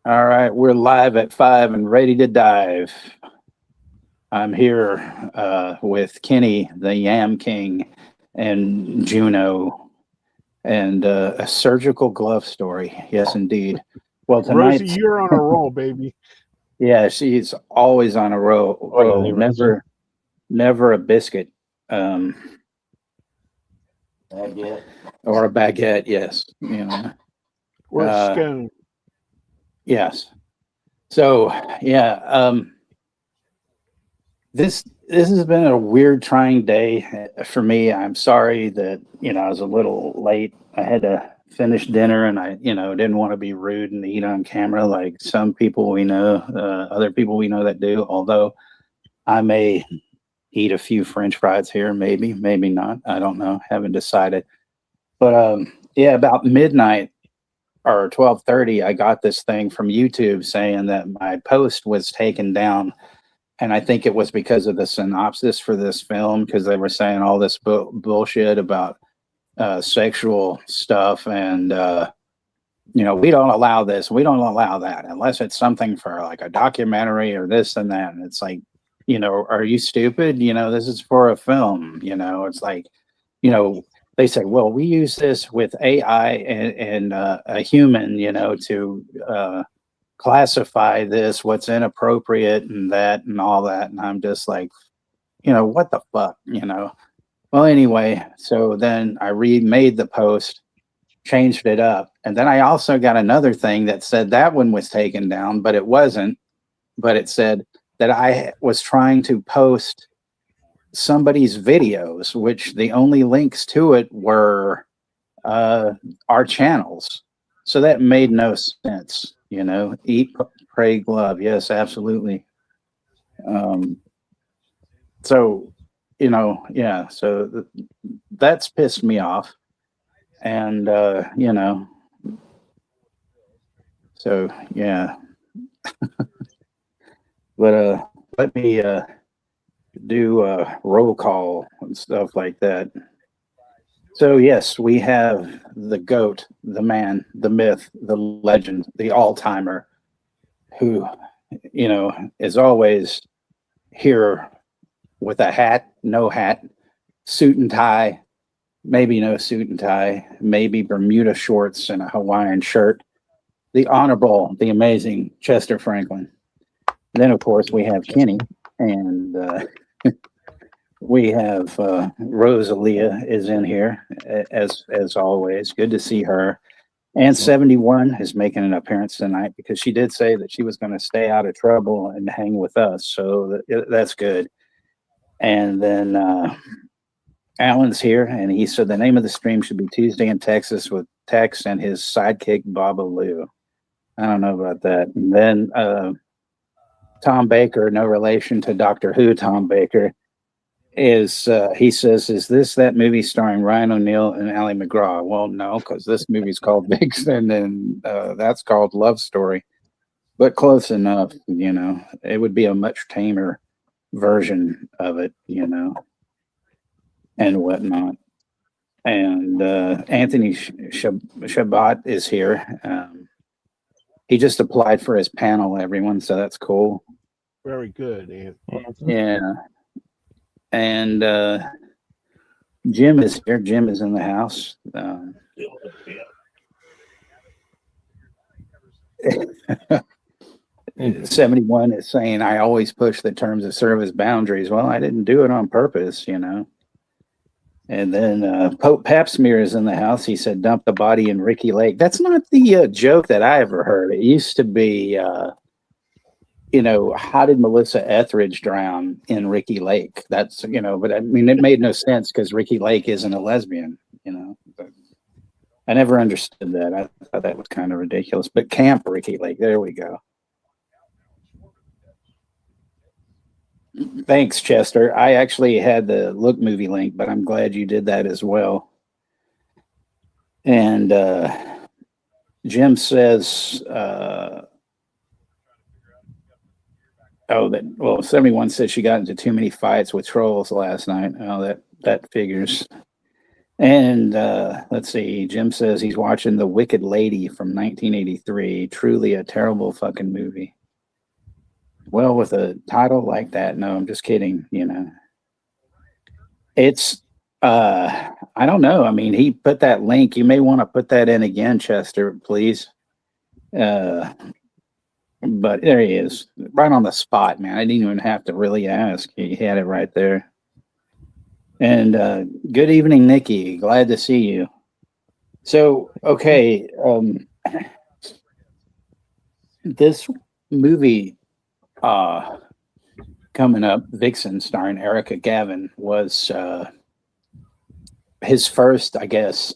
All right, we're live at 5 and ready to dive. I'm here with Kenny, the Yam King, and Juno, and a surgical glove story. Yes, indeed. Well, Rosie, tonight, you're on a roll, baby. yeah, she's always on a roll. Oily, Rosie. Never a biscuit, Baguette. or a baguette. Yes, you know. Or a Uh, scone. Yes. So, yeah. This has been a weird, trying day for me. I'm sorry that I was a little late. I had to finish dinner, and I didn't want to be rude and eat on camera like some people we know, other people we know that do. Although I may eat a few French fries here, maybe not. I don't know. Haven't decided. But yeah, about midnight or 12:30, I got this thing from YouTube saying that my post was taken down, and I think it was because of the synopsis for this film, because they were saying all this bullshit about sexual stuff, and we don't allow this, we don't allow that, unless it's something for like a documentary or this and that. And it's like, are you stupid? This is for a film. It's like, they say, well, we use this with AI and a human, to classify this, what's inappropriate and that and all that. And I'm just like, what the fuck, Well, anyway, so then I remade the post, changed it up. And then I also got another thing that said that one was taken down, but it wasn't. But it said that I was trying to post somebody's videos, which the only links to it were our channels. So that made no sense, Eat, pray, glove. Yes, absolutely. So, yeah, so that's pissed me off. And, so yeah. But let me do a roll call and stuff like that. So yes, we have the GOAT, the man, the myth, the legend, the all-timer, who, is always here with a hat, no hat, suit and tie, maybe no suit and tie, maybe Bermuda shorts and a Hawaiian shirt. The honorable, the amazing Chester Franklin. Then, of course, we have Kenny, and we have Rosalia is in here as always. Good to see her. And 71 is making an appearance tonight because she did say that she was going to stay out of trouble and hang with us, so that's good. And then Alan's here, and he said the name of the stream should be Tuesday in Texas with Tex and his sidekick Baba Lou. I don't know about that. And then Tom Baker, no relation to Doctor Who, Tom Baker, is he says, is this that movie starring Ryan O'Neal and Ali McGraw? Well, no, because this movie's called Vixen, and that's called Love Story. But close enough, It would be a much tamer version of it, and whatnot. And Anthony Shabbat is here. He just applied for his panel, everyone, so that's cool. Very good, Anthony. Yeah. And Jim is here. Jim is in the house. 71 is saying, I always push the terms of service boundaries. Well, I didn't do it on purpose, And then Pope Papsmear is in the house. He said, dump the body in Ricky Lake. That's not the joke that I ever heard. It used to be, how did Melissa Etheridge drown in Ricky Lake? That's, but I mean, it made no sense because Ricky Lake isn't a lesbian, But I never understood that. I thought that was kind of ridiculous. But Camp Ricky Lake, there we go. Thanks, Chester. I actually had the Look movie link, but I'm glad you did that as well. And Jim says, 71 says she got into too many fights with trolls last night. Oh, that figures. And let's see, Jim says he's watching The Wicked Lady from 1983. Truly a terrible fucking movie. Well, with a title like that, no, I'm just kidding, you know. It's I don't know. I mean, he put that link. You may want to put that in again, Chester, please. But there he is, right on the spot, man. I didn't even have to really ask. He had it right there. And good evening, Nikki. Glad to see you. So, okay, this movie coming up, Vixen, starring Erica Gavin, was his first, I guess,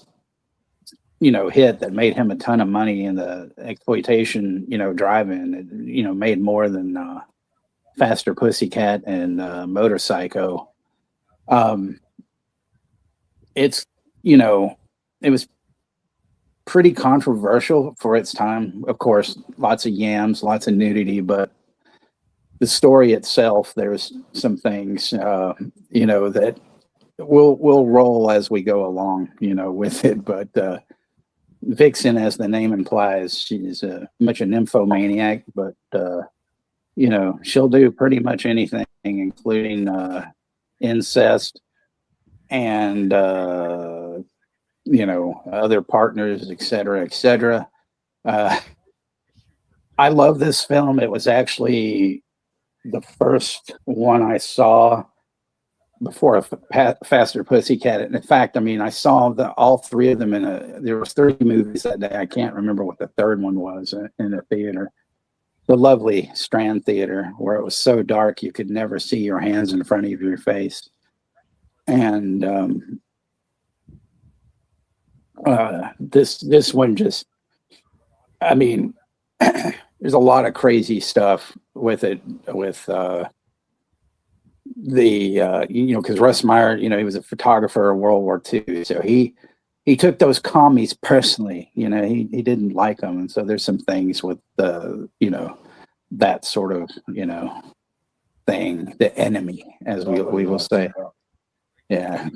hit that made him a ton of money in the exploitation, drive-in. It, made more than Faster Pussycat and Motorcycle. It's, it was pretty controversial for its time. Of course, lots of yams, lots of nudity, but the story itself, there's some things, that we'll roll as we go along, with it. But Vixen, as the name implies, she's much a nymphomaniac, but she'll do pretty much anything, including incest and other partners, etc., etc. I love this film. It was actually the first one I saw before a Faster Pussycat. In fact, I mean, I saw all three of them there was 30 movies that day. I can't remember what the third one was in a theater. The lovely Strand Theater, where it was so dark you could never see your hands in front of your face. And this one just, I mean, there's a lot of crazy stuff with it, with because Russ Meyer, he was a photographer in World War II, so he took those commies personally. He didn't like them, and so there's some things with the that sort of thing, the enemy, as we will say. Yeah.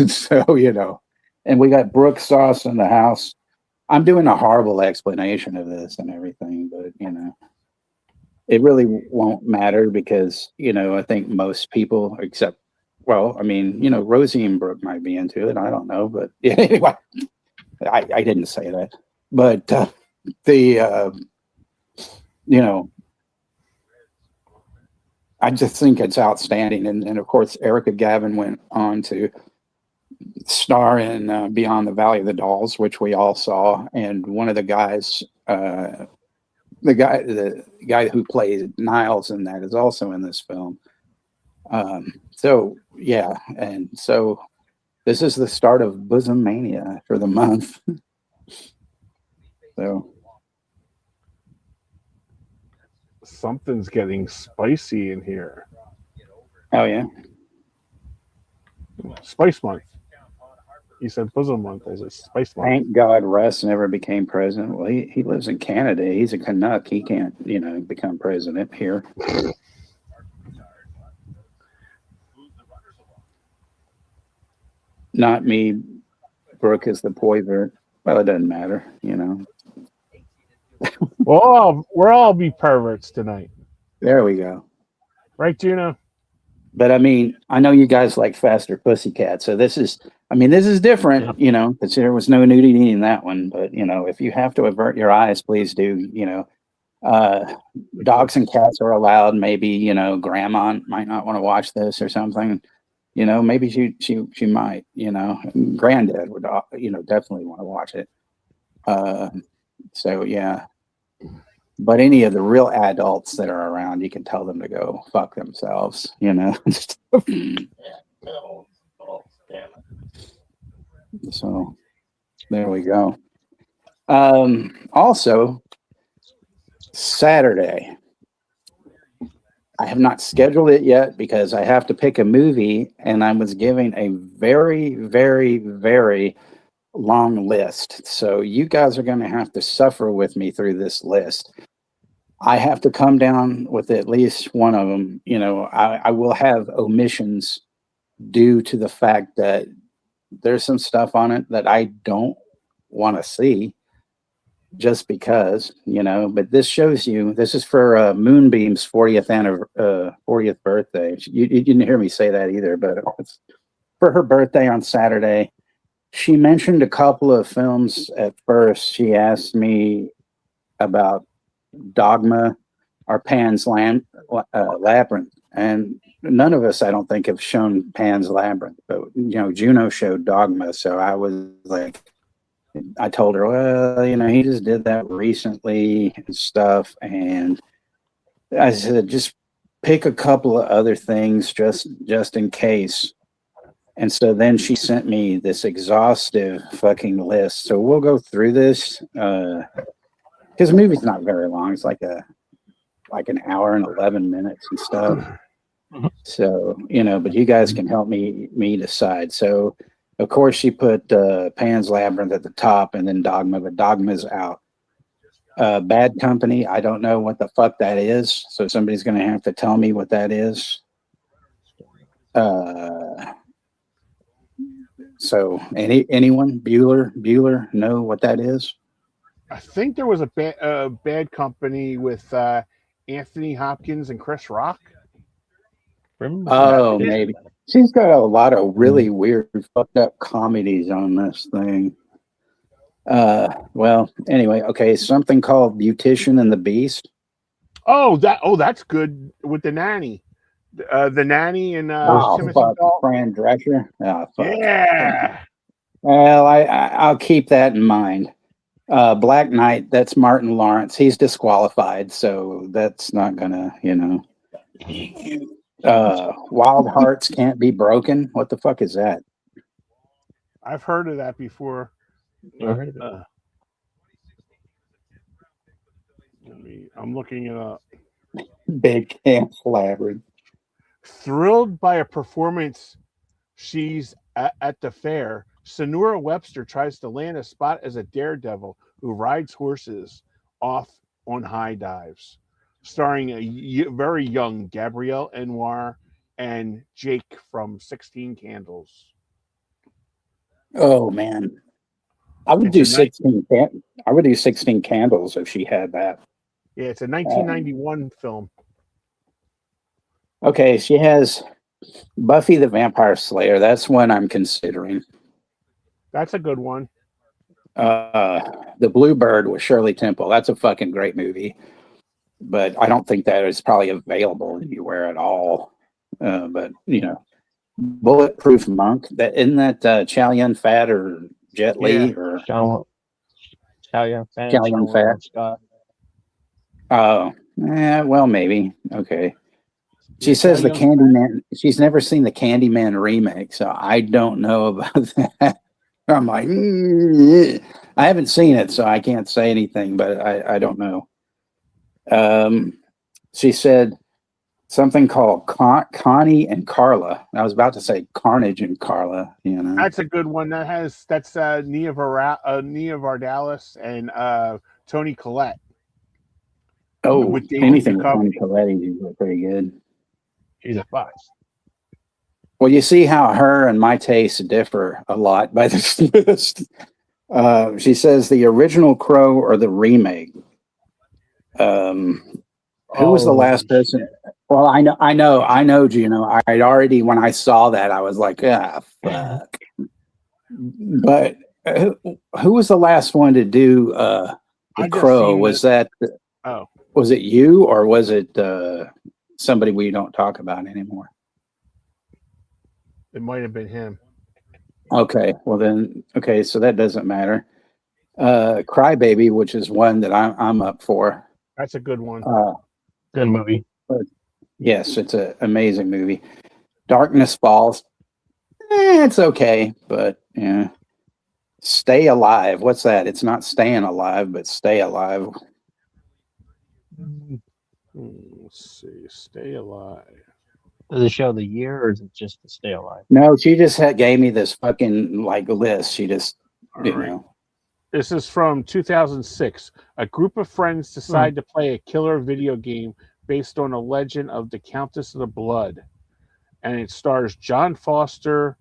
So and we got Brooke Sauce in the house. I'm doing a horrible explanation of this and everything, but it really won't matter because, I think most people except, well, I mean, Rosie and Brooke might be into it. I don't know, but anyway, I didn't say that, but I just think it's outstanding. And of course, Erica Gavin went on to star in Beyond the Valley of the Dolls, which we all saw. And one of the guys, the guy who played Niles in that is also in this film. So yeah, and so this is the start of Bosom Mania for the month. So Something's getting spicy in here. oh yeah, Spice Month. You said Bosom Month. Is it Spice Month? thank God Russ never became president. Well, he lives in Canada. He's a Canuck. He can't, become president here. Not me. Brooke is the poivert. Well, it doesn't matter, Well, we're all be perverts tonight. There we go. Right, Juno? But I mean, I know you guys like Faster Pussycat, so this is different, because there was no nudity in that one. But if you have to avert your eyes, please do. Dogs and cats are allowed. Maybe grandma might not want to watch this or something. Maybe she might. Granddad would definitely want to watch it. So yeah. But any of the real adults that are around, you can tell them to go fuck themselves, So there we go. Also, Saturday, I have not scheduled it yet because I have to pick a movie, and I was giving a very, very, very long list. So you guys are going to have to suffer with me through this list. I have to come down with at least one of them. I will have omissions due to the fact that there's some stuff on it that I don't want to see just because, but this shows you, this is for Moonbeam's 40th birthday. You didn't hear me say that either, but it's for her birthday on Saturday. She mentioned a couple of films at first. She asked me about Dogma or Pan's Labyrinth. And none of us, I don't think, have shown Pan's Labyrinth. But, Juno showed Dogma. So I was like, I told her, well, he just did that recently and stuff. And I said, just pick a couple of other things just in case. And so then she sent me this exhaustive fucking list. So we'll go through this because the movie's not very long. It's like an hour and 11 minutes and stuff. So, but you guys can help me decide. So, of course, she put Pan's Labyrinth at the top and then Dogma, but Dogma's out. Bad Company, I don't know what the fuck that is. So somebody's going to have to tell me what that is. So anyone? Bueller know what that is? I think there was a Bad Company with Anthony Hopkins and Chris Rock. Oh, maybe. She's got a lot of really weird, fucked up comedies on this thing. Well, anyway, okay, something called Beautician and the Beast. That's good with the nanny. The nanny and Timothy Fran Drescher. Oh, fuck. Yeah. Well, I'll keep that in mind. Black Knight, that's Martin Lawrence. He's disqualified, so that's not gonna, Wild Hearts Can't Be Broken. What the fuck is that? I've heard of that before. I'm looking it up. Big Camp Labyrinth. Thrilled by a performance she's at the fair, Sonora Webster tries to land a spot as a daredevil who rides horses off on high dives, starring a very young Gabrielle Anwar and Jake from 16 Candles. Oh man, I would do 16. I would do 16 Candles if she had that. Yeah, it's a 1991 film. Okay, she has Buffy the Vampire Slayer. That's one I'm considering. That's a good one. The Bluebird with Shirley Temple. That's a fucking great movie. But I don't think that is probably available anywhere at all. But, Bulletproof Monk. That isn't that Chow Yun Fat or Jet Li or Chow Yun Fat. Chow Yun Fat. Scott. Oh, well, maybe. Okay. She says the Candyman. She's never seen the Candyman remake, so I don't know about that. I'm like, I haven't seen it, so I can't say anything, but I don't know. She said something called Connie and Carla. I was about to say Carnage and Carla. That's a good one. That's Nia Vardalos and Toni Collette. Oh, with anything with Toni Collette is pretty good. She's a fox. Well, you see how her and my tastes differ a lot by this list. She says the original Crow or the remake. Who was the last person? Well, I know, Juno. I'd already, when I saw that, I was like, fuck. But who was the last one to do the Crow? Was that? Was it you or was it somebody we don't talk about anymore? It might have been him. Okay, well then, so that doesn't matter. Crybaby, which is one that I'm up for. That's a good one. Good movie. Yes, it's an amazing movie. Darkness Falls. It's okay, but yeah. Stay Alive. What's that? It's not Staying Alive, but Stay Alive. Let's see. Stay Alive. Does it show the year or is it just to Stay Alive? No, she just gave me this fucking list. She just, This is from 2006. A group of friends decide to play a killer video game based on a legend of the Countess of the Blood. And it stars John Foster,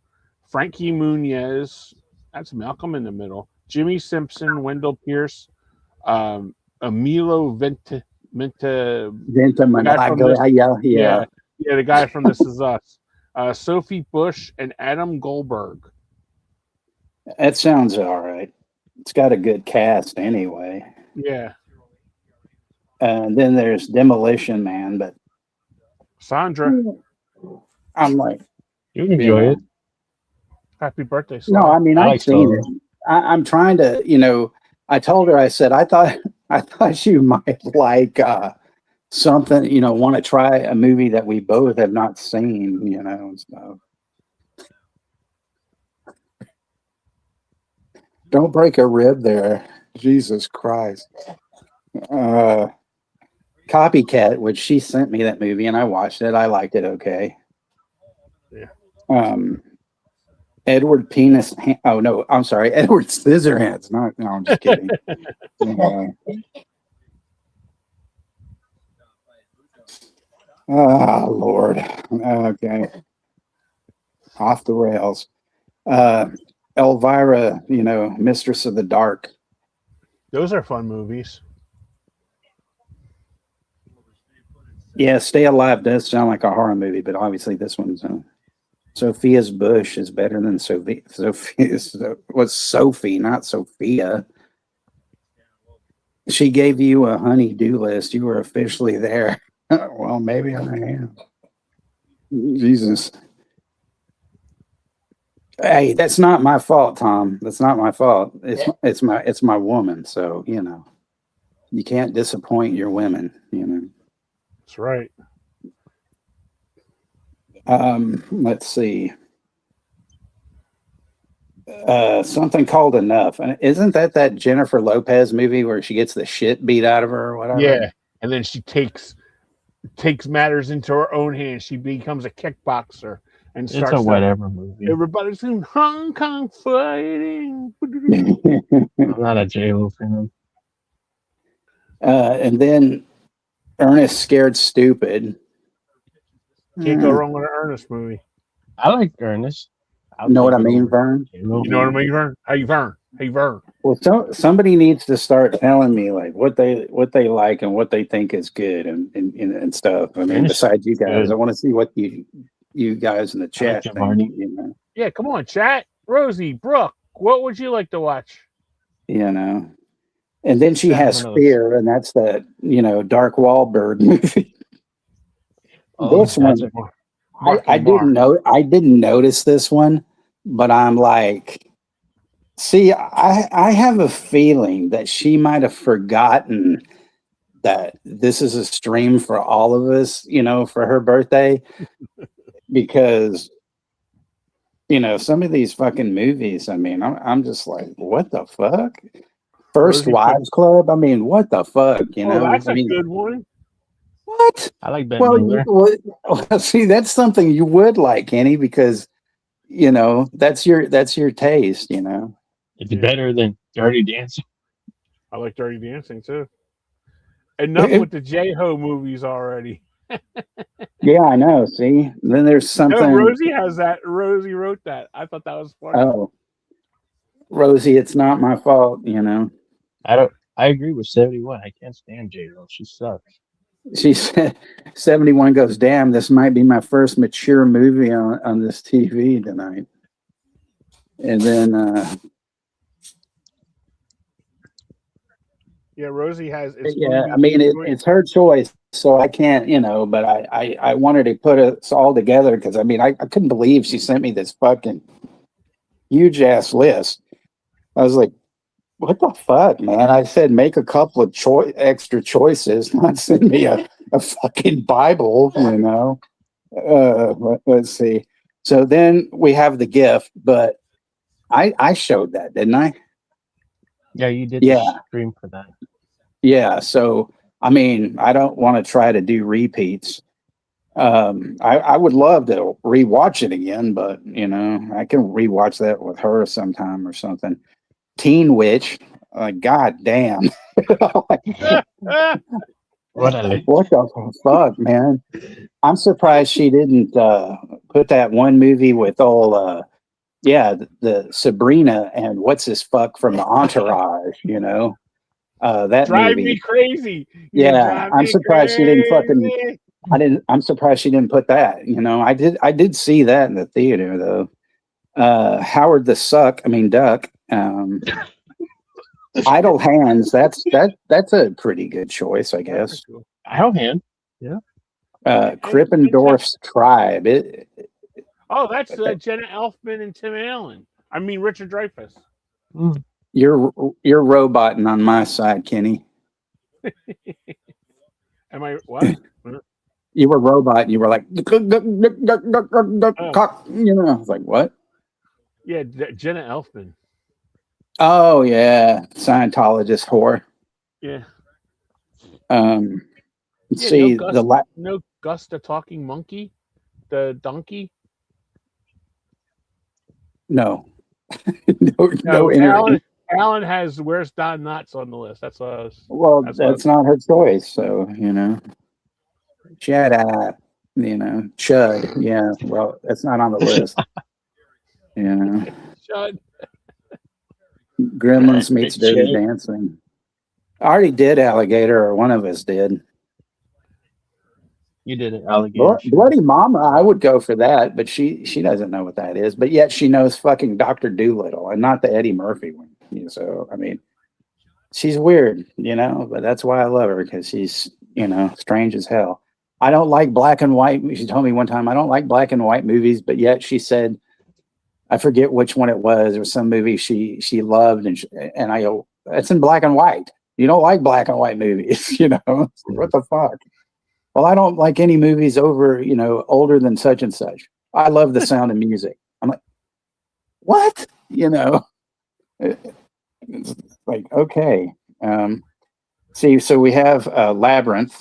Frankie Muniz. That's Malcolm in the Middle. Jimmy Simpson, Wendell Pierce, Emilio Venta, Venta This, yeah. the guy from This Is Us. Sophie Bush and Adam Goldberg. That sounds all right. It's got a good cast anyway. Yeah. And then there's Demolition Man, but Sandra. I'm like, You enjoy it. Happy birthday, no, Sandra. I mean, I I've like seen Solo. it. I'm trying to, I told her, I said, I thought you might like something, want to try a movie that we both have not seen, and stuff. Don't break a rib there. Jesus Christ. Copycat, which she sent me that movie and I watched it. I liked it okay. Yeah. Edward Penis. Oh no, I'm sorry, Edward Scissorhands. No, I'm just kidding. Oh Lord. Okay. Off the rails. Elvira, Mistress of the Dark. Those are fun movies. Yeah, Stay Alive does sound like a horror movie, but obviously this one's Sophia's Bush is better than Sophie. Was Sophie, not Sophia. She gave you a honey-do list. You were officially there. Well, maybe I am. Jesus. Hey, that's not my fault, Tom. That's not my fault. It's my woman. So you can't disappoint your women. That's right. Let's see. Something called Enough. And isn't that Jennifer Lopez movie where she gets the shit beat out of her or whatever? Yeah, and then she takes matters into her own hands. She becomes a kickboxer and starts. It's a whatever movie. Everybody's in Hong Kong fighting. I'm not a J-Lo fan. And then Ernest Scared Stupid. Can't go wrong with an Ernest movie. I like Ernest. You know what I mean, Vern? You know what I mean, Vern? Hey, Vern. Well, somebody needs to start telling me like what they like and what they think is good and stuff. I mean, besides you guys, good. I want to see what you guys in the chat think. Yeah, come on, chat. Rosie, Brooke, what would you like to watch? And then she has Fear, and that's that Dark Wahlberg movie. This one, I didn't notice this one, but I'm like, see, I have a feeling that she might have forgotten that this is a stream for all of us, for her birthday, because some of these fucking movies, I mean, I'm just like, what the fuck? First Wives Club, I mean, what the fuck, that's a good one. What? I like Ben Miller. Well, see, that's something you would like, Kenny, because that's your taste. It's better than Dirty Dancing. I like Dirty Dancing too. Enough with the J-Ho movies already. Yeah, I know. See, then there's something. No, Rosie has that. Rosie wrote that. I thought that was funny. Oh, Rosie, it's not my fault. I agree with 71. I can't stand J-Lo. She sucks. She said 71 goes, damn, this might be my first mature movie on this TV tonight. And then Rosie has I mean it's her choice, so I can't, but I wanted to put us all together because I mean I couldn't believe she sent me this fucking huge ass list. I was like, what the fuck, man? I said make a couple of extra choices, not send me a fucking Bible, Let's see. So then we have The Gift, but I showed that, didn't I? Yeah, you did the stream for that. Yeah, so I mean, I don't want to try to do repeats. I would love to rewatch it again, but I can rewatch that with her sometime or something. Teen Witch, god damn. What the fuck, man? I'm surprised she didn't put that one movie with all yeah, the Sabrina and what's his fuck from the Entourage, that Drive movie. me crazy. You Yeah, drive I'm me surprised she didn't fucking. crazy. I'm surprised she didn't put that. I did see that in the theater though. Howard the Duck. Idle Hands. That's a pretty good choice, I guess. Cool. Idle Hand. Yeah. Krippendorf's Tribe. That's Jenna Elfman and Tim Allen. I mean Richard Dreyfuss. You're roboting on my side, Kenny. Am I what? You were robot. And you were like, cock. I was like, what? Yeah, Jenna Elfman. Oh yeah, Scientologist whore. Yeah. Let's see no Gus the talking monkey, the donkey. No, no interview. Alan has Where's Don Knotts on the list. That's what I was. Well, that's not her choice. So shut up. Chud. Yeah. Well, that's not on the list. Chud. Gremlins meets Dirty Dancing. I already did Alligator, or one of us did. You did it, Alligator. Bloody Mama, I would go for that, but she doesn't know what that is. But yet she knows fucking Dr. Dolittle and not the Eddie Murphy one. So I mean, she's weird, but that's why I love her, because she's strange as hell. I don't like black and white. She told me one time I don't like black and white movies, but yet she said, I forget which one it was. There was some movie she loved, and I go, that's in black and white. You don't like black and white movies, What the fuck? Well, I don't like any movies over, older than such and such. I love The Sound of Music. I'm like, what? It's like, okay. See, so we have Labyrinth.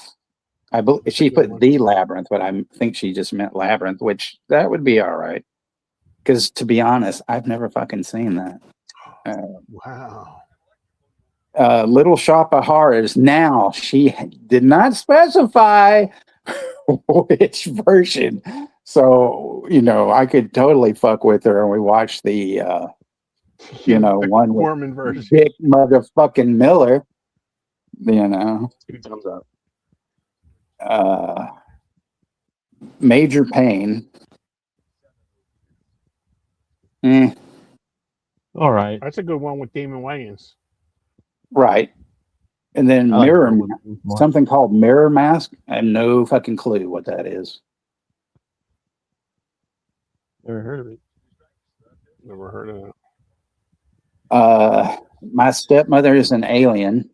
I believe she put The Labyrinth, but I think she just meant Labyrinth, which that would be all right. Because to be honest, I've never fucking seen that. Wow. Little Shop of Horrors. Now, she did not specify which version. So, I could totally fuck with her, and we watched the, one with Mormon version. Dick motherfucking Miller, 2 thumbs up. Major Pain. All right. That's a good one with Damon Wayans. Right. And then something called Mirror Mask. I have no fucking clue what that is. Never heard of it. Never heard of it. My Stepmother is an Alien,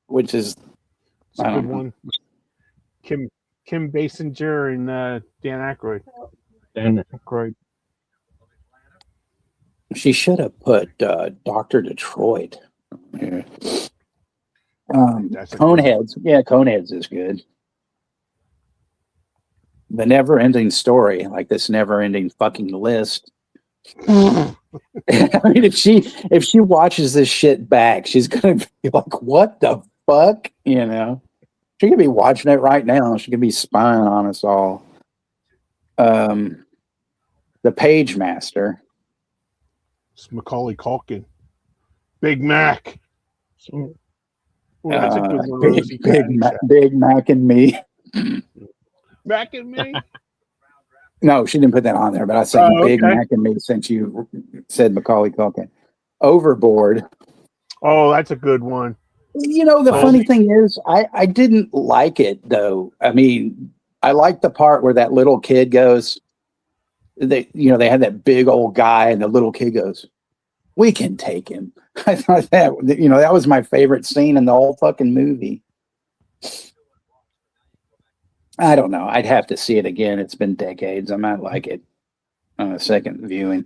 which is a good one. Kim Basinger and Dan Aykroyd. She should have put Dr. Detroit. Yeah. Coneheads. Yeah, Coneheads is good. The Never-Ending Story, like this never-ending fucking list. I mean, if she watches this shit back, she's gonna be like, "What the fuck?" She could be watching it right now. She could be spying on us all. The Page Master. It's Macaulay Culkin. Big Mac. That's a good one. Big Mac and Me. Mac and Me? No, she didn't put that on there, but I said Big Mac and Me since you said Macaulay Culkin. Overboard. Oh, that's a good one. The funny thing is, I didn't like it, though. I mean, I like the part where that little kid goes, they had that big old guy, and the little kid goes, "We can take him." I thought that was my favorite scene in the whole fucking movie. I don't know. I'd have to see it again. It's been decades. I might like it on a second viewing.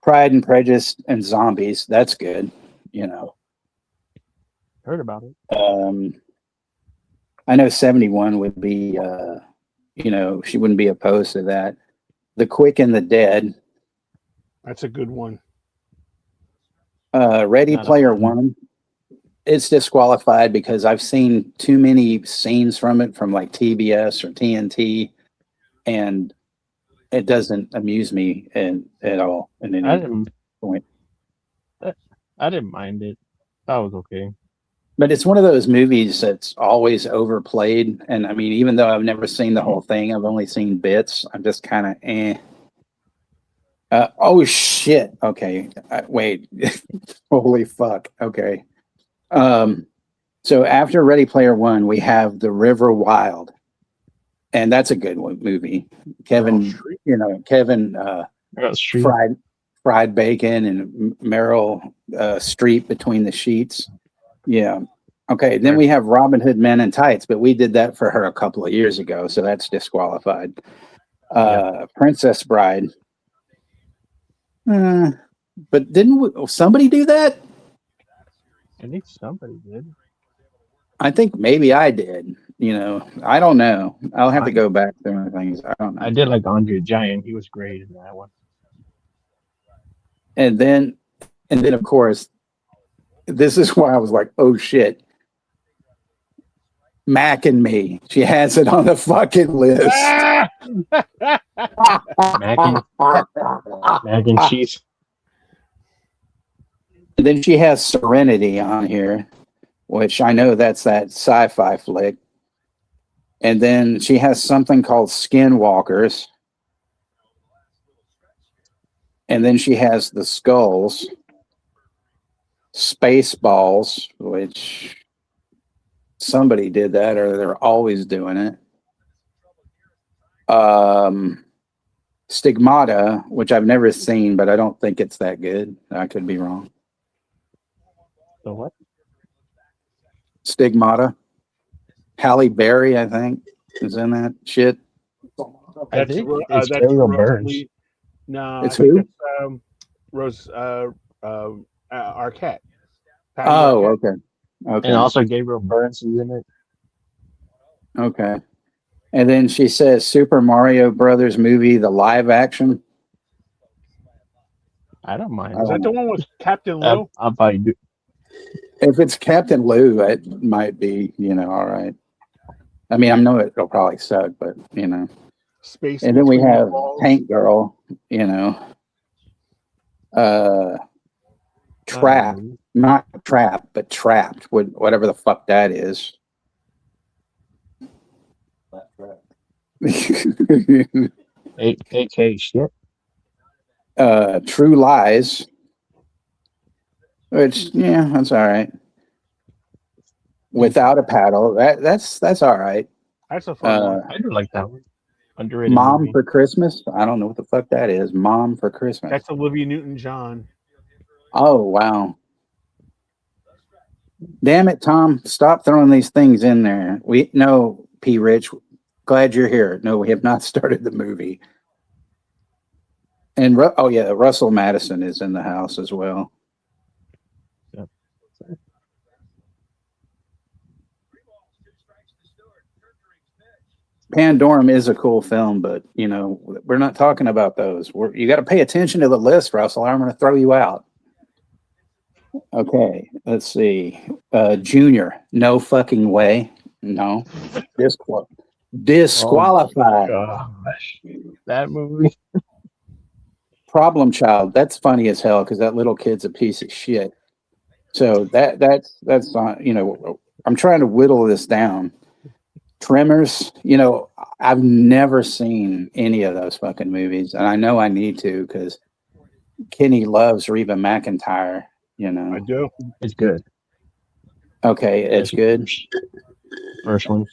Pride and Prejudice and Zombies. That's good. Heard about it. I know 71 would be, she wouldn't be opposed to that. The Quick and the Dead. That's a good one. Ready Player One. It's disqualified because I've seen too many scenes from it from like TBS or TNT, and it doesn't amuse me at all in I any didn't. point. I didn't mind it. That was okay. But it's one of those movies that's always overplayed. And I mean, even though I've never seen the whole thing, I've only seen bits. I'm just kind of oh shit. Okay. Wait. Holy fuck. Okay. So after Ready Player One, we have The River Wild, and that's a good movie. Kevin, Kevin Street. fried bacon and Meryl Streep between the sheets. Yeah. Okay. Then we have Robin Hood Men in Tights, but we did that for her a couple of years ago, so that's disqualified. Princess Bride. But didn't somebody do that? I think somebody did. I think maybe I did. I don't know. I'll have to go back through my things. I don't know. I did like Andre Giant. He was great in that one. And then of course, this is why I was like, oh shit. Mac and Me. She has it on the fucking list. Mac and cheese. And then she has Serenity on here, which I know that's that sci-fi flick. And then she has something called Skinwalkers. And then she has The Skulls, Spaceballs, which somebody did that, or they're always doing it. Stigmata, which I've never seen, but I don't think it's that good. I could be wrong. The what? Stigmata. Halle Berry, I think, is in that shit. I think it's Gabriel Burns. No, it's I think who? That's Rose Arquette. Oh, Arquette. okay. Okay. And also Gabriel Burns is in it. Okay. And then she says Super Mario Brothers movie, the live action. I don't mind. Is that the one with Captain Lou? I'll probably do. If it's Captain Lou, it might be, all right. I mean, I know it'll probably suck, but Space. And then we Between have Walls. Tank Girl, Trap, not Trap, but Trapped, whatever the fuck that is. AK shit. True Lies, which that's all right. Without a Paddle, that's all right. That's a fun one. I do like that one. Underrated Mom movie. for Christmas. I don't know what the fuck that is. Mom for Christmas. That's Olivia Newton-John. Oh wow. Damn it, Tom! Stop throwing these things in there. P. Rich. Glad you're here. No, we have not started the movie. And Russell Madison is in the house as well. Yep. Pandorum is a cool film, but we're not talking about those. You got to pay attention to the list, Russell. I'm going to throw you out. Okay, let's see. Junior, no fucking way. No, disqualified. Oh, gosh. That movie. Problem Child. That's funny as hell because that little kid's a piece of shit. So that's I'm trying to whittle this down. Tremors. I've never seen any of those fucking movies, and I know I need to because Kenny loves Reba McEntire. I do. It's good. Okay, it's good. First one.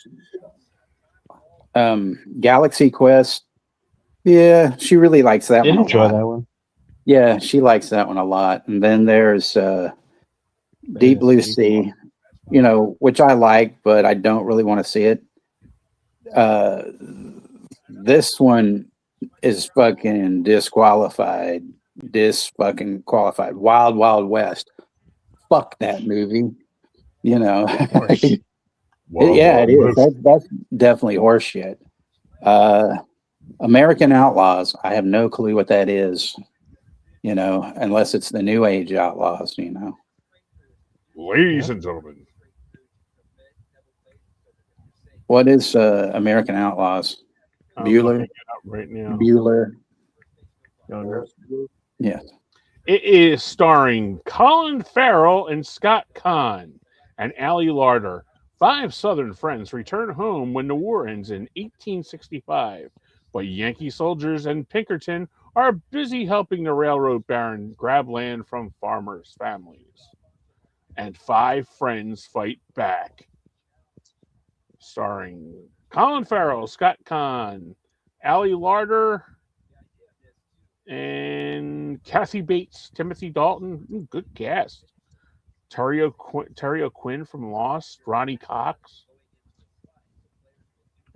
Galaxy Quest. Yeah, she really likes that Did one. enjoy that one. Yeah, she likes that one a lot. And then there's Deep Blue Sea, which I like, but I don't really want to see it. This one is fucking disqualified. Wild Wild West. Fuck that movie. Yeah, it is. That's definitely horseshit. American Outlaws. I have no clue what that is. Unless it's the New Age Outlaws. Ladies and gentlemen, What is American Outlaws? I'm Bueller. looking it up right now. Bueller. Yeah. It is starring Colin Farrell and Scott Conn and Ali Larder. 5 Southern friends return home when the war ends in 1865, but Yankee soldiers and Pinkerton are busy helping the railroad baron grab land from farmers' families. And 5 friends fight back. Starring Colin Farrell, Scott Conn, Ali Larder, and Kathy Bates, Timothy Dalton. Good cast. Terry O'Quinn from Lost, Ronnie Cox.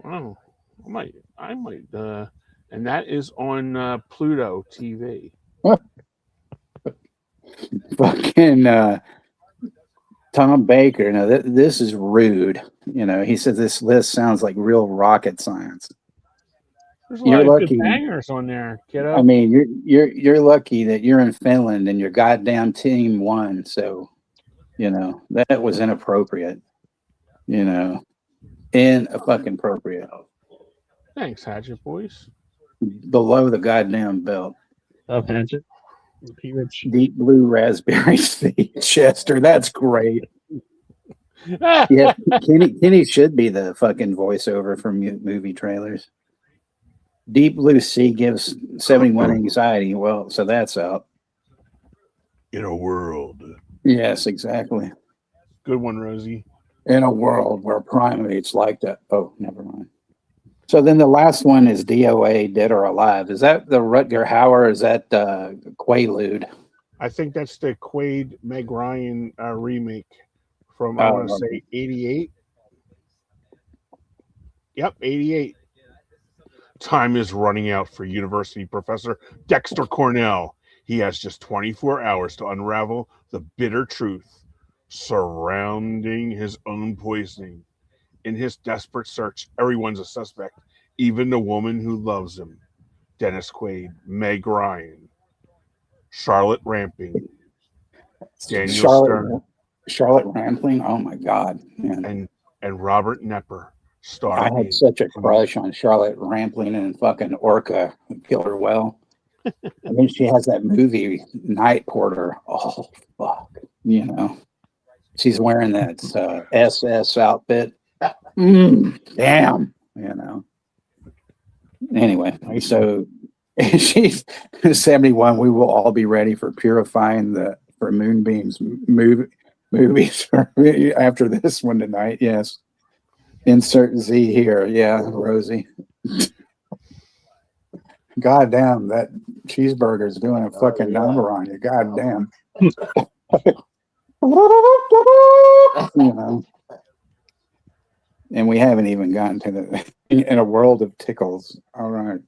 Oh, I might, and that is on Pluto TV. Fucking Tom Baker. Now this is rude. You know, he said this list sounds like real rocket science. There's a You're lot of lucky. good bangers on there, kiddo. I mean, you're lucky that you're in Finland and your goddamn team won. So, you know, that was inappropriate. You know, fucking appropriate. Thanks, Hatchet Boys. Below the goddamn belt. Up, Hatchet. Rich. Deep blue raspberry seed, Chester. That's great. Yeah, Kenny should be the fucking voiceover for movie trailers. Deep blue sea gives 71 anxiety. Well, so that's out. In a world. Yes, exactly. Good one, Rosie. In a world where primates like that. Oh, never mind. So then the last one is DOA, Dead or Alive. Is that the Rutger Hauer? Or is that Quaalude? I think that's the Quaid Meg Ryan remake from, I want to say, 88. Yep, 88. Time is running out for University Professor Dexter Cornell. He has just 24 hours to unravel the bitter truth surrounding his own poisoning. In his desperate search, everyone's a suspect, even the woman who loves him. Dennis Quaid, Meg Ryan, Charlotte Rampling, Daniel Stern, Charlotte Rampling. Oh my God, man. and Robert Nepper. I had such a crush on Charlotte Rampling and fucking Orca Killer Well. I mean, she has that movie Night Porter. Oh fuck, you know, she's wearing that SS outfit. Damn, you know. Anyway, so she's 71. We will all be ready for purifying for Moonbeam's movies after this one tonight. Yes. Insert Z here. Yeah, Rosie. God damn, that cheeseburger's doing a fucking number on you. God damn. You know. And we haven't even gotten to in a world of tickles. All right.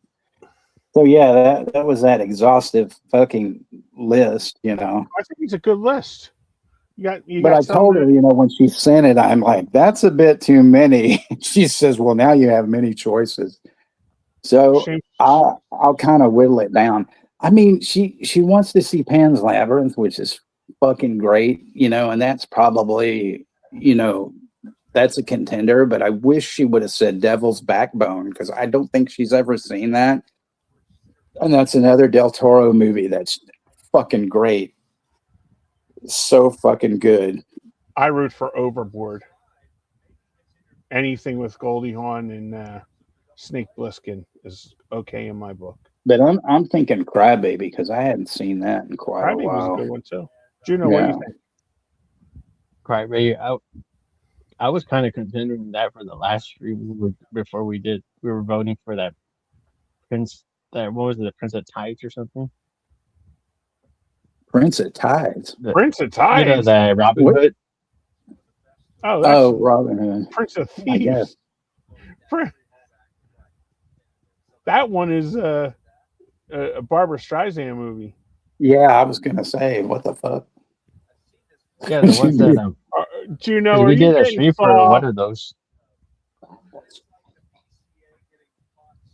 So yeah, that was that exhaustive fucking list, you know. I think it's a good list. But I told her, you know, when she sent it, I'm like, that's a bit too many. She says, well, now you have many choices. So I'll kind of whittle it down. I mean, she wants to see Pan's Labyrinth, which is fucking great, you know, and that's probably, you know, that's a contender, but I wish she would have said Devil's Backbone because I don't think she's ever seen that. And that's another Del Toro movie that's fucking great. So fucking good. I root for Overboard. Anything with Goldie Hawn and Snake Plissken is okay in my book. But I'm thinking Crybaby because I hadn't seen that in quite a while. Crybaby was a good one too. Juno, what do you think? Crybaby, I was kind of considering that for the last stream before we were voting for that Prince. What was it, the Prince of Tides or something? Prince of Tides. Prince of Tides. You know, the Robin Hood. Oh, Robin Hood. Prince of Thieves. I guess. That one is a Barbara Streisand movie. Yeah, I was gonna say, what the fuck? Yeah, the ones that Juno, we did a stream for one of those.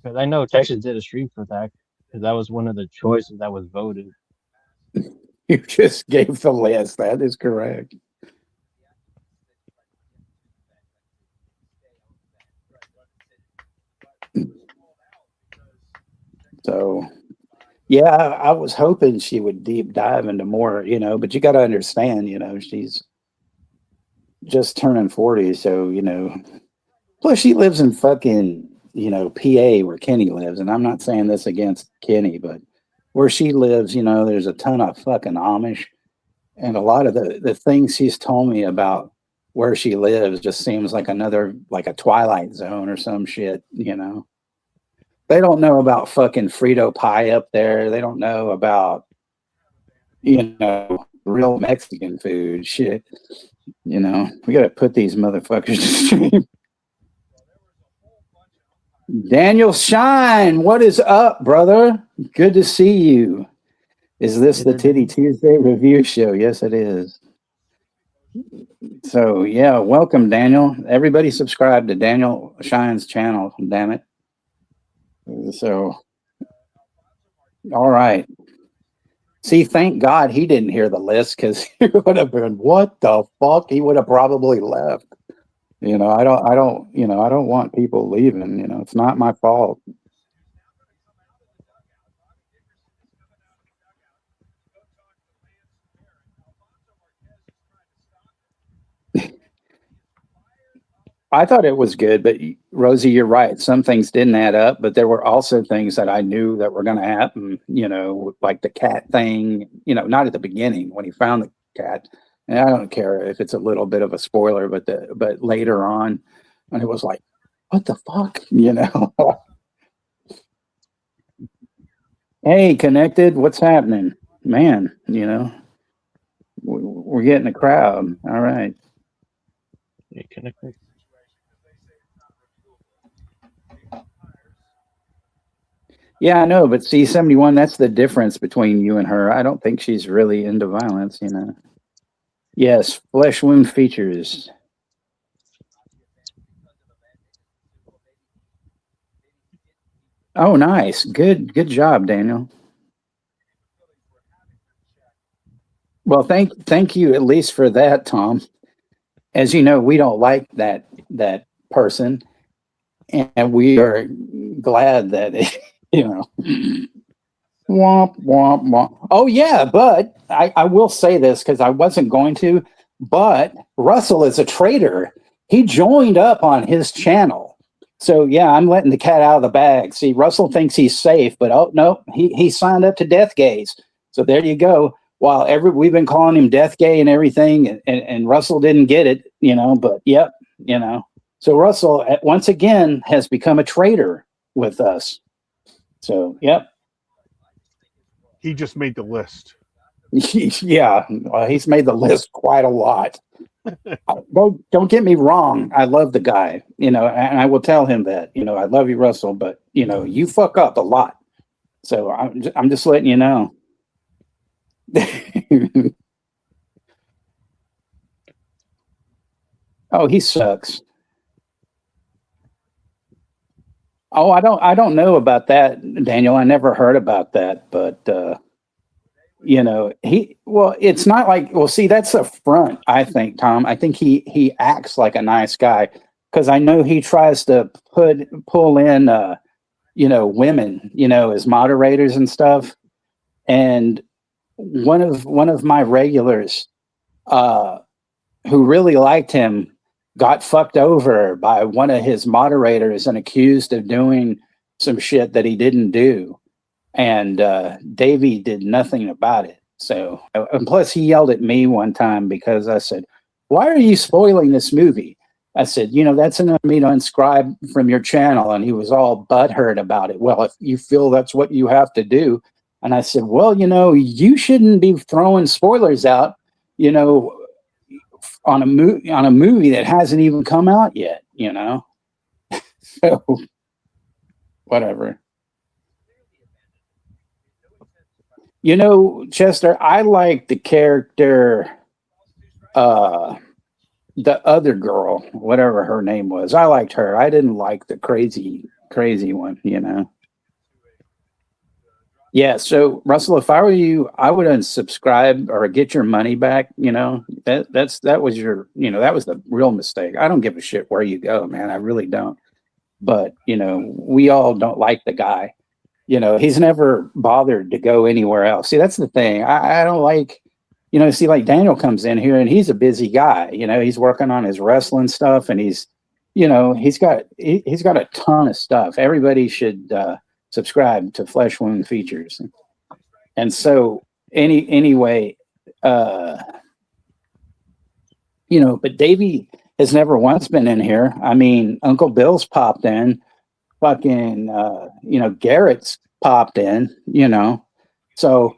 Because I know Texas did a stream for that because that was one of the choices that was voted. You just gave the list. That is correct. So, yeah, I was hoping she would deep dive into more, but you got to understand, she's just turning 40. So, plus she lives in fucking, PA where Kenny lives. And I'm not saying this against Kenny, but where she lives, there's a ton of fucking Amish. And a lot of the things she's told me about where she lives just seems like like a Twilight Zone or some shit, They don't know about fucking Frito pie up there. They don't know about, real Mexican food. Shit. We got to put these motherfuckers to stream. Daniel Shine, what is up, brother? Good to see you. Is this the Titty Tuesday review show? Yes, it is. So, yeah, welcome, Daniel. Everybody subscribe to Daniel Shine's channel, damn it. So, all right. See, thank God he didn't hear the list because he would have been, what the fuck? He would have probably left. I don't want people leaving. It's not my fault. I thought it was good, but Rosie, you're right. Some things didn't add up, but there were also things that I knew that were going to happen, like the cat thing, not at the beginning when he found the cat. And I don't care if it's a little bit of a spoiler, but later on, and it was like, what the fuck, Hey, Connected, what's happening? Man, we're getting a crowd. All right. Hey, Connected. Yeah, I know, but see, 71, that's the difference between you and her. I don't think she's really into violence, Yes, flesh wound features. Oh, nice. Good job, Daniel. Well, thank you at least for that, Tom. As you know, we don't like that person, and we are glad that womp womp womp. Oh yeah, but I will say this because I wasn't going to, but Russell is a traitor. He joined up on his channel. So yeah, I'm letting the cat out of the bag. See, Russell thinks he's safe, but oh no, he signed up to Death Gaze. So there you go. While we've been calling him Death Gay and everything, and Russell didn't get it, but yep, So Russell once again has become a traitor with us. So yep. He just made the list. Yeah, he's made the list quite a lot. Don't get me wrong. I love the guy, and I will tell him that, I love you, Russell, but you fuck up a lot. So I'm just letting you know. Oh, he sucks. Oh, I don't know about that, Daniel. I never heard about that, but it's not like, see, that's a front, I think, Tom. I think he acts like a nice guy because I know he tries to pull in women, as moderators and stuff. And one of my regulars who really liked him got fucked over by one of his moderators and accused of doing some shit that he didn't do. And Davey did nothing about it. So, and plus he yelled at me one time because I said, why are you spoiling this movie? I said, that's enough for me to unscribe from your channel. And he was all butthurt about it. Well, if you feel that's what you have to do. And I said, well, you shouldn't be throwing spoilers out, on a movie that hasn't even come out yet, So, whatever. Chester, I like the character, the other girl, whatever her name was. I liked her. I didn't like the crazy one, Yeah, so Russell, if I were you, I would unsubscribe or get your money back. That was that was the real mistake. I don't give a shit where you go, man. I really don't. But we all don't like the guy, he's never bothered to go anywhere else. See, that's the thing. I don't like, see, like Daniel comes in here and he's a busy guy. He's working on his wrestling stuff, and he's got a ton of stuff. Everybody should subscribe to Flesh Wound Features. And so anyway, but Davey has never once been in here. I mean, Uncle Bill's popped in. Fucking Garrett's popped in, so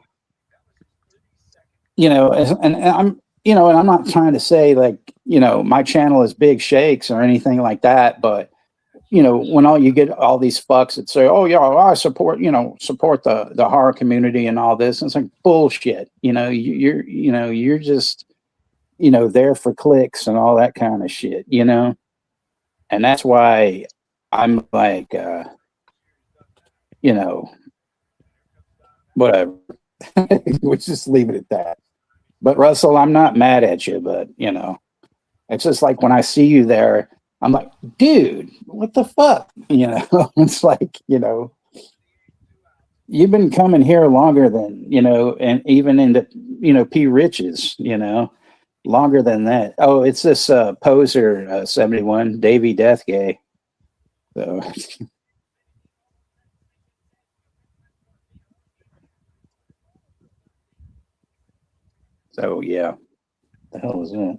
and I'm and I'm not trying to say like my channel is big shakes or anything like that, but when you get all these fucks that say, oh yeah, I support the horror community and all this, and it's like bullshit. You're just there for clicks and all that kind of shit, and that's why I'm like, whatever. We'll just leave it at that. But Russell, I'm not mad at you, but it's just like when I see you there, I'm like, dude, what the fuck? It's like, you've been coming here longer than, and even into, P. Rich's, longer than that. Oh, it's this Poser 71, Davey Deathgay. So yeah, the hell was that?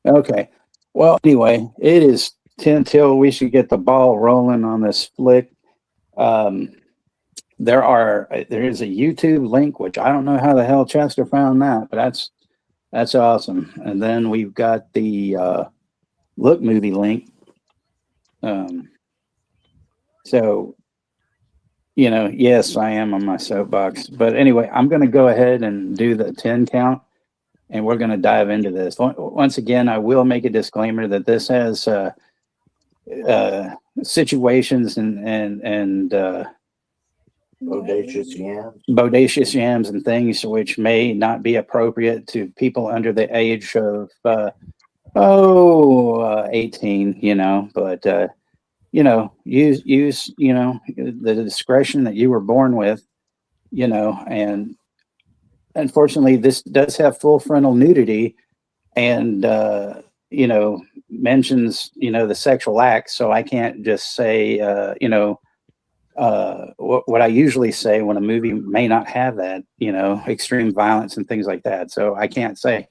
Okay, well anyway, it is 10 till. We should get the ball rolling on this flick. There is a YouTube link, which I don't know how the hell Chester found that, but that's awesome. And then we've got the Look movie link. So, yes, I am on my soapbox. But anyway, I'm going to go ahead and do the 10 count, and we're going to dive into this. Once again, I will make a disclaimer that this has situations and bodacious yams and things which may not be appropriate to people under the age of 18, but use the discretion that you were born with, and unfortunately this does have full frontal nudity and mentions the sexual act, so I can't just say what I usually say when a movie may not have that, extreme violence and things like that. So I can't say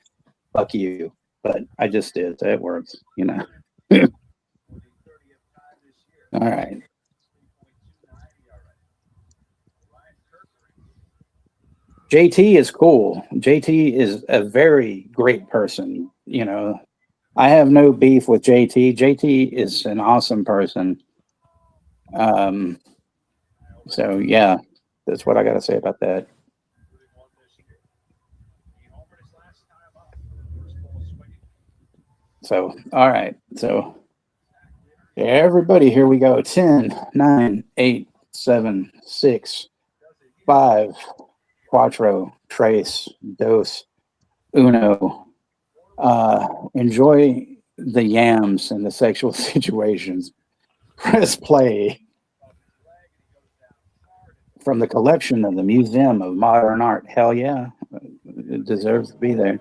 fuck you, but I just did, so it works. All right. JT is cool. JT is a very great person. I have no beef with JT. JT is an awesome person. So yeah, that's what I got to say about that. So, all right. So everybody, here we go. 10, 9, 8, 7, 6, 5, cuatro, tres, dos, uno. Enjoy the yams and the sexual situations. Press play. From the collection of the Museum of Modern Art. Hell yeah. It deserves to be there.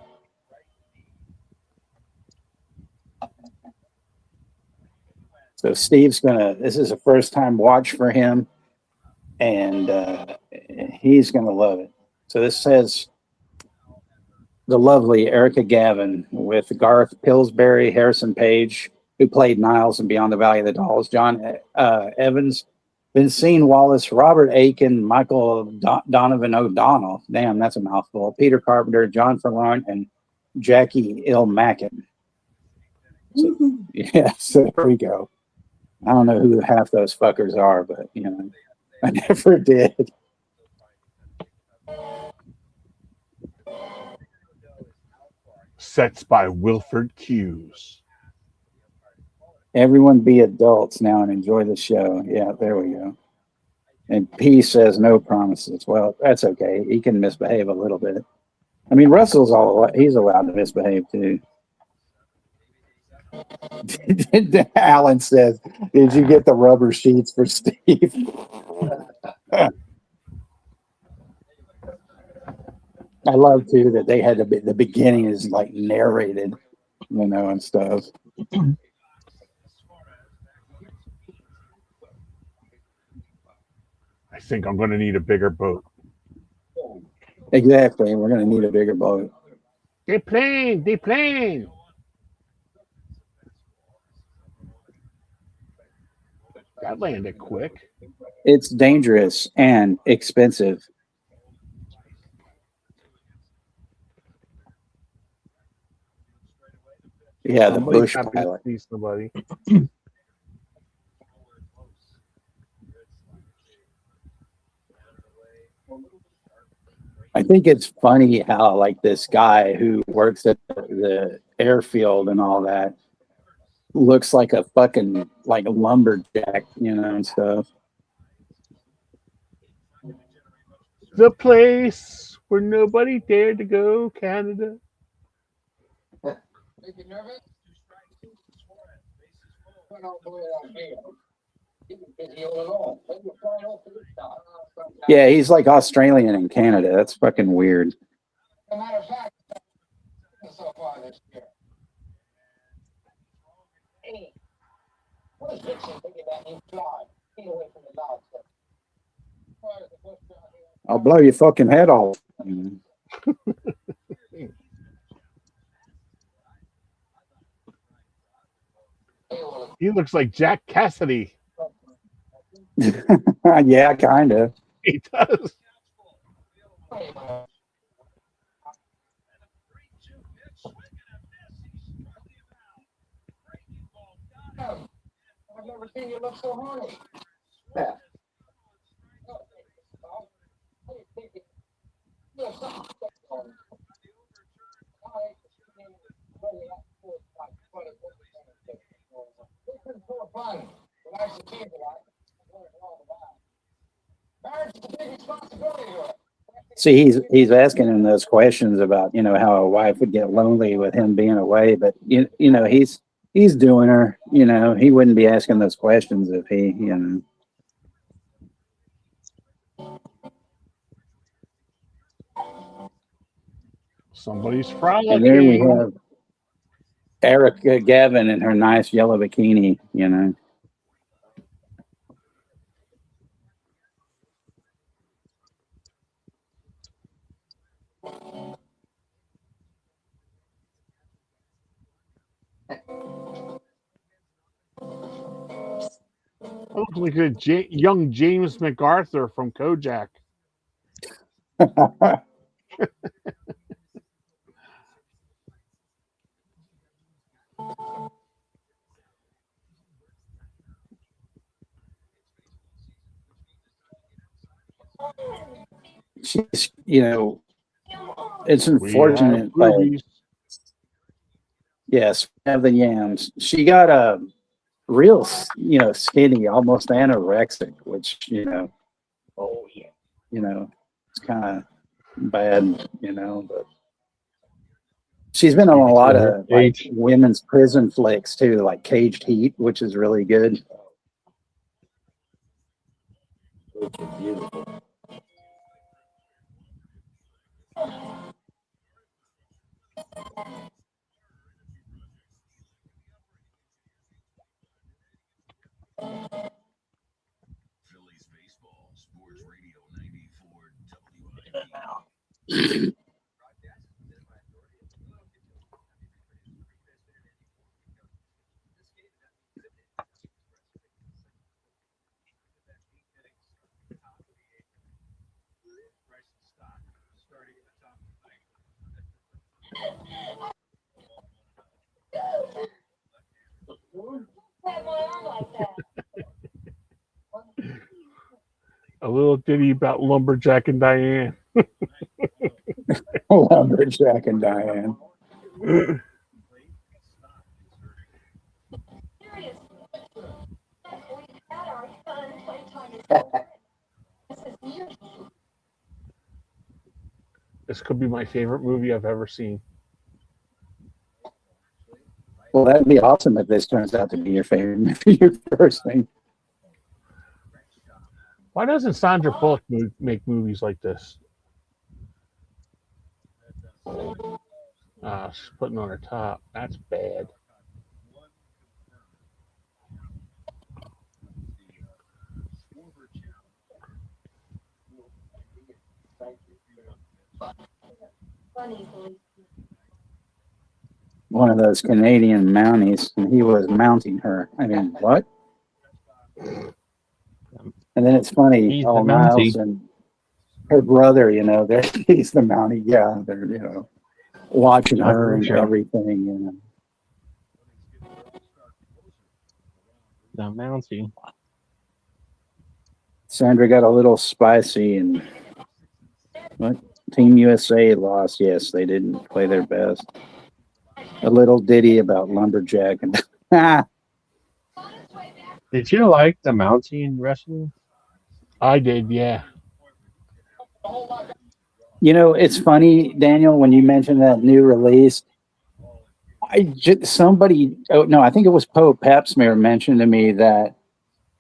So Steve's this is a first time watch for him, and he's gonna love it. So this says the lovely Erica Gavin with Garth Pillsbury, Harrison Page, who played Niles in Beyond the Valley of the Dolls, John Evans, Vincent Wallace, Robert Aiken, Michael Donovan O'Donnell, damn, that's a mouthful, Peter Carpenter, John Forlorn, and Jackie Ilmacken. So, yeah, so there we go. I don't know who half those fuckers are, but I never did. Sets by Wilford Hughes. Everyone be adults now and enjoy the show. Yeah, there we go. And P says no promises. Well, that's okay. He can misbehave a little bit. I mean, Russell's he's allowed to misbehave too. Alan says, did you get the rubber sheets for Steve? love too that they had the beginning is like narrated, and stuff. I think I'm going to need a bigger boat. Exactly. We're going to need a bigger boat. They plane. That landed quick. It's dangerous and expensive. Yeah, the Somebody's bush happy to pilot. see somebody. I think it's funny how like this guy who works at the airfield and all that looks like a fucking like a lumberjack, and stuff. The place where nobody dared to go, Canada. Yeah, he's like Australian in Canada. That's fucking weird. I'll blow your fucking head off. He looks like Jack Cassidy. Yeah, kind of. He does. I've never seen you look so horny. See, he's asking him those questions about how a wife would get lonely with him being away, but he's doing her. He wouldn't be asking those questions if he. Somebody's frolicking. And there we have Erica Gavin in her nice yellow bikini. Looks like a young James MacArthur from Kojak. She's, it's unfortunate, but yes, we have the yams. She got a real, skinny, almost anorexic, which, oh yeah, it's kind of bad, but she's been on a lot of like women's prison flicks too, like Caged Heat, which is really good. Which is beautiful. Phillies baseball, Sports Radio 94 WIP. A little ditty about Lumberjack and Diane. Lumberjack and Diane. This could be my favorite movie I've ever seen. Well, that'd be awesome if this turns out to be your favorite movie, your first thing. Why doesn't Sandra Bullock make movies like this? She's putting on her top. That's bad. One of those Canadian Mounties, and he was mounting her. I mean, what? And then it's funny, He's the all Miles Mountie. and her brother, he's the Mountie. Yeah, they're, watching Not her and sure. everything. The Mountie. Sandra got a little spicy, and what? Team USA lost. Yes, they didn't play their best. A little ditty about lumberjack and Did you like the Mountie in wrestling? I did, yeah. It's funny, Daniel, when you mentioned that new release. I think it was Poe Papsmere mentioned to me that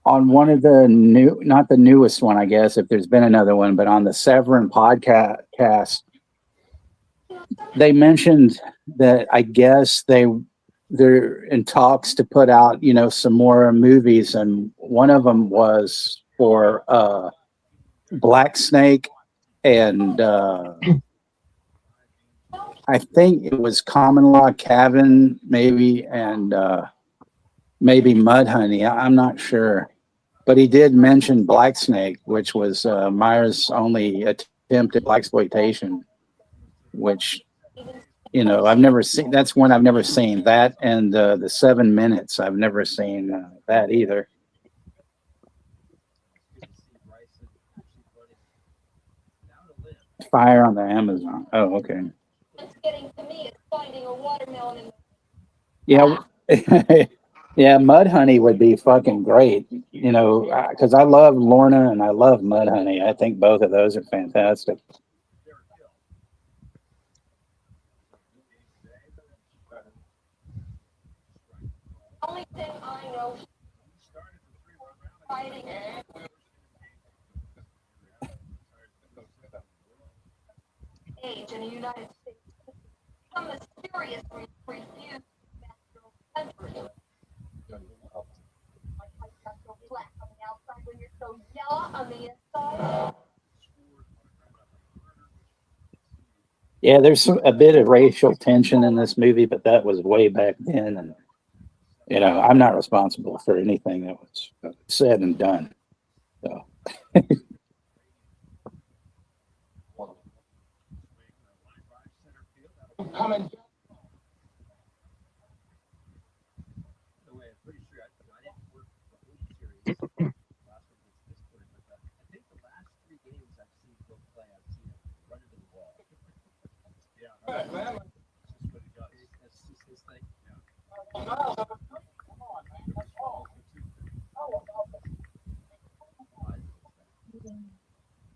on one of the not the newest one, I guess, if there's been another one, but on the Severin podcast, they mentioned that I guess they're in talks to put out, some more movies, and one of them was for Black Snake and I think it was Common Law Cabin, maybe, and maybe Mudhoney. I'm not sure. But he did mention Black Snake, which was Meyers' only attempt at blaxploitation, which, I've never seen. That's one I've never seen. That and the 7 Minutes. I've never seen that either. Fire on the Amazon. Oh, okay. Yeah. Yeah, Mudhoney would be fucking great, because I love Lorna and I love Mudhoney. I think both of those are fantastic. Only thing I know. Age in the United States, some mysteriously refused country. So black on the outside when you're so yellow on the inside. Yeah, there's a bit of racial tension in this movie, but that was way back then, and I'm not responsible for anything that was said and done. So.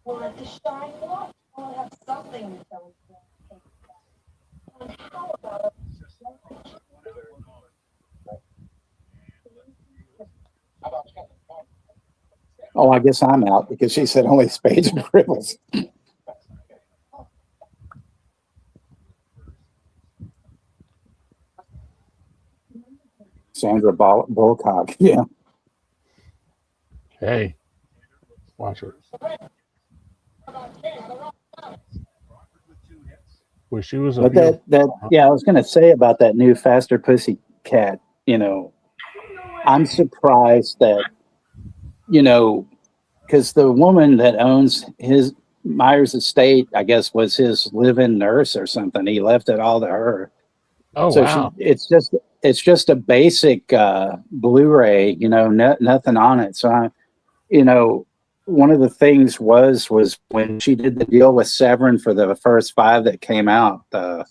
Well, at the shine watch, we'll have something to tell you. And how about Oh, I guess I'm out because she said only spades and dribbles. Sandra Bullock, yeah. Hey, watch her. Well, she was a But I was going to say about that new Faster Pussycat, I'm surprised that, because the woman that owns Meyers estate, I guess, was his live-in nurse or something. He left it all to her. Oh, So wow. it's just a basic Blu-ray, nothing on it. So one of the things was when she did the deal with Severin for the first 5 that came out, because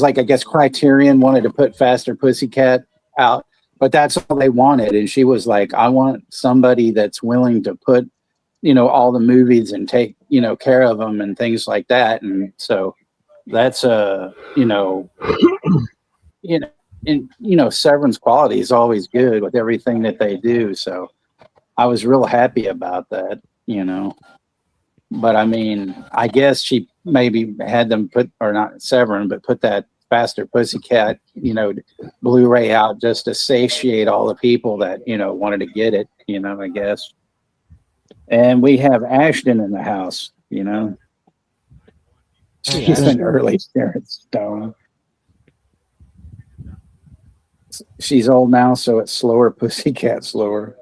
I guess Criterion wanted to put Faster Pussycat out, but that's all they wanted. And she was like, I want somebody that's willing to put, all the movies and take, care of them and things like that. And so that's Severin's quality is always good with everything that they do. So I was real happy about that, But I mean, I guess she maybe had them put, or not Severin, but put that Faster Pussycat, Blu-ray out just to satiate all the people that, wanted to get it, I guess. And we have Ashton in the house, Hey, She's an Ashton. early Sharon Stone. She's old now, so it's slower, Pussycat slower.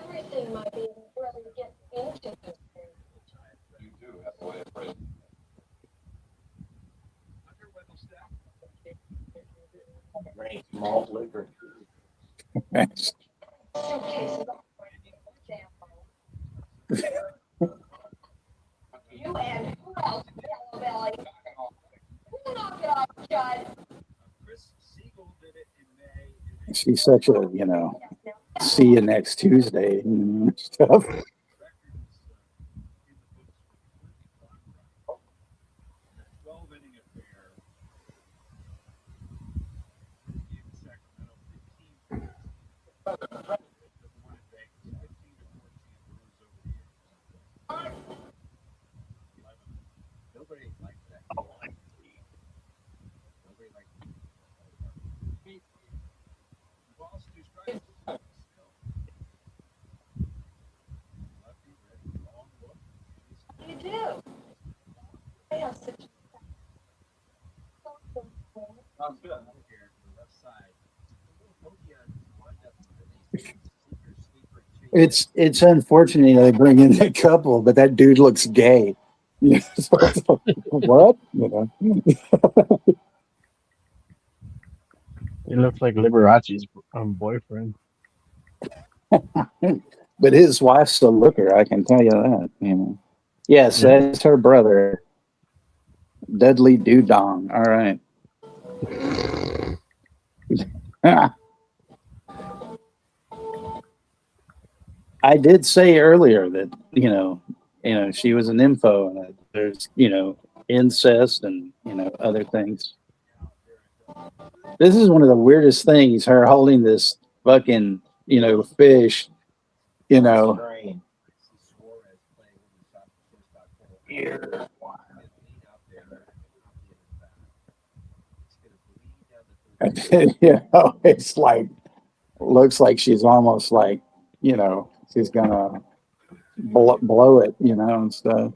Everything might be whether you get into this. Malt liquor. Suitcases you and who else, Yellow Belly? We'll knock it off, Judd. She's such a, see you next Tuesday stuff. You do. I have such Sounds good. It's unfortunate they bring in the couple, but that dude looks gay. So it's like, what? He looks like Liberace's boyfriend. But his wife's a looker, I can tell you that. Yes, that's her brother, Dudley Dudong. All right. I did say earlier that she was an info and that there's incest and other things. This is one of the weirdest things. Her holding this fucking fish. It's like looks like she's almost like she's gonna blow it, and stuff.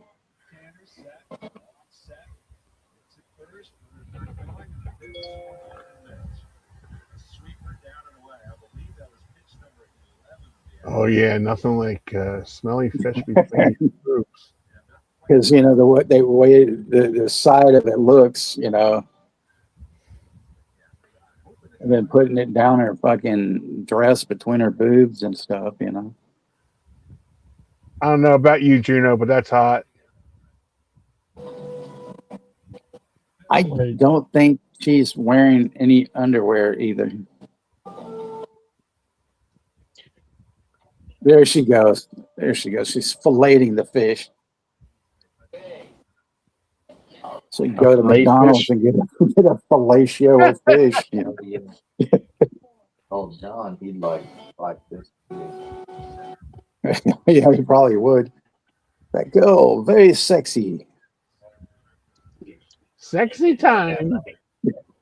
Oh yeah, nothing like smelly fish between groups. Because the way the side of it looks, and then putting it down her fucking dress between her boobs and stuff, I don't know about you, Juno, but that's hot. I don't think she's wearing any underwear either. There she goes. There she goes. She's filleting the fish. So you go to fillet McDonald's fish? and get a fellatio of fish. Oh, John, he'd like this. Yeah, he probably would. That girl, very sexy. Sexy time.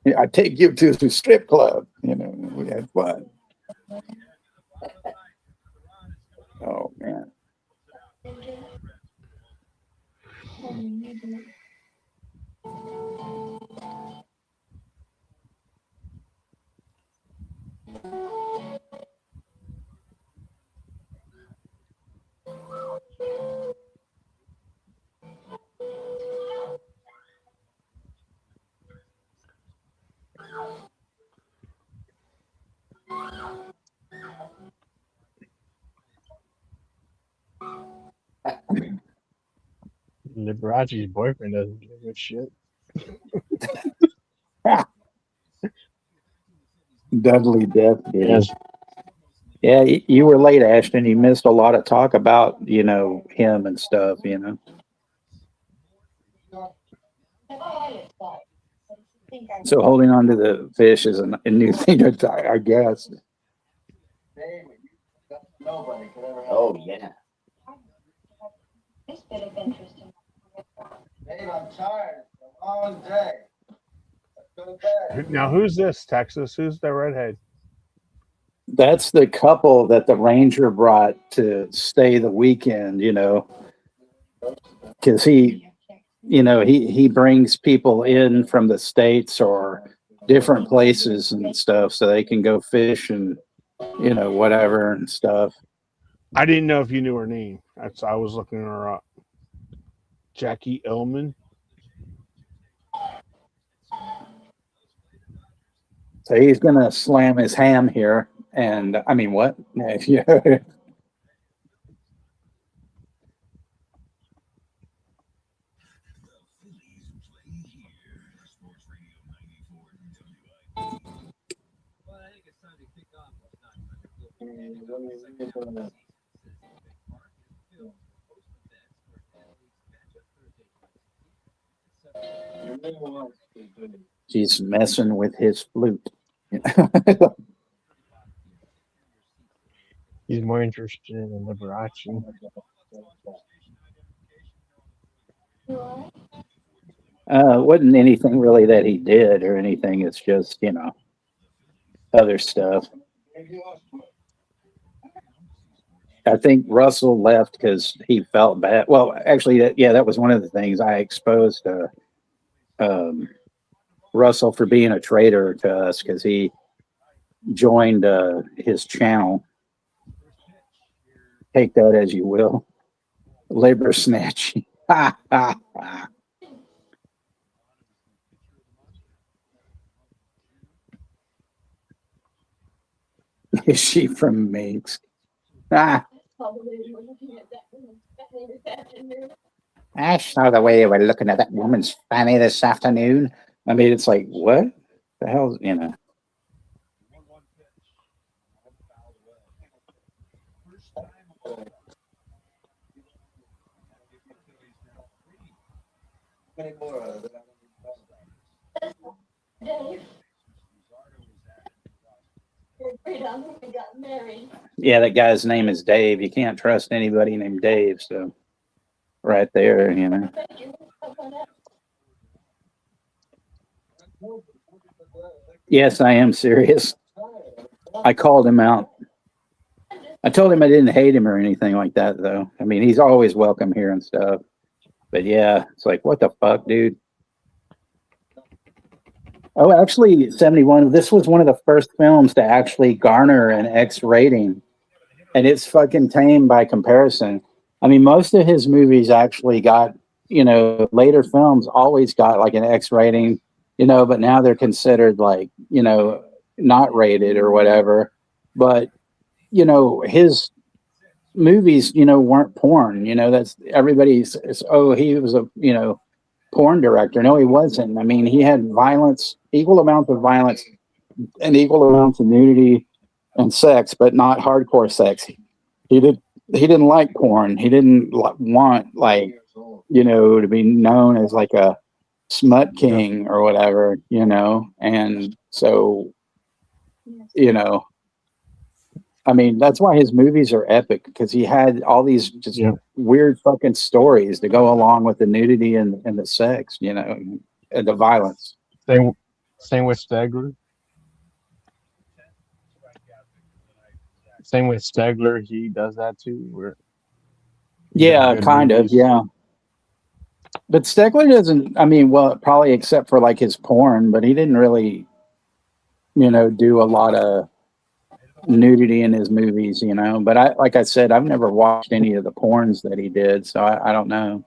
Yeah, I take you to the strip club. We had fun. Oh man. Liberace's boyfriend doesn't give a shit. Dudley Death did. Yes. Yeah, you were late, Ashton. You missed a lot of talk about, him and stuff, So holding on to the fish is a new thing, I guess. Nobody could ever. Oh yeah. This bit of interest in Dave, I'm tired. It's a long day. Let's go to bed. Now, who's this, Texas? Who's the redhead? That's the couple that the ranger brought to stay the weekend, because he brings people in from the States or different places and stuff so they can go fish and, whatever and stuff. I didn't know if you knew her name. I was looking her up. Jackie Illman. So he's going to slam his ham here. And I mean, what? Yeah. She's messing with his flute. He's more interested in Liberace. Wasn't anything really that he did or anything. It's just, other stuff. I think Russell left because he felt bad. Well, actually, that was one of the things I exposed Russell for being a traitor to us because he joined his channel. Take that as you will. Labor snatch. Ha, ha, ha. Is she from Minsk? Ah. I saw the way you were looking at that woman's fanny this afternoon. I mean, it's like, what the hell, Yeah, that guy's name is Dave. You can't trust anybody named Dave. So, right there, Yes, I am serious. I called him out. I told him I didn't hate him or anything like that, though. I mean, he's always welcome here and stuff. But yeah, it's like, what the fuck, dude? Oh, actually, 71. This was one of the first films to actually garner an X rating. And it's fucking tame by comparison. I mean, most of his movies actually got, later films always got like an X rating, but now they're considered like, not rated or whatever. But, his movies, weren't porn. That's everybody's, he was a, porn director. No, he wasn't. I mean, he had violence, equal amounts of violence and equal amounts of nudity and sex, but not hardcore sex. He didn't like porn. He didn't want to be known as like a smut king or whatever, and so, I mean, that's why his movies are epic, because he had all these just weird fucking stories to go along with the nudity and the sex, and the violence. Same with Stegler. Same with Stegler. He does that too. Yeah, kind of. Yeah. But Stegler doesn't, I mean, well, probably except for like his porn, but he didn't really, do a lot of nudity in his movies, but like I said, I've never watched any of the porns that he did, so I don't know.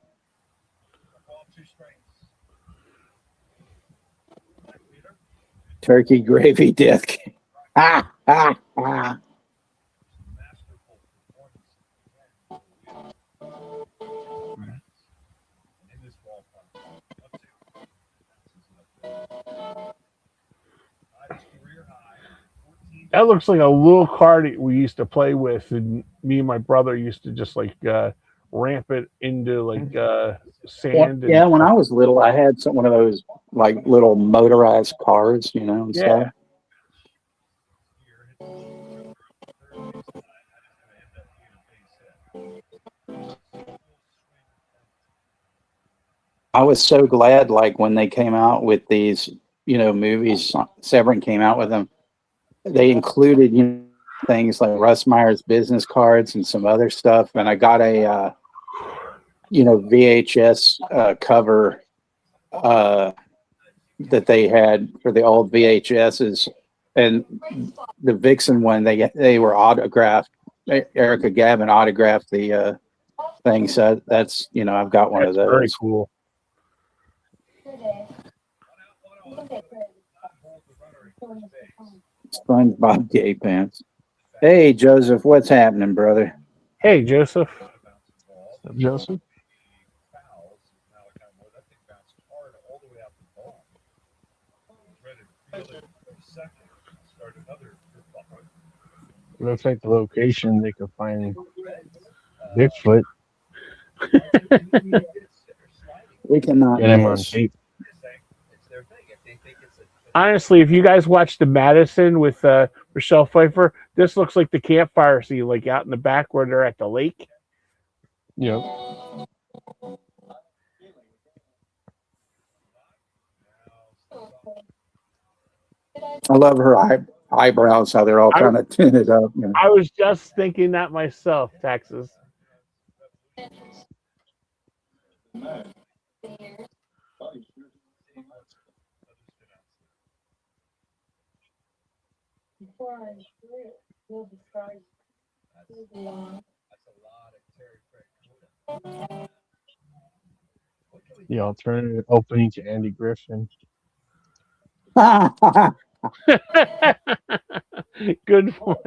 Turkey gravy death. Ah, ah, ah. That looks like a little car that we used to play with, and me and my brother used to just like ramp it into like sand and Yeah, when I was little, I had one of those like little motorized cars, and stuff. yeah. I was so glad, like when they came out with these, movies. Severin came out with them. They included, things like Russ Meyers business cards and some other stuff. And I got a, VHS cover that they had for the old VHSs, and the Vixen one. They were autographed. Erica Gavin autographed the thing. So that's I've got one That's of those. very cool. SpongeBob gay pants. Hey Joseph, what's happening, brother? Hey, Joseph. Joseph. Looks like the location they could find Bigfoot. We cannot Get him on miss. tape. Honestly, if you guys watch the Madison with Michelle Pfeiffer, this looks like the campfire scene, like out in the back where they're at the lake. Yep. I love her eyebrows, how they're all kind of tinted up. I was just thinking that myself, Texas. Before I'm through, you'll be sorry. You'll be on. The alternative opening to Andy Griffin. Good one.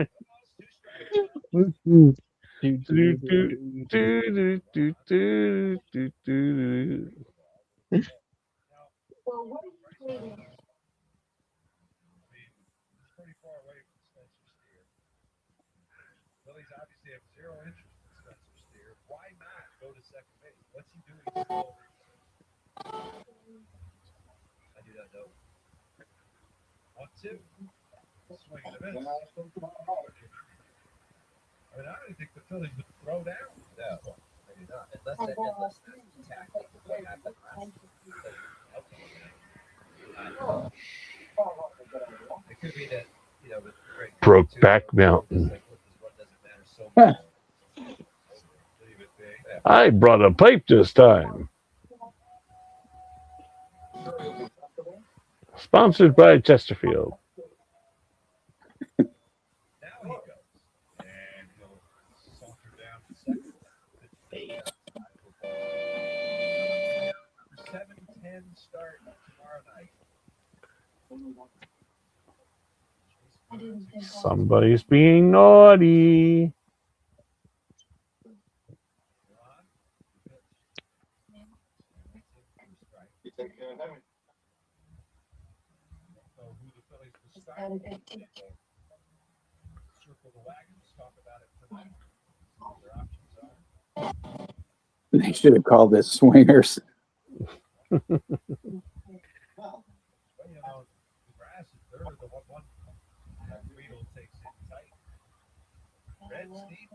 Well, what are you waiting? Brokeback Mountain. I brought a pipe this time. Sponsored by Chesterfield. Somebody's being naughty. They should have called this swingers.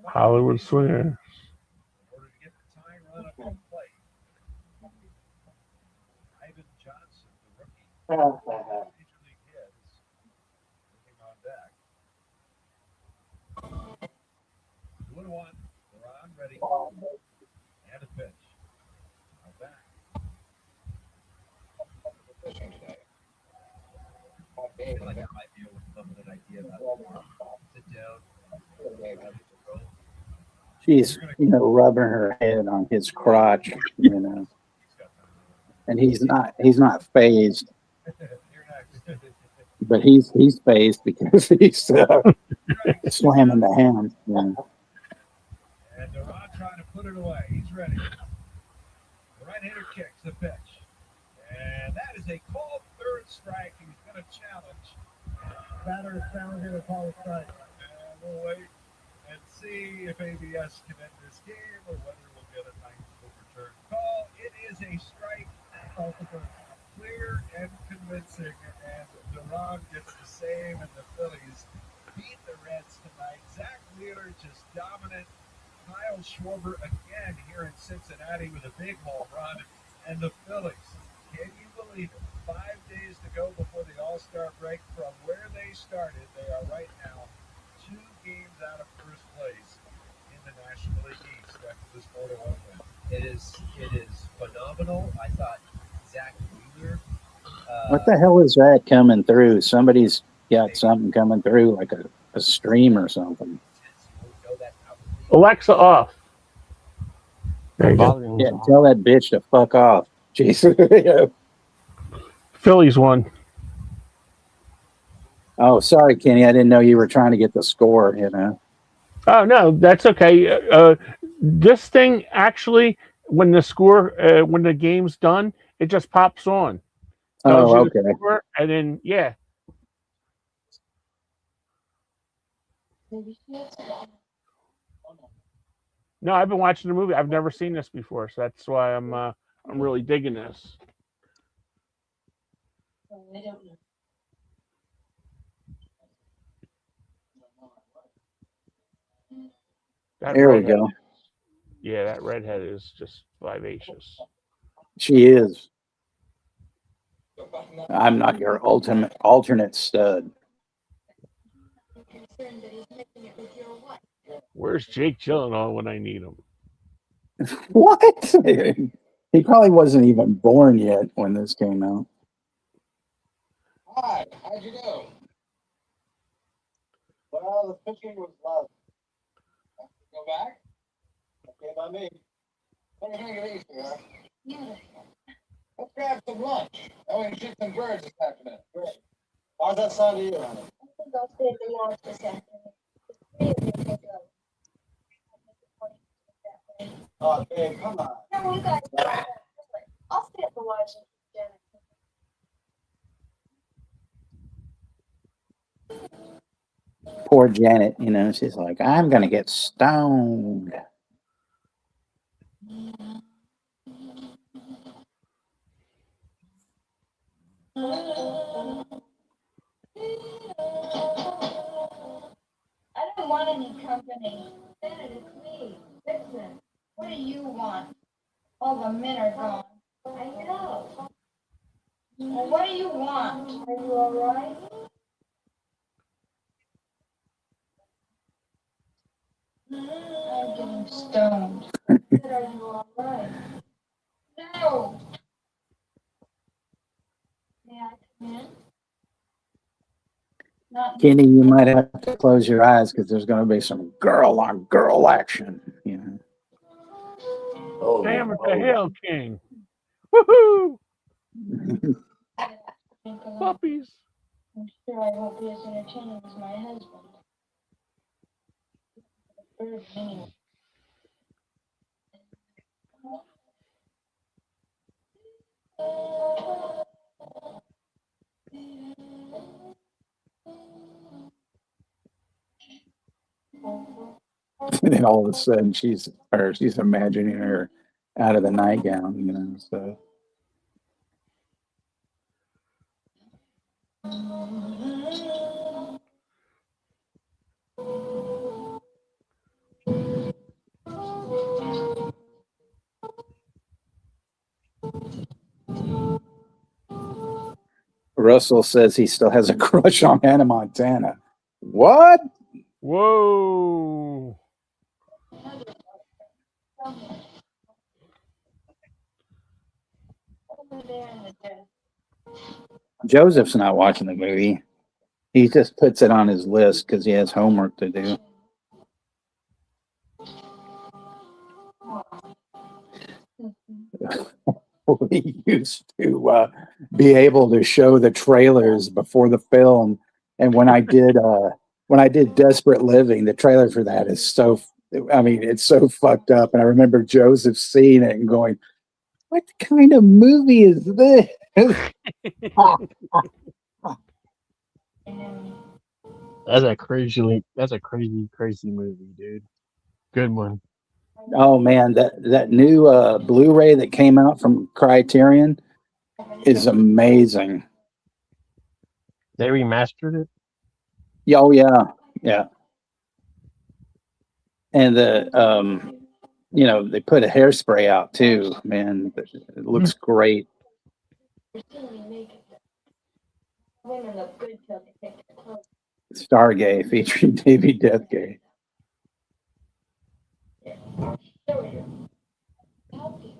Hollywood Swinger. She's, rubbing her head on his crotch, and he's not phased, but he's phased because he's slamming the ham. And Duran trying to put it away. He's ready. The right-hander kicks the pitch. And that is a called third strike. He's going to challenge. batter is found here to call a strike. And we'll wait and see if ABS can end this game or whether we'll get a ninth overturned call. It is a strike, clear and convincing, and Duran gets the save, and the Phillies beat the Reds tonight. Zach Wheeler just dominant. Kyle Schwarber again here in Cincinnati with a big home run, and the Phillies, can you believe it? 5 days to go before the All-Star break. From where they started, they are right now 2 games out of first place in the National League East after this 4-1 win. It is phenomenal. I thought Zach Wheeler. What the hell is that coming through? Somebody's got something coming through, like a stream or something. Alexa off. There you go. Volume. Yeah, tell that bitch to fuck off. Jeez. Phillies won. Oh, sorry, Kenny. I didn't know you were trying to get the score, you know. Oh no, that's okay. This thing actually, when the game's done, it just pops on. Tells Oh, you the okay. score, and then yeah. No, I've been watching the movie. I've never seen this before, so that's why I'm really digging this. There we go. Yeah, that redhead is just vivacious. She is. I'm not your alternate stud. Where's Jake Gyllenhaal when I need him? What? He probably wasn't even born yet when this came out. Hi, how'd you do? Well, the pitching was lousy. Have to go back? Okay, by me. Let me take it easy, huh? Yeah. Let's grab some lunch. Oh, we can shoot some birds this afternoon. Great. How's that sound to you, honey? I think I'll stay at the lodge this afternoon. The 3 of you can go. Oh, babe, come on. No, you guys. I'll stay at the lodge and keep Janet. Poor Janet, you know, she's like, I'm going to get stoned. I don't want any company. Janet, it's me, Vixen. What do you want? All the men are gone. I know. Well, what do you want? Are you all right? I'm getting stoned. Are you all right? No. May I come in? Not Kenny, you might have to close your eyes because there's going to be some girl on girl action, you know. Oh, Damn it, the Hail King. Woohoo! Puppies. I'm sure I won't be as entertaining as my husband. Bird anyway. And then all of a sudden she's imagining her out of the nightgown, you know, so. Russell says he still has a crush on Hannah Montana. What? Whoa. Over there in the desk. Joseph's not watching the movie. He just puts it on his list because he has homework to do. We used to be able to show the trailers before the film, and when I did Desperate Living, the trailer for that is so, I mean, it's so fucked up. And I remember Joseph seeing it and going, "What kind of movie is this?" That's a crazy movie, dude. Good one. Oh man, that new Blu-ray that came out from Criterion is amazing. They remastered it. Yeah, oh yeah, yeah. And they put a hairspray out too. Man, it looks great. Women look good till they take their clothes. Stargate featuring Davy Deathgate. Show you. Help you.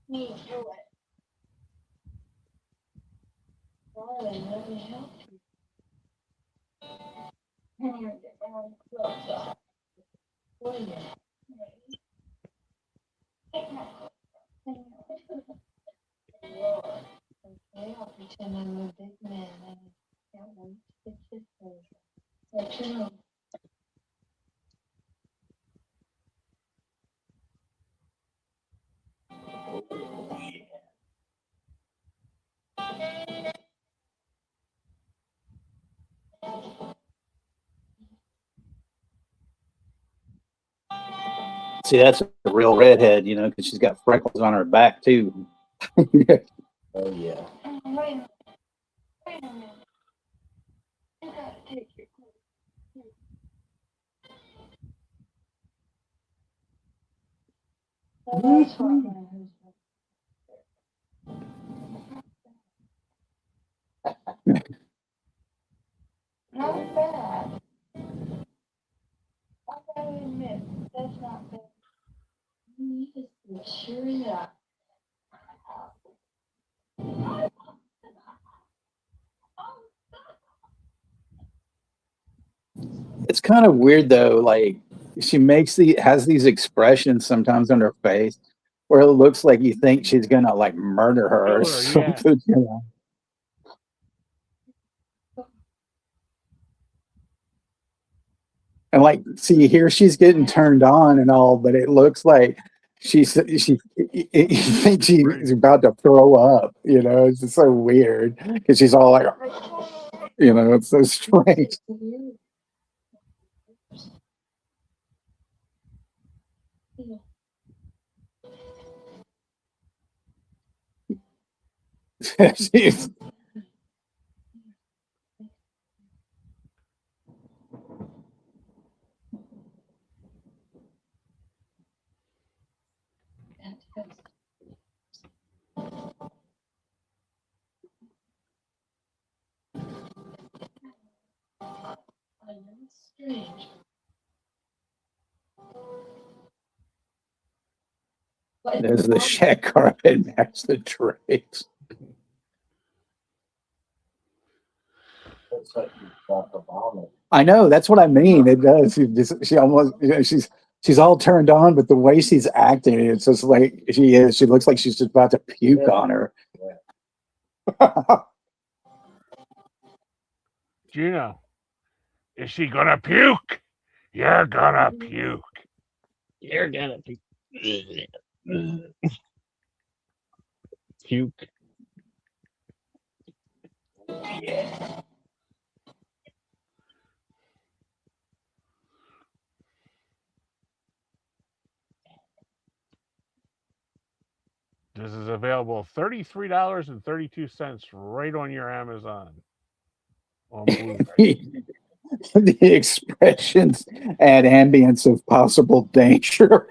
Me do it. Darling, let me help you. And you're getting clothes off. Will you? Take my clothes off. Lord. Okay, I'll pretend I'm a big man and I can't wait to get this over. So true. See, that's a real redhead, because she's got freckles on her back too. Oh yeah. Wait a minute. Wait a minute. You gotta take your clothes. Well, that's what my husband. Not bad. I gotta admit, that's not bad. You just be sure enough. It's kind of weird though. Like she has these expressions sometimes on her face where it looks like you think she's gonna like murder her or Kill her, yeah. something. And like, see here, she's getting turned on and all, but it looks like you think she's about to throw up. It's just so weird because she's all like, it's so strange. She's, Strange. there's the shag carpet match the drapes. I know, that's what I mean. It does. She almost, she's all turned on, but the way she's acting, it's just like she looks like she's just about to puke on her. Juno, is she gonna puke? You're gonna puke. You're gonna be puke. This is available $33.32 right on your Amazon. On Blu-ray. The expressions add ambience of possible danger.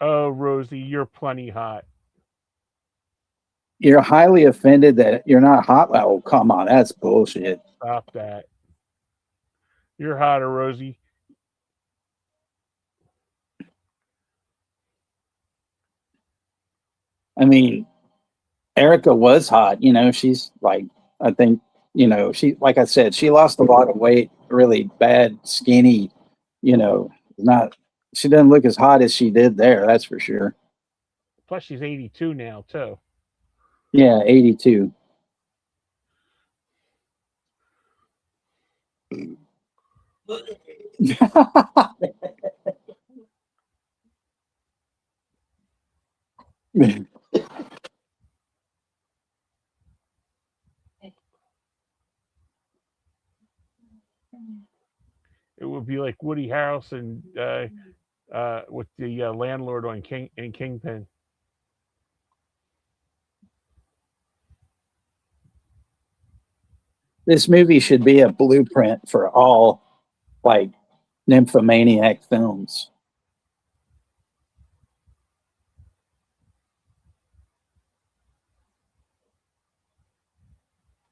Oh, Rosie, you're plenty hot. You're highly offended that you're not hot. Oh, come on, that's bullshit. Stop that. You're hotter, Rosie. I mean, Erica was hot. She's like, I think, she, like I said, she lost a lot of weight, really bad, skinny, not, she doesn't look as hot as she did there. That's for sure. Plus, she's 82 now, too. Yeah, 82. It would be like Woody Harrelson with the landlord on Kingpin. This movie should be a blueprint for all like nymphomaniac films.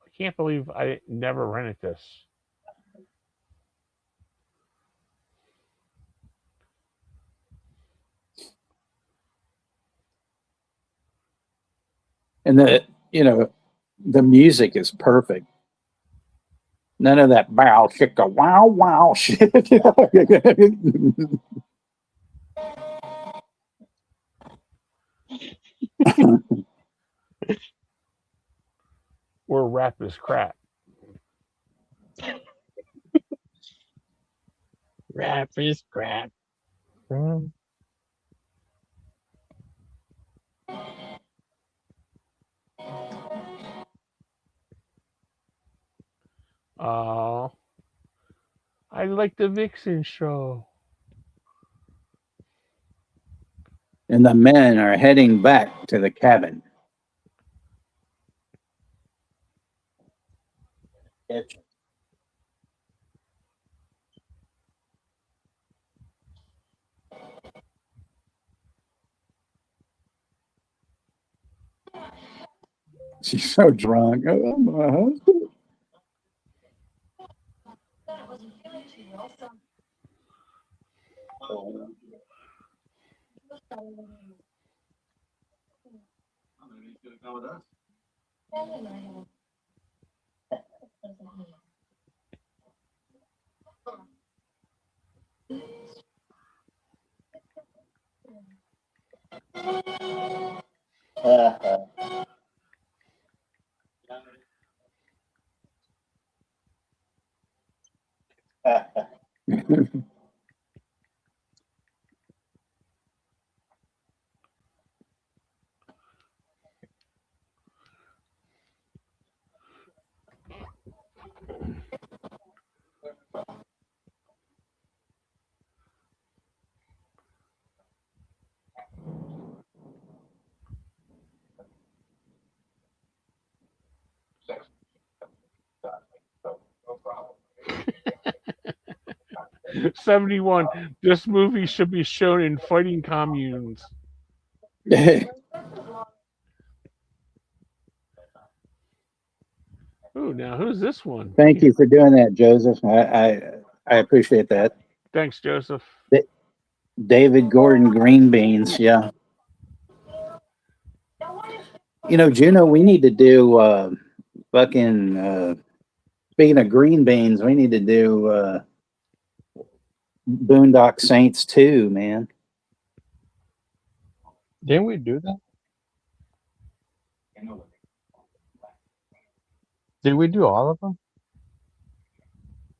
I can't believe I never rented this. And the music is perfect. None of that bow chicka wow wow shit. Or rap is crap. Rap is crap. Oh, I like the Vixen show. And the men are heading back to the cabin. She's so drunk. Oh, my husband. '71. This movie should be shown in fighting communes. Ooh, now who's this one? Thank you for doing that, Joseph. I appreciate that. Thanks, Joseph. David Gordon Green Beans, yeah. Juno, we need to do fucking speaking of green beans, we need to do Boondock Saints 2, man. Didn't we do that? Did we do all of them?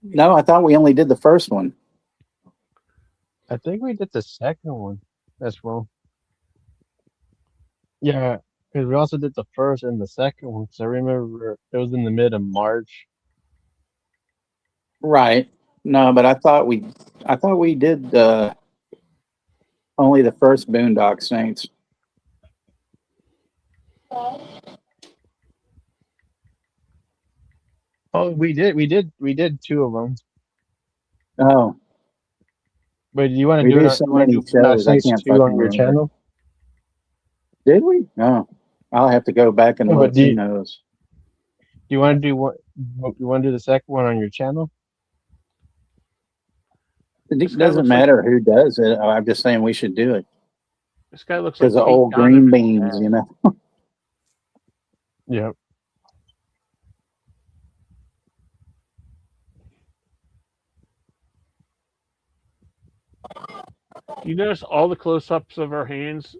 No, I thought we only did the first one. I think we did the second one as well. Yeah, because we also did the first and the second one. Because I remember it was in the mid of March. Right. No, but I thought we did only the first Boondock Saints. Oh, we did two of them. Oh, But do you want to we do do it? so You want to many do Boondock shows, I Saints can't 2 fucking on your remember. channel? Did we? No. I'll have to go back and No, look. but do Who you, knows? do you want to do what? You want to do the second one on your channel? It This guy doesn't looks like matter who does it. I'm just saying we should do it this guy looks like because of Pete old green Donovan. beans, you know. Yep. You notice all the close-ups of her hands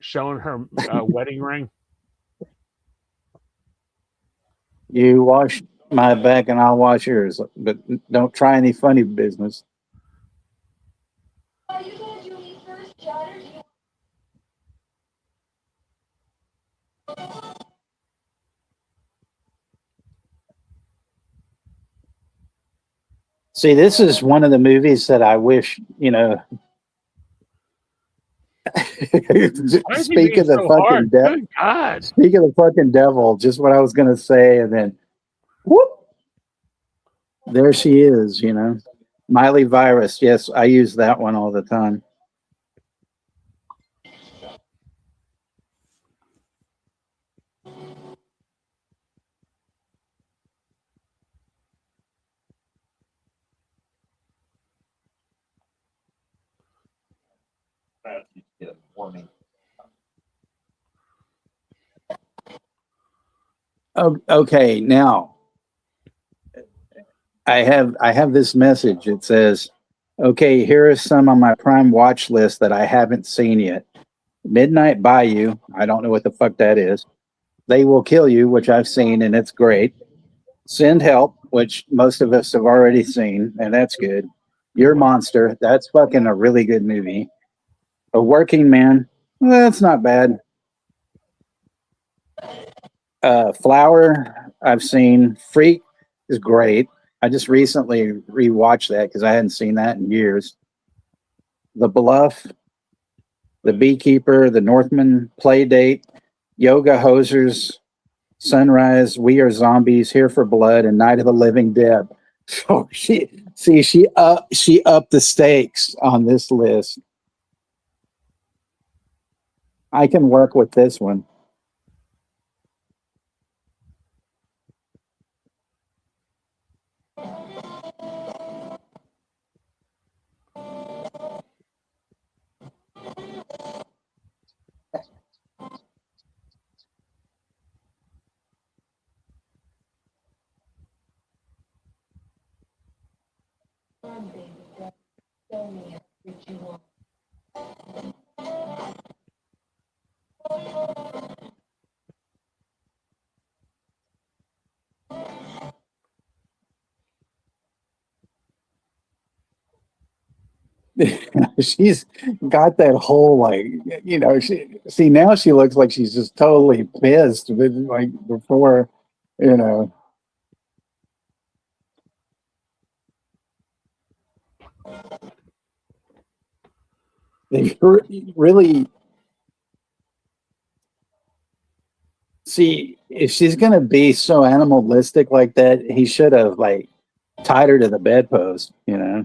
showing her wedding ring? You wash my back and I'll wash yours, but don't try any funny business. Are you gonna do me first, Chowder? See, this is one of the movies that I wish, you know. Why is he Speak being of the so fucking hard? devil. Good God. Speak of the fucking devil. Just what I was gonna say, and then whoop, there she is. You know, Miley Virus. Yes, I use that one all the time. Oh, okay, now I have this message. It says, "Okay, here are some on my Prime watch list that I haven't seen yet. Midnight Bayou. I don't know what the fuck that is. They Will Kill You, which I've seen and it's great. Send Help, which most of us have already seen, and that's good. Your Monster. That's fucking a really good movie. A Working Man. Well, that's not bad. Flower. I've seen. Freak is great. I just recently rewatched that because I hadn't seen that in years. The Bluff, The Beekeeper, The Northman, Playdate, Yoga Hosers, Sunrise, We Are Zombies, Here for Blood, and Night of the Living Dead. So she upped the stakes on this list. I can work with this one. She's got that whole like, you know, now she looks like she's just totally pissed, but like before, you know. They really see if she's gonna be so animalistic like that, he should have like tied her to the bedpost, you know.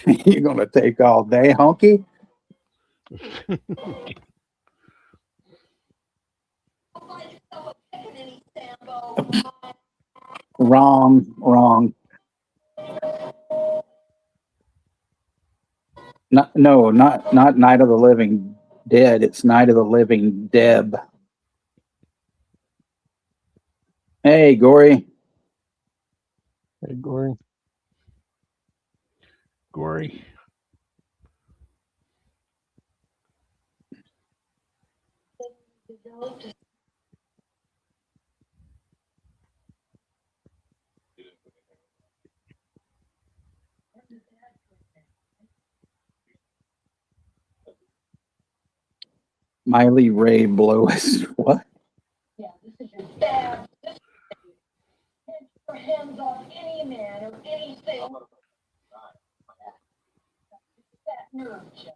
You're gonna take all day, honky? Wrong. Not Night of the Living Dead. It's Night of the Living Deb. Hey, Gory. Hey, Gory. Gory. Miley Ray Blows. What? Yeah, this is your dad. Get your hands off any man or anything. That nerve, Jeff.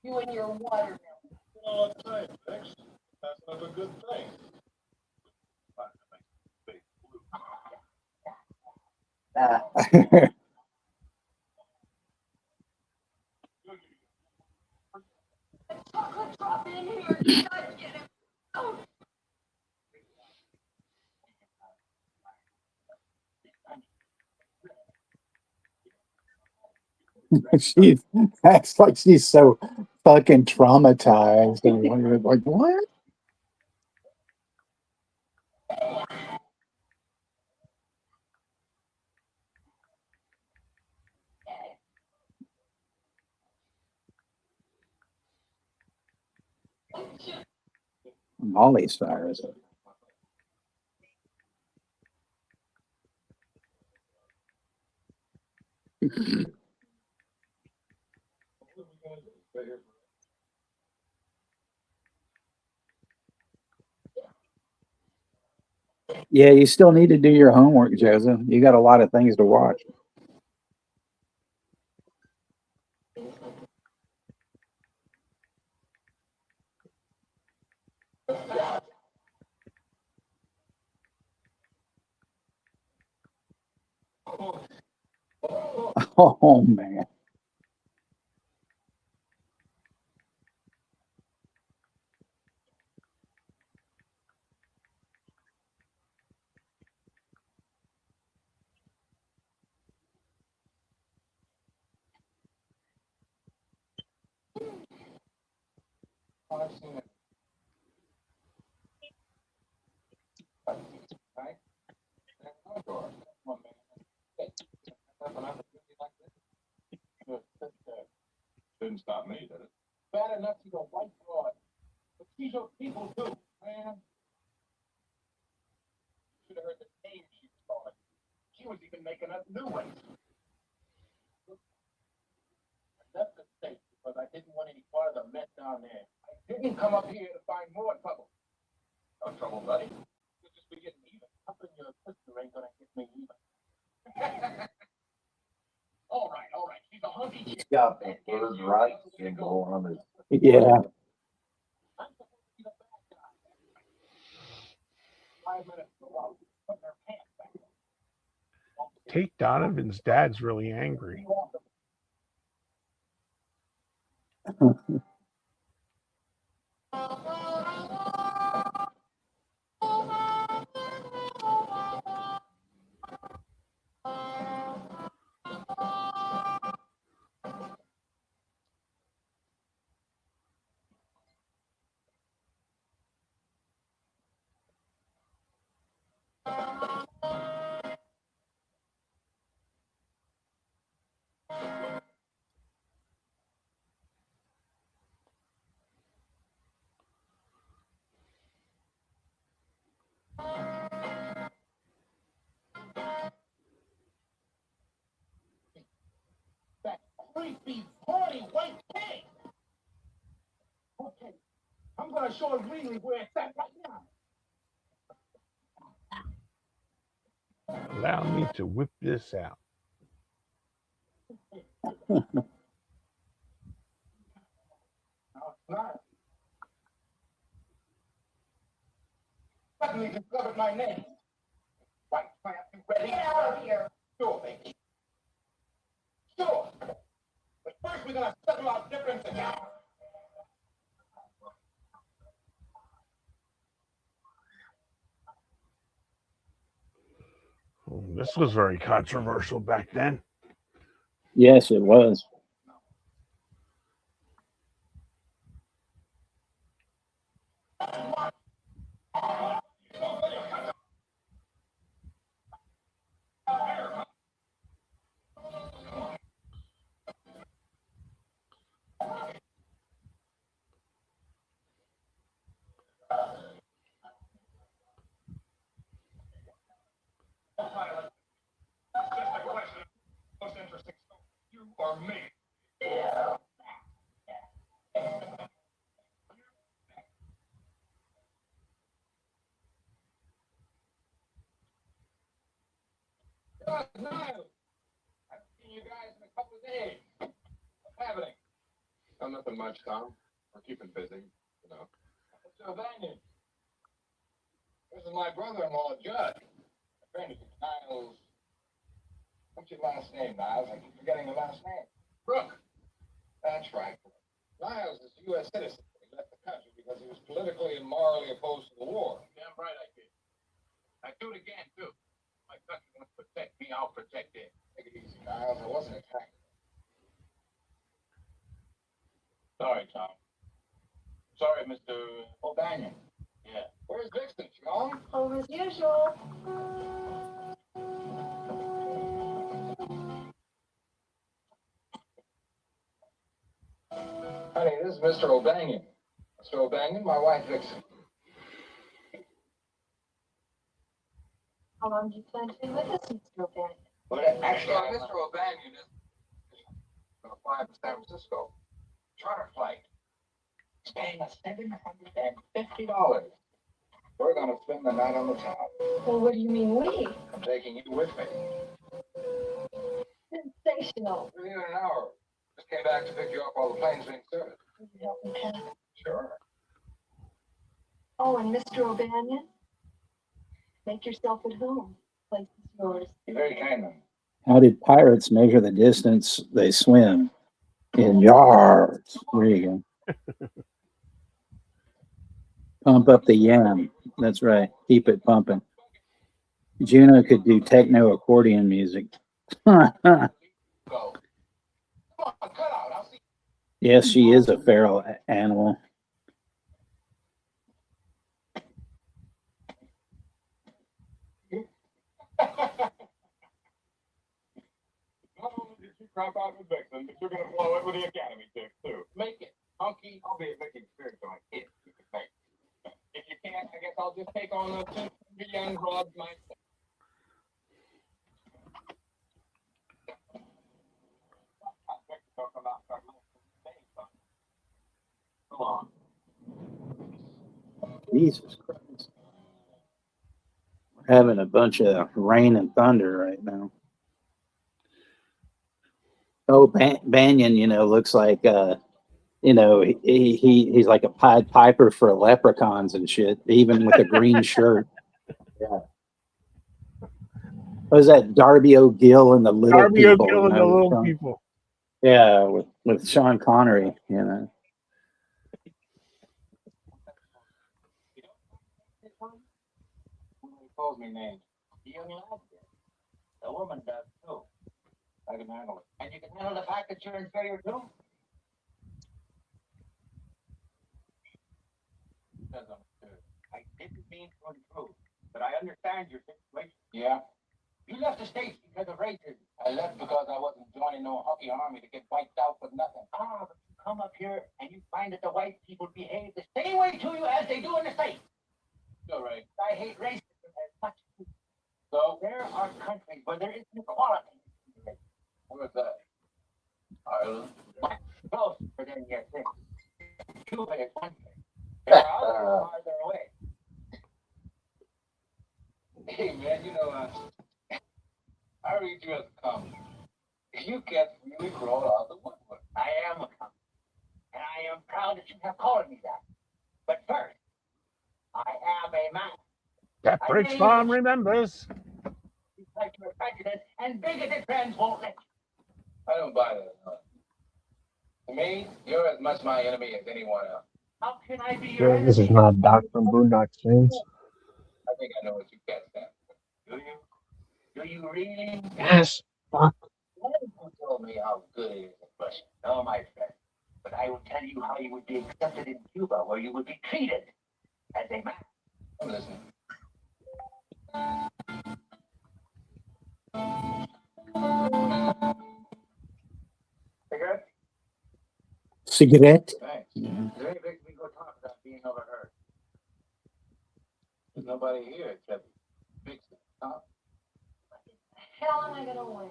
You and your watermelon. All the time, Vix. That's not a good thing. Chocolate drop in here. You gotta get it. Oh. She acts like she's so fucking traumatized. And you're like, what? Molly Cyrus. Yeah, you still need to do your homework, Joseph. You got a lot of things to watch. Oh man. I've seen it. Right? Outdoors. Come on, man. Hey, an opportunity like this. Didn't stop me, did it? Bad enough she's a white broad. But she's what people do, man. Should have heard the name she was calling. She was even making up new ones. I left the state because I didn't want any part of the mess down there. I didn't come up here to find more trouble. No trouble, buddy. You'll just be getting even. Helping your sister ain't gonna get me even. All right, all right. She's a hunky chick. got the third right symbol on his. Yeah. I'm supposed to be the bad guy. 5 minutes ago, putting her pants back. Tate Donovan's dad's really angry. That creepy, horny white pig. Okay, I'm gonna show him really where it's at right now. Allow me to whip this out. No, it's not. Suddenly discovered my name. White plant, you ready? Get out of here. Sure, baby. Sure. But first we're gonna settle our differences now. This was very controversial back then. Yes, it was. Just a question. Most interesting story, you or me? Niles, I haven't seen you guys in a couple of days. What's happening? Oh, nothing much, Tom. We're keeping busy, you know. What's your name? This is my brother-in-law, Judd. A friend of Niles. What's your last name, Niles? I keep forgetting the last name. Brooke. That's right. Niles is a U.S. citizen. He left the country because he was politically and morally opposed to the war. Damn right I did. I do it again, too. My country wants to protect me, I'll protect it. Take it easy, Niles. I wasn't attacking. Sorry, Tom. Sorry, Mr. O'Banion. Yeah. Where's Vixen? She home? Home as usual. Honey, this is Mr. O'Banion. Mr. O'Banion, my wife Vixen. How long do you plan to be with us, Mr. O'Bannon? Well, actually, Mr. O'Banion is going to fly to San Francisco. Charter flight. He's paying us $750. We're going to spend the night on the town. Well, what do you mean we? I'm taking you with me. Sensational. We're here in an hour. Just came back to pick you up while the plane's being serviced. Will you help me pack? Sure. Oh, and Mr. O'Bannon, make yourself at home. Place is yours. You're very kind, man. How did pirates measure the distance they swim? In yards. There you go. Pump up the yam. That's right. Keep it pumping. Juno could do techno accordion music. Go. Come on, cut out. I'll see. Yes, she is a feral animal. Not only did you crop out with Vixen, but you're going to blow it with the Academy chick, too. Make it. Hunky, I'll be a making experience for my kids. You can make it. If you can't, I guess I'll just take on those two young broads myself. Come on. Jesus Christ. We're having a bunch of rain and thunder right now. Oh, Banyan, looks like, he's like a Pied Piper for leprechauns and shit, even with a green shirt. Yeah. What was that? Darby O'Gill and the Little Darby People. O'Gill and the Little People. Yeah, with Sean Connery, He calls me names. The young lad did. The woman does too. I can handle it. And you can handle the fact that you're inferior too? I didn't mean to intrude, but I understand your situation. Yeah? You left the States because of racism. I left because I wasn't joining no hockey army to get wiped out with nothing. Ah, but you come up here and you find that the white people behave the same way to you as they do in the States. You're right. I hate racism as much as you. So there are countries where there is equality. Where's that? Ireland? Much closer than you think. Cuba is one thing. There are others farther away. Hey man, I read you as a comic. You can't really crawl out the woodwork. I am a comic. And I am proud that you have called me that. But first, I am a man. That Briggs Farm remembers. Like your prejudice and bigoted friends won't let you. I don't buy that. No. To me, you're as much my enemy as anyone else. How can I be your Sure, enemy? this is not Doc from Boondock Saints. I think I know what you can't stand. Do you? Do you really? Yes. Fuck. One of you told me how good it is in Russia. No, my friend. But I will tell you how you would be accepted in Cuba, where you would be treated as a man. I'm listening. Cigarette? Cigarette? Thanks. Is there any place we can go talk without being overheard? There's nobody here except Vixen. Huh? What the hell am I gonna wear?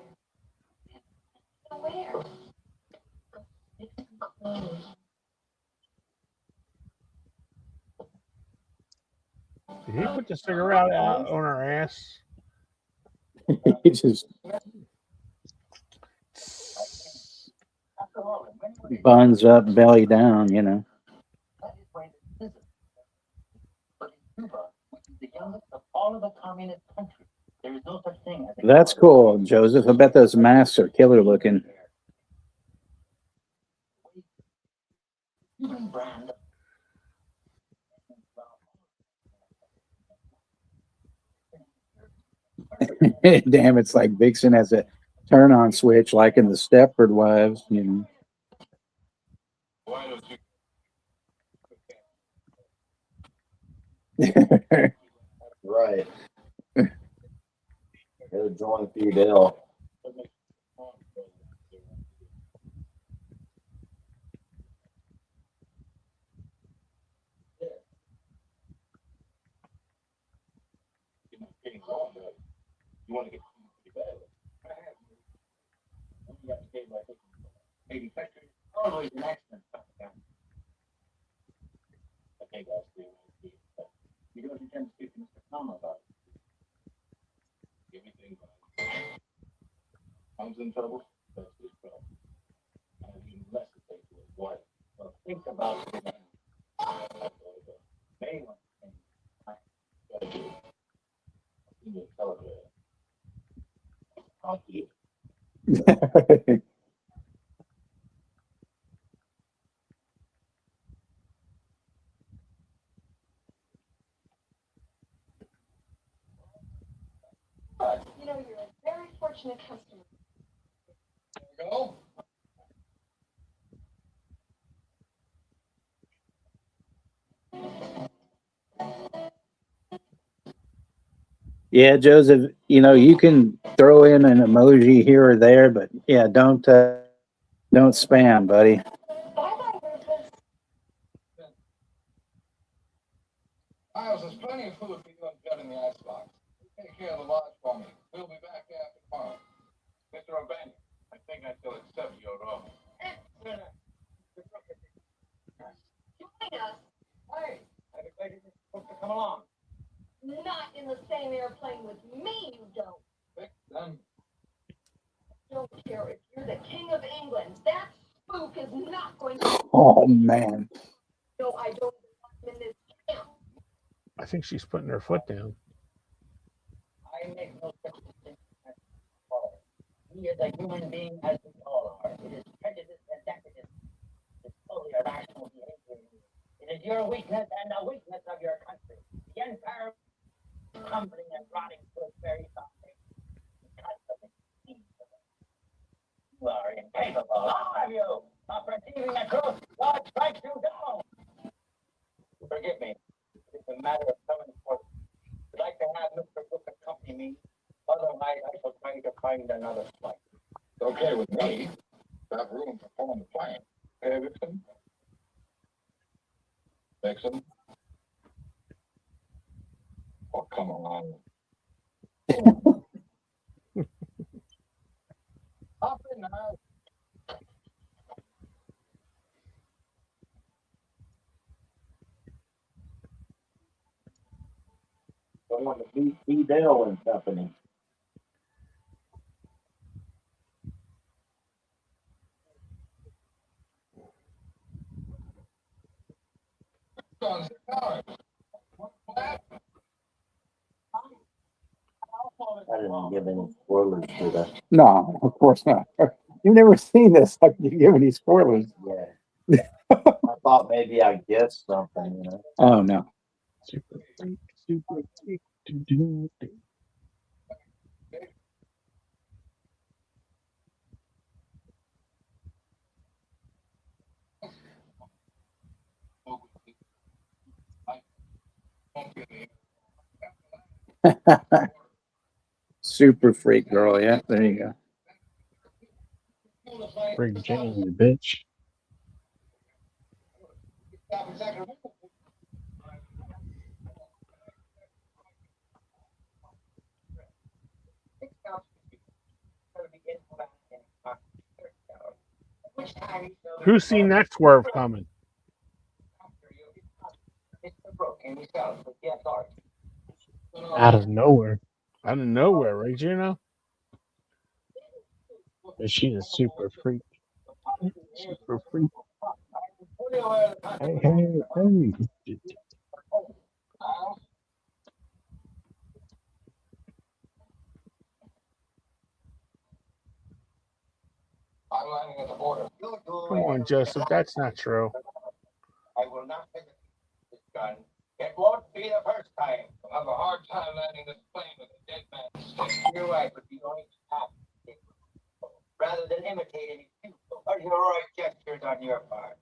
Where? Did he put the cigarette out on her ass? He just buns up, belly down, That is why this is. But in Cuba, which is the youngest of all of the communist countries, there is no such thing as a That's cool, Joseph. I bet those masks are killer looking. Cuban brand. Damn, it's like Vixen has a turn on switch like in the Stepford Wives, Why don't you? Right. Gotta join Fidel. Probably the next one. Okay, guys, you don't intend to speak to Mr. Tom about it. Give me things. Tom's in trouble. That's his problem. I have even less to say to his wife. Well, think about it now. May one thing I gotta do. You need to tell her that. I'll do it. You know, you're a very fortunate customer. There we go. Yeah, Joseph, you know, you can throw in an emoji here or there, but yeah, don't spam, buddy. Bye-bye, Rufus. Miles, there's plenty of food for you and Judd in the icebox. Take care of the lodge for me. We'll be back after tomorrow. Mr. O'Banion, I think I still accept your offer. Join us. Hey, I've expected this book to come along. Not in the same airplane with me, you don't. Vixen. Don't care if you're the King of England. That spook is not going to. Oh man. No, I don't want him in this camp. I think she's putting her foot down. I make no such distinction as father. He is a human being as we all are. It is prejudice and decadence. It is totally irrational behavior. It is your weakness and the weakness of your country. The empire is crumbling and rotting to its very foundation. Because of the disease of it. You are incapable, all of you, of perceiving the truth. God strikes you down. Forgive me. It is a matter of some importance. I'd like to have Mr. Book accompany me. Otherwise, I shall try to find another flight. It's okay with me. Have room for four on the plane. Hey, Vixen? Vixen? Oh, come on. Hop in now. Going to B. Dale and Company. Sit down. What happened? I didn't give any spoilers to that. No, of course not. You've never seen this. How can you give any spoilers? Yeah. I thought maybe I guessed something, you know. Oh no. Super freak, super freak. Do. Super freak girl, yeah. There you go. Freak Jane, bitch. Who's seen that swerve coming? Out of nowhere. Out of nowhere, right, Juno? But she's a super freak. Super freak. Hey, hey, hey. I'm landing at the border. Come on, Joseph. That's not true. I will not take this gun. It won't be the first time. I'll have a hard time landing this plane with a dead man. You're right, but you don't have to. Rather than imitate any or heroic gestures on your part.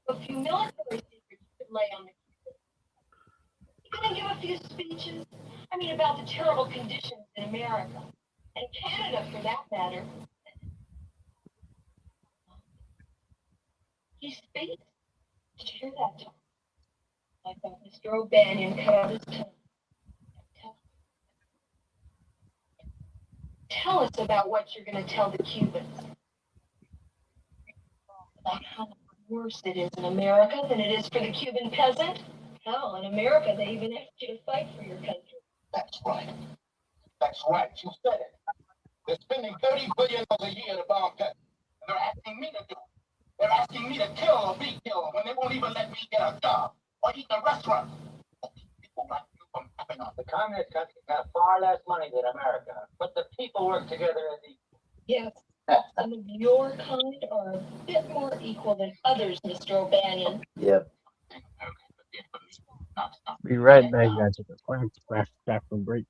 A few military secrets you could lay on the You gonna give a few speeches? I mean, about the terrible conditions in America. And Canada, for that matter. He speaks. Did you hear that, Tom? I thought Mr. O'Banion cut out his tongue. Tell us about what you're going to tell the Cubans. about how much worse it is in America than it is for the Cuban peasant? Hell, in America, they even ask you to fight for your country. That's right. That's right. You said it. They're spending $30 billion a year to bomb Texas. And they're asking me to do it. They're asking me to kill or be killed when they won't even let me get a job or eat in a restaurant. People like you from having on. The communist countries have far less money than America, but the people work together as equal. Yes, some of your kind are a bit more equal than others, Mr. O'Banion. Yep. Be right back, guys. Take a quick back from break.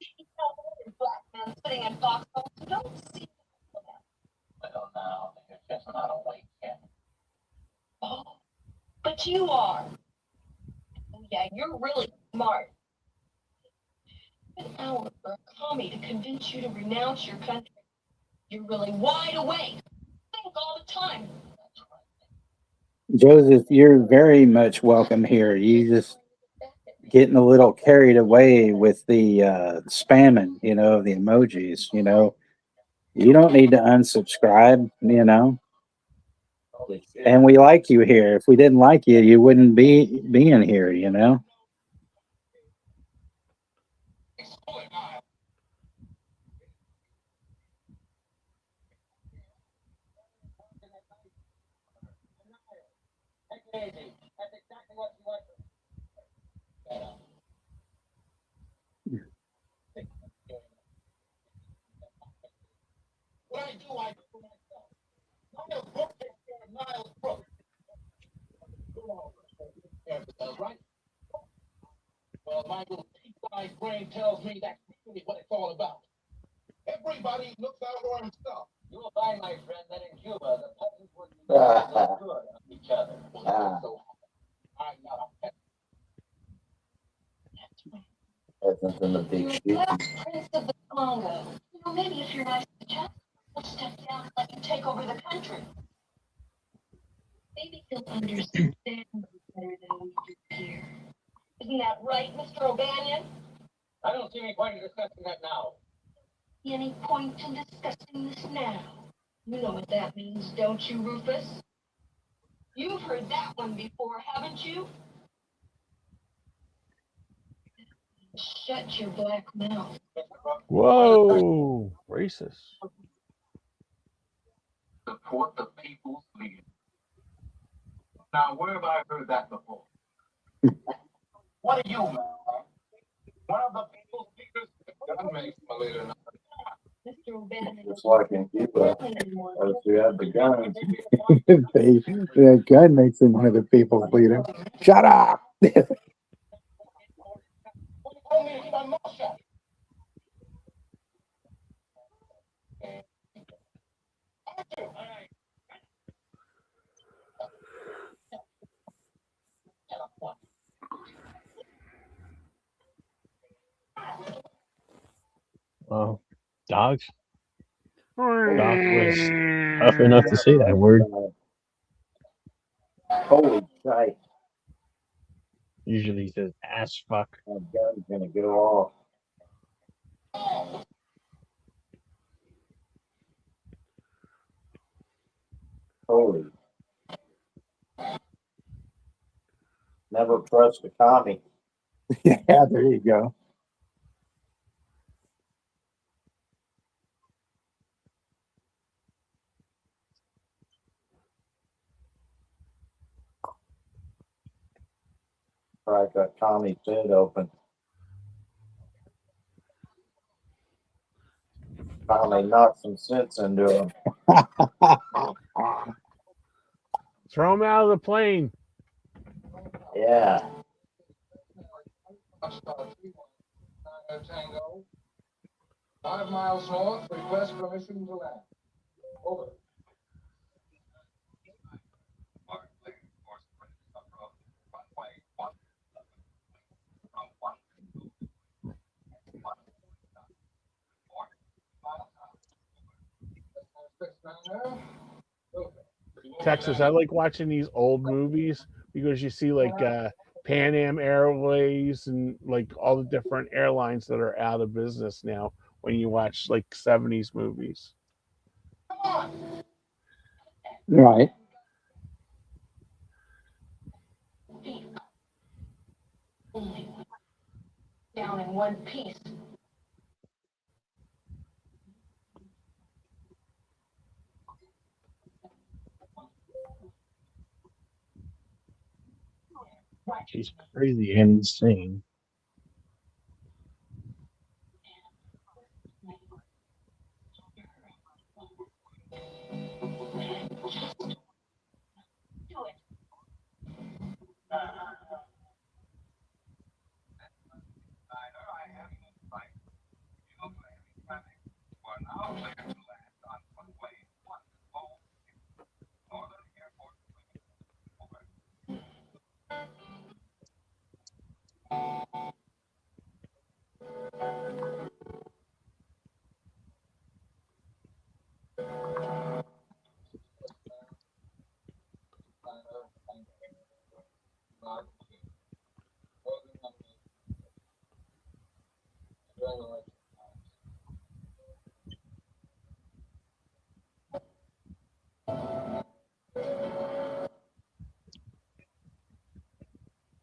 Black men sitting in foxholes who don't see. Well, now, they're just not awake yet. Oh, but you are. Oh, yeah, you're really smart. An hour for a commie to convince you to renounce your country. You're really wide awake. Think all the time. Joseph, you're very much welcome here. You just getting a little carried away with the spamming, of the emojis. You don't need to unsubscribe, And we like you here. If we didn't like you, you wouldn't be being here, That's exactly what you want. What I do for myself. Niles Brook takes care of Niles Brook. Right? Well, my little pea-sized brain tells me that's really what it's all about. Everybody looks out for himself. You will find, my friend, that in Cuba, the peasants would be good on each other. So, I'm not a peasant. Peasants in the big You're shoes. the Black Prince of the Congo. Maybe if you're nice to Jack, he'll step down and let you take over the country. Maybe he'll understand you better than we do here. Isn't that right, Mr. O'Banion? I don't see any point in discussing that now. Any point in discussing this now? You know what that means, don't you, Rufus? You've heard that one before, haven't you? Shut your black mouth. Whoa, racist. Support the people's leader. Now, where have I heard that before? What are you, man? One of the people's leaders? God makes my leader not. Mr. O'Banion. Just like in Cuba, as you have the guns. The gun makes him one of the people's leader. Shut up! Well, dogs. Doc was tough enough to say that word. Holy shit. Usually he says ass fuck. My gun's gonna go off. Holy. Never trust a commie. Yeah, there you go. Crack that commie's head open. Finally knocked some sense into him. Throw him out of the plane. Yeah. Tango. 5 miles north, request permission to land. Over. Texas, I like watching these old movies because you see like Pan Am Airways and like all the different airlines that are out of business now when you watch like 70s movies. Right. down in one piece. She's crazy and insane.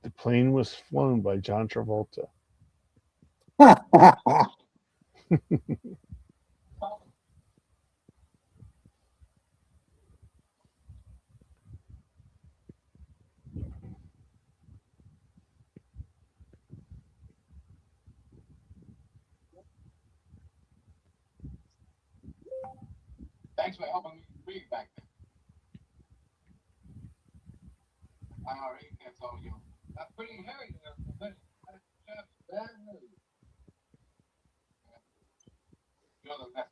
The plane was flown by John Travolta. Thanks for helping me read back then. I already gets all you. That's pretty hairy there for a minute. That's bad news. You're the best.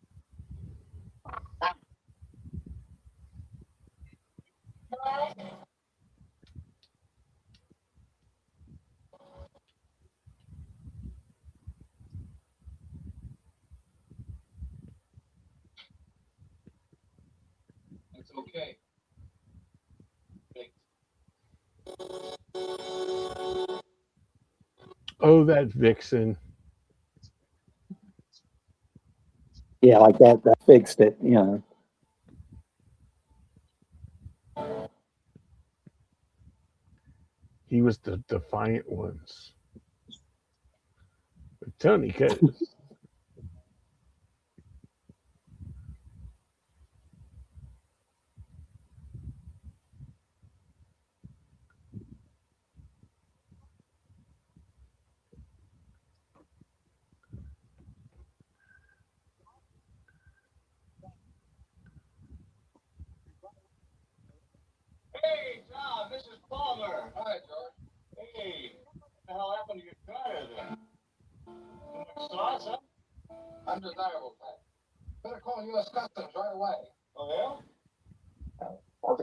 It's okay. Oh, that Vixen. Yeah, like that. That fixed it. You know. He was the defiant ones. But Tony could. Hey, John, this is Palmer. Hi, George. Hey, what the hell happened to your tire then? Too much sauce, huh? Undesirable type. Better call U.S. Customs right away. Oh, yeah? Oh,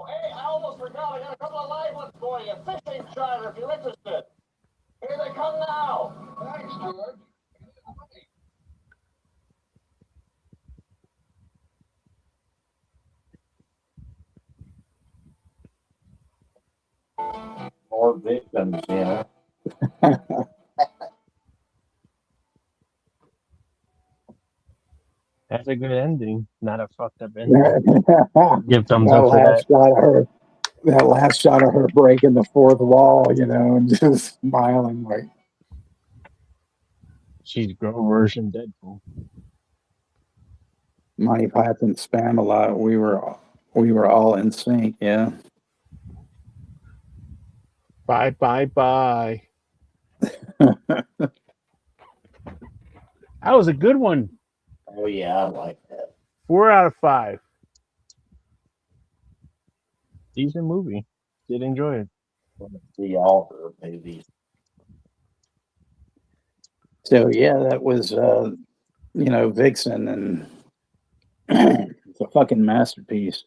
hey, I almost forgot. I got a couple of live ones for you. Fishing charter, if you're interested. Here they come now. Thanks, George. More victims, yeah. That's a good ending. Not a fucked up ending. that Give thumbs up for that. last shot of her. That last shot of her breaking the fourth wall, you know, and just smiling like. She's grown version Deadpool. Monty Python spam a lot. We were all in sync. Yeah. Bye, bye, bye. That was a good one. Oh yeah, I like that. 4 out of 5. Decent movie. Did enjoy it. The author movies. So yeah, that was Vixen, and it's a fucking masterpiece.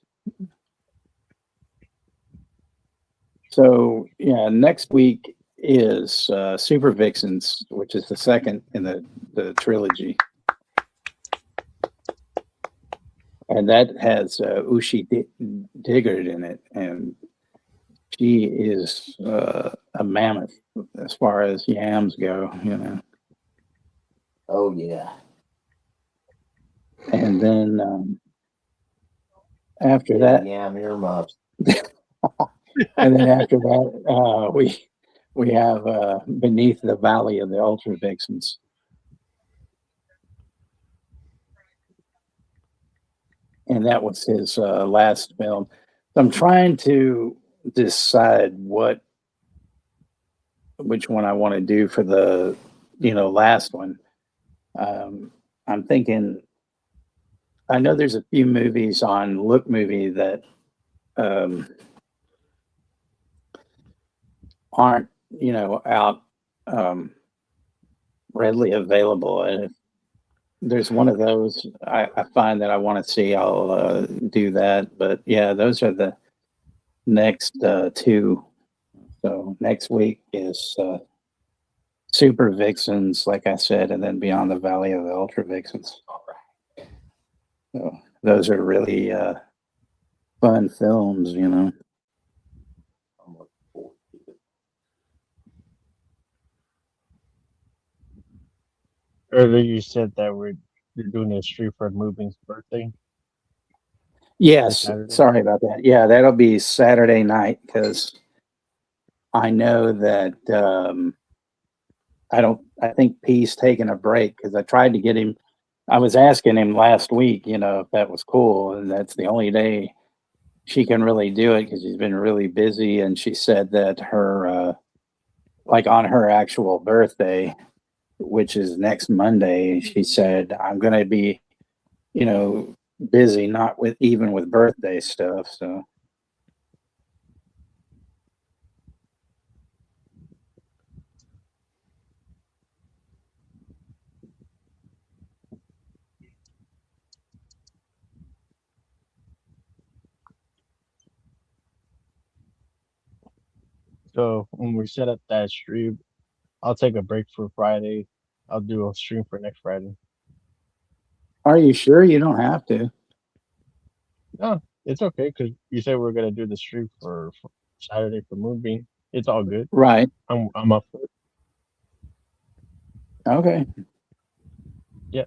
So yeah, next week is Super Vixens, which is the second in the trilogy, and that has Ushi Diggard in it, and she is a mammoth as far as yams go, you know. Oh yeah. And then after that, Yam earmuffs. and then after that, we have Beneath the Valley of the Ultra Vixens. And that was his last film. So I'm trying to decide which one I want to do for the last one. I'm thinking, I know there's a few movies on Look Movie that aren't out readily available, and if there's one of those I find that I want to see, I'll do that. But yeah, those are the next two. So next week is Super Vixens, like I said, and then Beyond the Valley of the Ultra Vixens. So those are really fun films, Earlier you said that you're doing a stream for Moving's birthday. Yes, Saturday? sorry about that. Yeah, that'll be Saturday night because I know that I think P's taking a break because I tried to get him. I was asking him last week, if that was cool, and that's the only day she can really do it because she's been really busy. And she said that her, like on her actual birthday, which is next Monday, she said, I'm going to be, busy, not even with birthday stuff. So. So when we set up that stream, I'll take a break for Friday. I'll do a stream for next Friday. Are you sure? You don't have to. No, it's okay because you said we're gonna do the stream for Saturday for Moonbeam. It's all good. Right. I'm up for it. Okay. Yeah.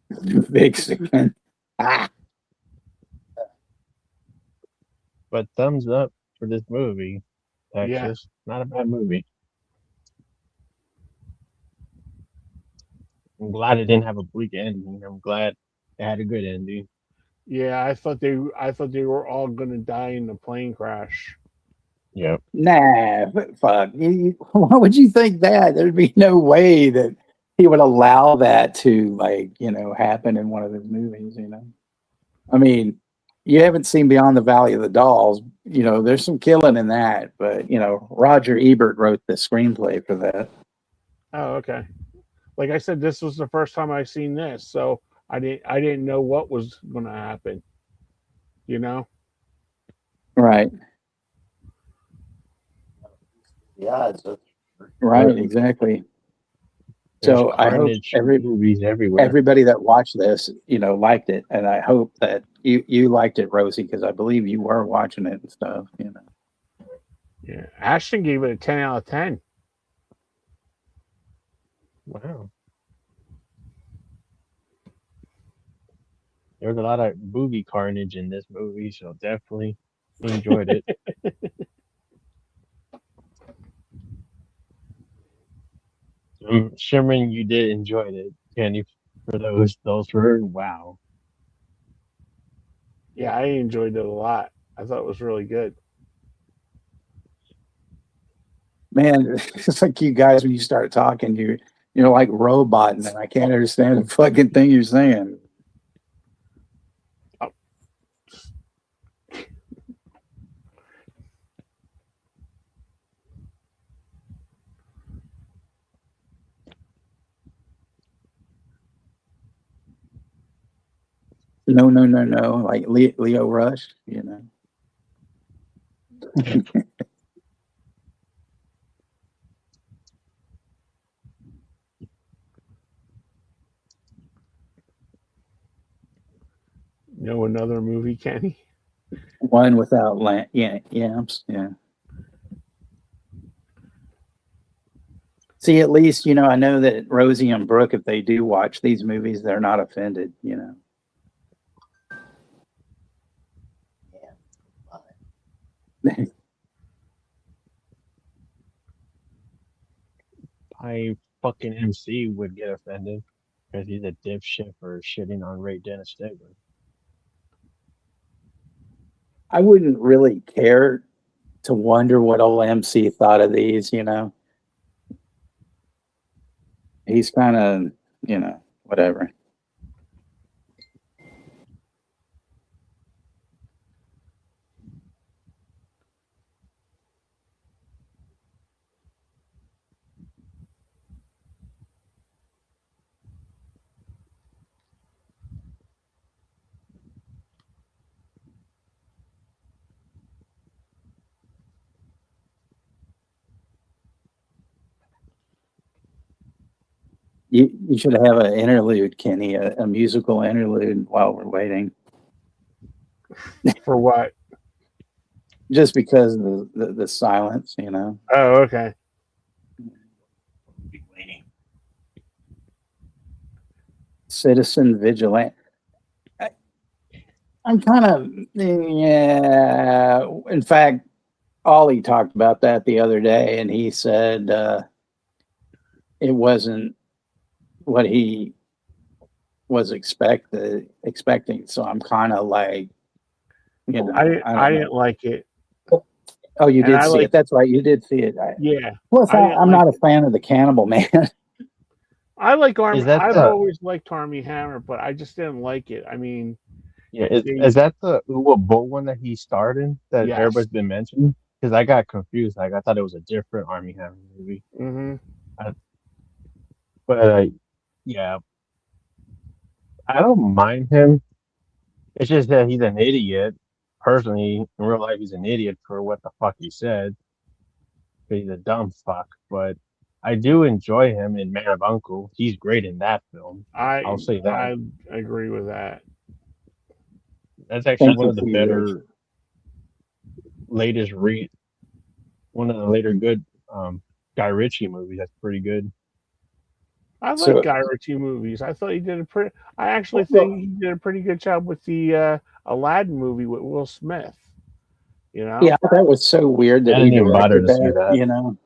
Vixen. Ah. But thumbs up for this movie, Texas. Not a bad movie. I'm glad it didn't have a bleak ending. I'm glad it had a good ending. Yeah, I thought they were all gonna die in the plane crash. Yep. Nah, but fuck. Why would you think that? There'd be no way that he would allow that to happen in one of his movies, I mean, you haven't seen Beyond the Valley of the Dolls, there's some killing in that, but Roger Ebert wrote the screenplay for that. Oh, okay. Like I said, this was the first time I seen this, so I didn't know what was gonna happen. Right. Yeah, it's Right, exactly. There's So I hope movies everywhere. everybody that watched this, liked it, and I hope that you liked it, Rosie, because I believe you were watching it and stuff. Yeah, Ashton gave it a 10 out of 10. Wow. There was a lot of booby carnage in this movie, so definitely enjoyed it. I'm assuming you did enjoy it, Kenny. For those were wow. Yeah, I enjoyed it a lot. I thought it was really good. Man, it's like you guys when you start talking, you're like roboting, and I can't understand the fucking thing you're saying. No, like Leo Rush, Know another movie, Kenny? One without yams, yeah. See, at least I know that Rosie and Brooke, if they do watch these movies, they're not offended. I fucking MC would get offended because he's a dipshit for shitting on Ray Dennis Stigler. I wouldn't really care to wonder what old MC thought of these, you know. He's kind of, you know, whatever. You should have an interlude, Kenny, a musical interlude while we're waiting. For what? Just because of the silence, you know. Oh, okay. Be waiting. Citizen Vigilante. I'm kind of, yeah. In fact, Ollie talked about that the other day, and he said it wasn't what he was expecting. So I'm kind of like, you know, I don't didn't know. like it. Oh, you And did I see like- it. That's right. You did see it. Yeah. Plus, I didn't I'm like not a fan of the Cannibal Man. I like Army. Is that I've the- always liked Army Hammer, but I just didn't like it. I mean, Yeah, is that the Uwe Boll one that he starred in that Yes. everybody's been mentioning? Because I got confused. Like I thought it was a different Army Hammer movie. mhm. But yeah, I don't mind him. It's just that he's an idiot. Personally, in real life, he's an idiot for what the fuck he said. He's a dumb fuck. But I do enjoy him in Man of Uncle. He's great in that film. I'll say that. I agree with that. That's actually Thank one you of the for better latest one of the later good Guy Ritchie movies. That's pretty good. I like So- Guy Ritchie movies. I thought he did a pretty. I actually Well- think he did a pretty good job with the Aladdin movie with Will Smith. You know. Yeah, that was so weird that I he didn't even bother directed to see that. you know.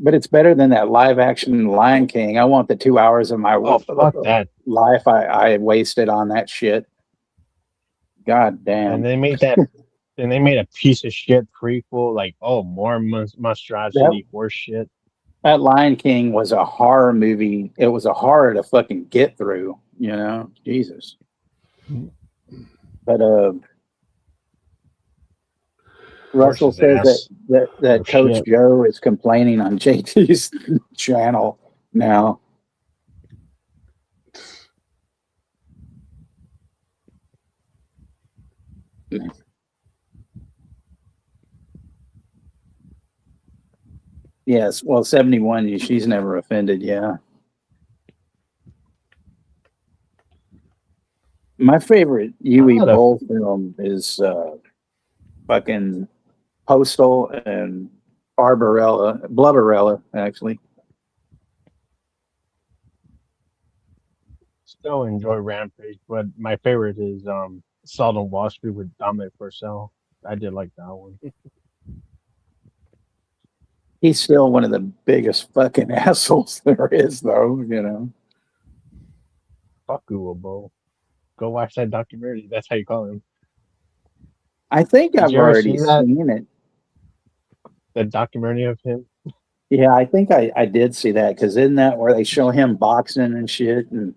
But it's better than that live action Lion King. I want the 2 hours of my Oh fuck that! life I wasted on that shit. God damn. And they made that. And they made a piece of shit prequel. Like, oh, more monstrosity, horse shit. That Lion King was a horror movie. It was a horror to fucking get through, you know? Jesus. But Russell Horse's says ass. that Oh, Coach shit. Joe is complaining on JT's channel now. Yes, well, 71, she's never offended, yeah. My favorite Huey not a- Boll film is fucking Postal and Blubberella, actually. Still enjoy Rampage, but my favorite is Salt on Wall Street with Dominic Purcell. I did like that one. He's still one of the biggest fucking assholes there is, though, you know. Fuck Uwe Boll. Go watch that documentary. That's how you call him. I think Did I've you ever already see that? seen it. The documentary of him. Yeah, I think I did see that, because isn't that where they show him boxing and shit, and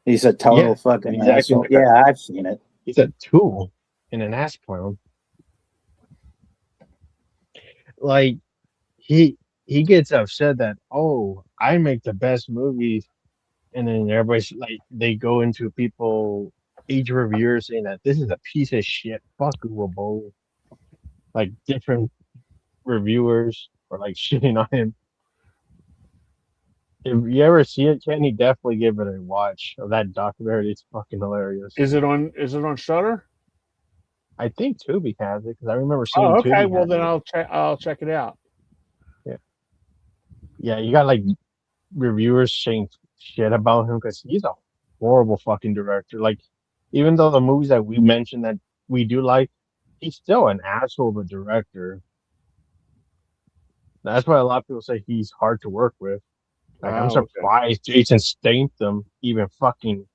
he's a total Yeah, fucking he's acting asshole. like a- Yeah, I've seen it. He's a tool and an ass clown. Like he gets upset that, oh, I make the best movies, and then everybody's like, they go into each reviewer saying that this is a piece of shit. Fuck Uwe Boll. Like different reviewers are like shitting on him. If you ever see it, Kenny, definitely give it a watch of that documentary. It's fucking hilarious. Is it on Shudder? I think Tubi has it because I remember seeing. Oh, okay. Tubi Well, had then it. I'll check it out. Yeah, you got like reviewers saying shit about him because he's a horrible fucking director. Like, even though the movies that we mentioned that we do like, he's still an asshole of a director. That's why a lot of people say he's hard to work with. Like, I'm Oh, okay. surprised Jason Statham even fucking.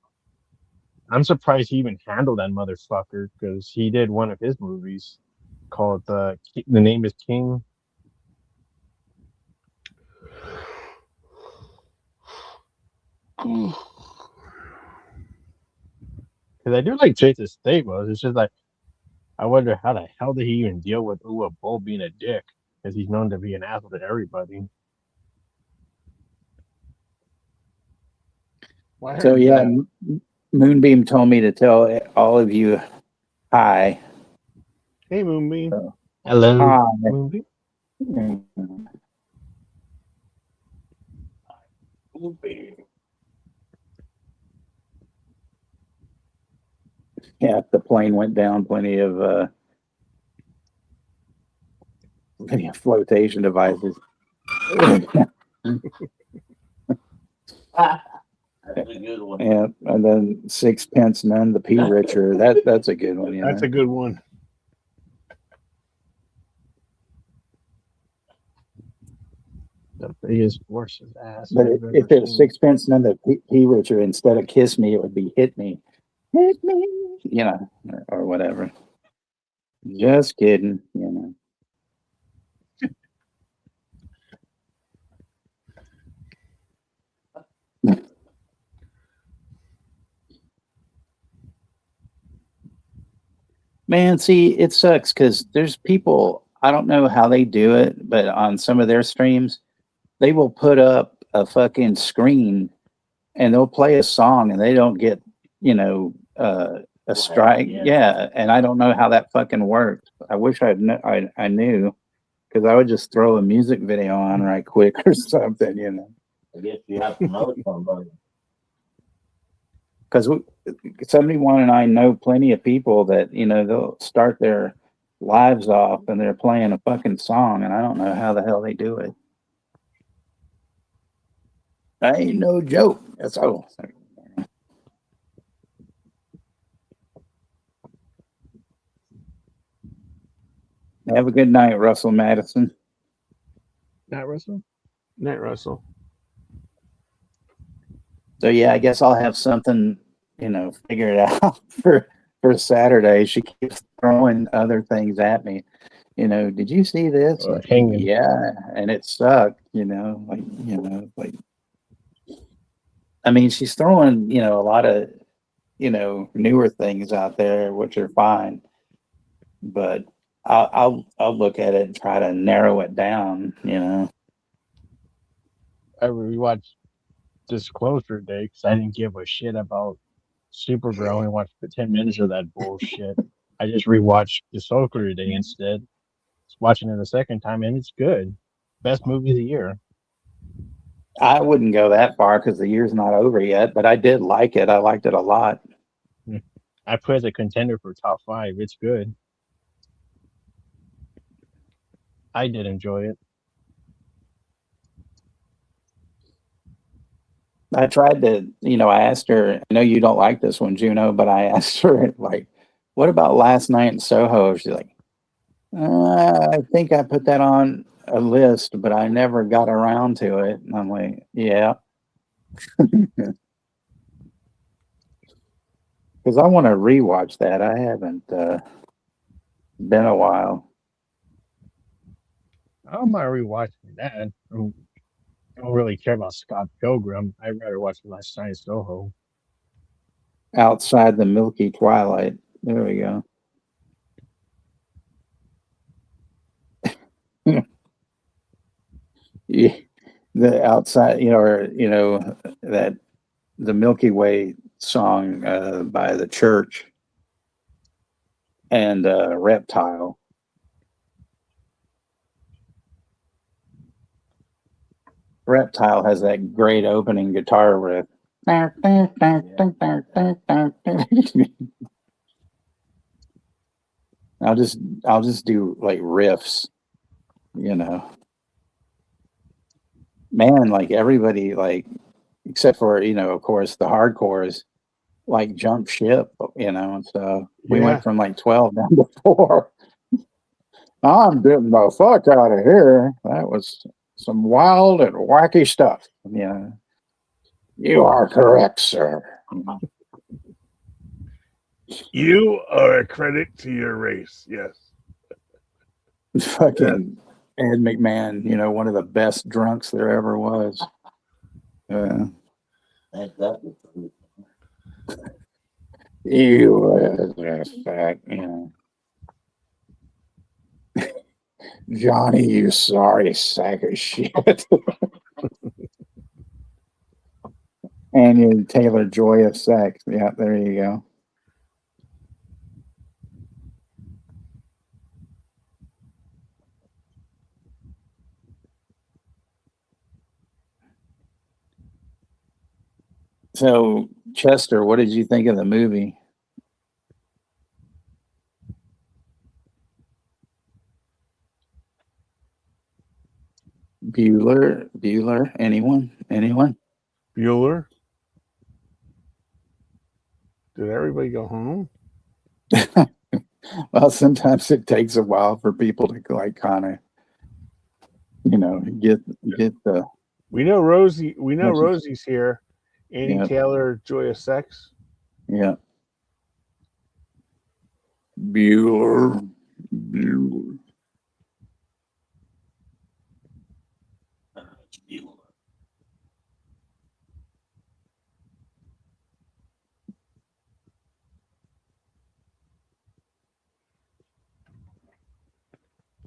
I'm surprised he even handled that motherfucker because he did one of his movies called The Name is King. Because I do like Jason Statham. It's just like, I wonder how the hell did he even deal with Uwe Boll being a dick? Because he's known to be an asshole to everybody. Well, I So heard yeah, that. Moonbeam told me to tell all of you hi. Hey, Moonbeam. Hello, Hi. movie. Yeah, the plane went down. Plenty of flotation devices. That's a good one. Yeah, and then Sixpence None the P Richer. That's a good one. You That's know? a good one. The biggest horse's ass But I've if ever it was seen. Sixpence None the P Richer, instead of Kiss Me, it would be Hit Me. Hit me. You know, or whatever. Just kidding. You know. Man, see, it sucks because there's people, I don't know how they do it, but on some of their streams, they will put up a fucking screen and they'll play a song and they don't get, you know, a strike. Yeah. Yeah. And I don't know how that fucking works. I wish I knew because I would just throw a music video on right quick or something, you know. I guess you have to know somebody. Because 71 and I know plenty of people that, you know, they'll start their lives off and they're playing a fucking song and I don't know how the hell they do it. I ain't no joke. That's all. Have a good night, Russell Madison. Not Russell? Night, Russell. So yeah, I guess I'll have something, you know, figured out for Saturday. She keeps throwing other things at me. You know, did you see this? Like, Hanging. yeah, and it sucked. You know, like I mean, she's throwing, you know, a lot of, you know, newer things out there, which are fine, but I'll look at it and try to narrow it down. You know. I rewatched Disclosure Day because I didn't give a shit about Supergirl and watched the 10 minutes of that bullshit. I just rewatched Disclosure Day instead. Just watching it a second time and it's good. Best movie of the year. I wouldn't go that far because the year's not over yet, but I did like it. I liked it a lot. I put it as a contender for top 5. It's good. I did enjoy it. I tried to, you know, I asked her, I know you don't like this one, Juno, but I asked her, like, what about Last Night in Soho? She's like, I think I put that on a list, but I never got around to it. And I'm like, yeah. Because I want to rewatch that. I haven't been a while. I don't mind rewatching that. I don't really care about Scott Pilgrim. I'd rather watch Last Night in Soho. Outside the Milky Twilight. There we go. Yeah, the outside, you know, or you know that the Milky Way song by the Church and Reptile. Reptile has that great opening guitar riff. I'll just do like riffs, you know. Man, like everybody, like except for, you know, of course the hardcores, like jump ship, you know, and so we Yeah. went from like 12 down to 4. I'm getting the fuck out of here. That was some wild and wacky stuff. Yeah. You are correct, sir. You are a credit to your race. Yes. Fucking Ed McMahon, one of the best drunks there ever was. That's the truth. You was fat, Johnny, you sorry sack of shit. And you Taylor Joy of sex. Yeah, there you go. So, Chester, what did you think of the movie? Bueller, anyone? Bueller. Did everybody go home? Well, sometimes it takes a while for people to kind of, get the. We know Rosie. We know Rosie's here. Annie Yeah. Taylor, Joy of Sex. Yeah. Bueller.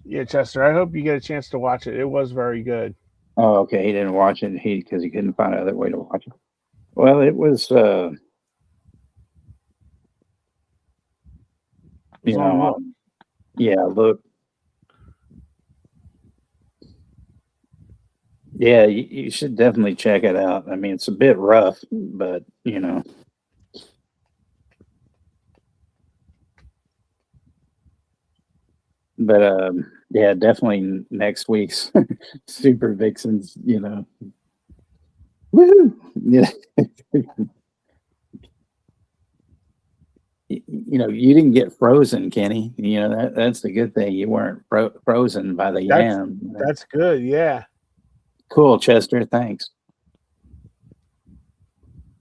Yeah, Chester. I hope you get a chance to watch it. It was very good. Oh, okay. He didn't watch it. Because he couldn't find another way to watch it. Well, it was. Yeah. Look. Yeah, you should definitely check it out. I mean, it's a bit rough, but But yeah, definitely next week's Super Vixens. Woo! Yeah. You didn't get frozen, Kenny. That's the good thing. You weren't frozen by the yam. That's good. Yeah. Cool, Chester. Thanks.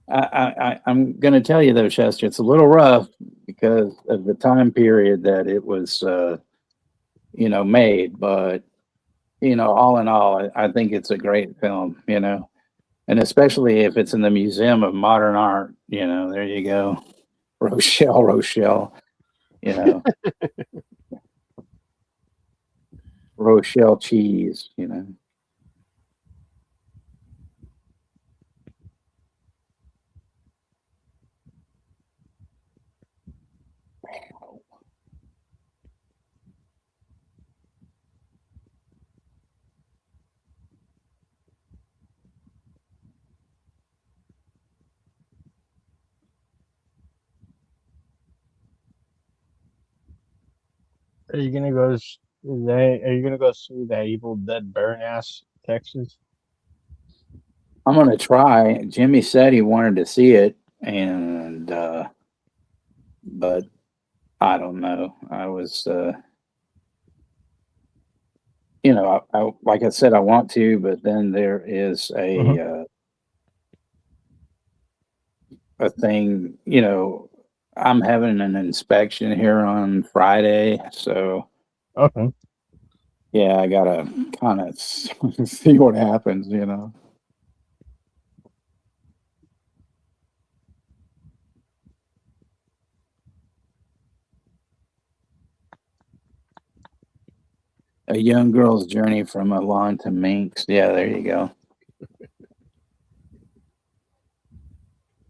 I'm going to tell you though, Chester, it's a little rough because of the time period that it was, made. But all in all, I think it's a great film. And especially if it's in the Museum of Modern Art. There you go, Rochelle. Rochelle cheese. Are you gonna go? Are you gonna go see that Evil Dead Burn Ass Texas? I'm gonna try. Jimmy said he wanted to see it, and but I don't know. I was, like I said, I want to, but then there is a thing. I'm having an inspection here on Friday, so Okay. yeah, I gotta kind of see what happens. A young girl's journey from Milan to Minsk. Yeah, there you go.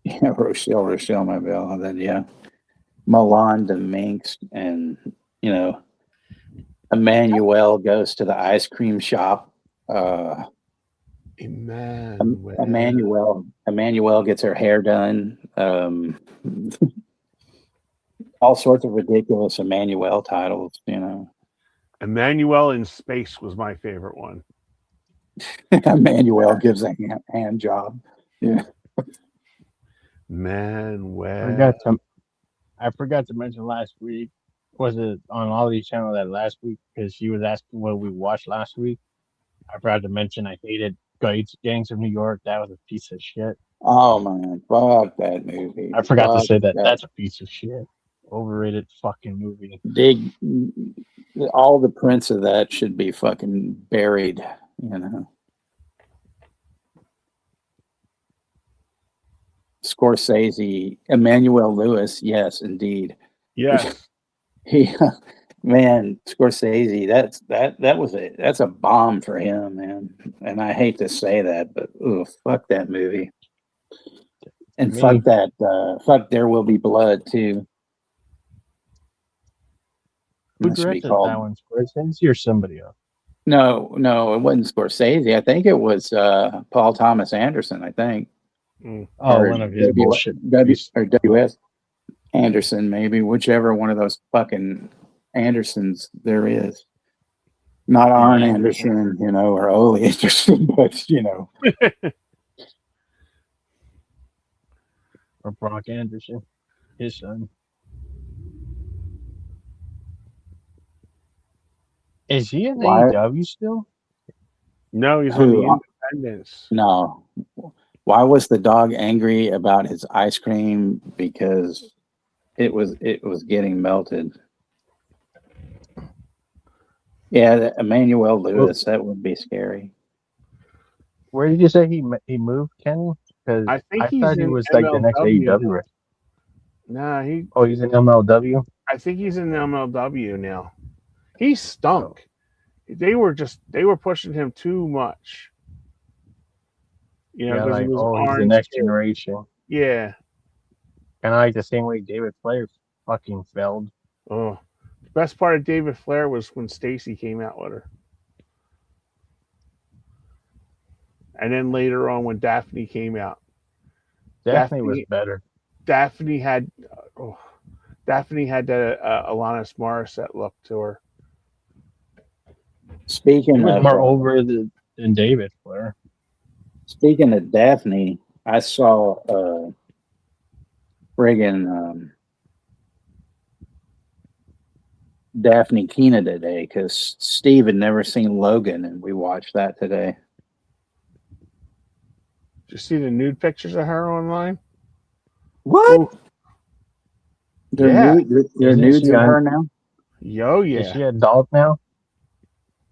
Yeah, Rochelle, my bell. And then yeah, Milan to Minsk, and Emmanuel goes to the ice cream shop. Emmanuel gets her hair done. All sorts of ridiculous Emmanuel titles. Emmanuel in Space was my favorite one. Emmanuel gives a hand job. Yeah. Manuel. I forgot to mention last week was it on all these channels that last week? Because she was asking what we watched last week. I forgot to mention I hated Gangs of New York. That was a piece of shit. Oh man, fuck that movie. I forgot to Fuck say that. that. That's a piece of shit. Overrated fucking movie. Dig. All the prints of that should be fucking buried. You know. Scorsese, Emmanuel Lewis, yes, indeed. Yes. He, man, Scorsese, that's a bomb for him, man. And I hate to say that, but fuck that movie. And fuck There Will Be Blood too. Who That should be directed called. that one? Scorsese or somebody else? No, it wasn't Scorsese. I think it was Paul Thomas Anderson, I think. Oh, one of his bullshit. W.S. Anderson, maybe, whichever one of those fucking Andersons there is. Not Arn Anderson, or Ole Anderson, but Or Brock Anderson, his son. Is he in AEW still? No, he's on the Independents. No. Why was the dog angry about his ice cream? Because it was getting melted. Yeah, Emmanuel Lewis, that would be scary. Where did you say he moved, Kenny? Because I thought he in was like the next MLW AEW. Nah, he's in MLW. I think he's in MLW now. He stunk. They were pushing him too much. Yeah, because like he was he's the next generation. Yeah. Kind of like the same way David Flair fucking failed. Oh, the best part of David Flair was when Stacy came out with her. And then later on when Daphne came out. Daphne was better. Daphne had the Alanis Morissette look to her. Speaking was of more over than David Flair. Speaking of Daphne, I saw friggin' Daphne Keena today because Steve had never seen Logan, and we watched that today. Did you see the nude pictures of her online? What? Ooh. They're nudes of her now? Yo, yeah. Is she an adult now?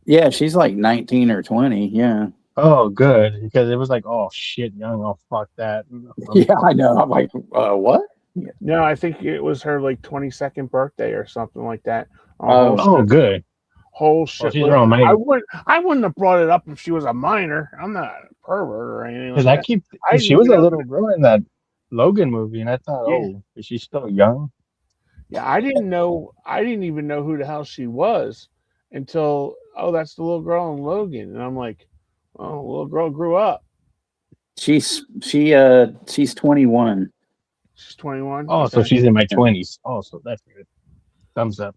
Yeah, she's like 19 or 20. Yeah. Oh, good. Because it was like, oh, shit, young. Oh, fuck that. Yeah, I know. I'm like, what? Yeah. No, I think it was her like 22nd birthday or something like that. Good. Whole shit. She's her own man. I wouldn't have brought it up if she was a minor. I'm not a pervert or anything like that. She was a little girl in that Logan movie, and I thought, is she still young? Yeah, I didn't even know who the hell she was until, that's the little girl in Logan. And I'm like, oh, the little girl grew up. She's 21. She's 21. Oh, so she's in my 20s. Oh, so that's good. Thumbs up.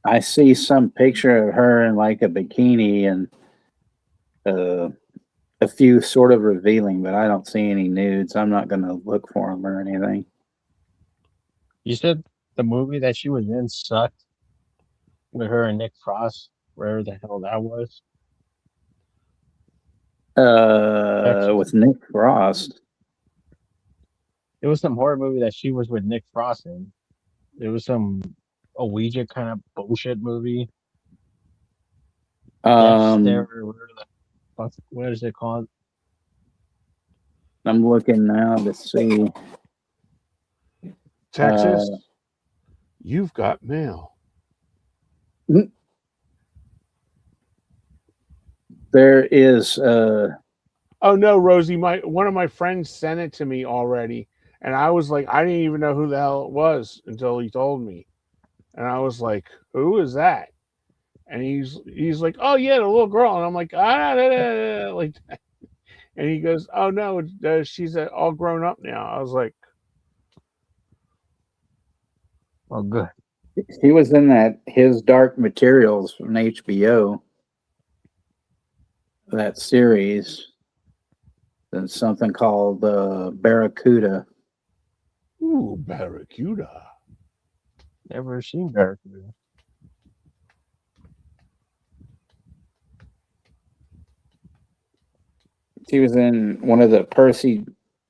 I see some picture of her in like a bikini and a few sort of revealing, but I don't see any nudes. I'm not going to look for them or anything. You said the movie that she was in sucked with her and Nick Frost, wherever the hell that was. With Nick Frost. It was some horror movie that she was with Nick Frost in. It was some Ouija kind of bullshit movie. What is it called? I'm looking now to see. Texas, you've got mail. There is. Oh no, Rosie! One of my friends sent it to me already, and I was like, I didn't even know who the hell it was until he told me, and I was like, who is that? And he's like, oh yeah, the little girl, and I'm like, like that. And he goes, oh no, she's all grown up now. I was like, oh good. He was in that His Dark Materials from HBO. That series. There's something called Barracuda. Ooh, Barracuda. Never seen Barracuda. She was in one of the Percy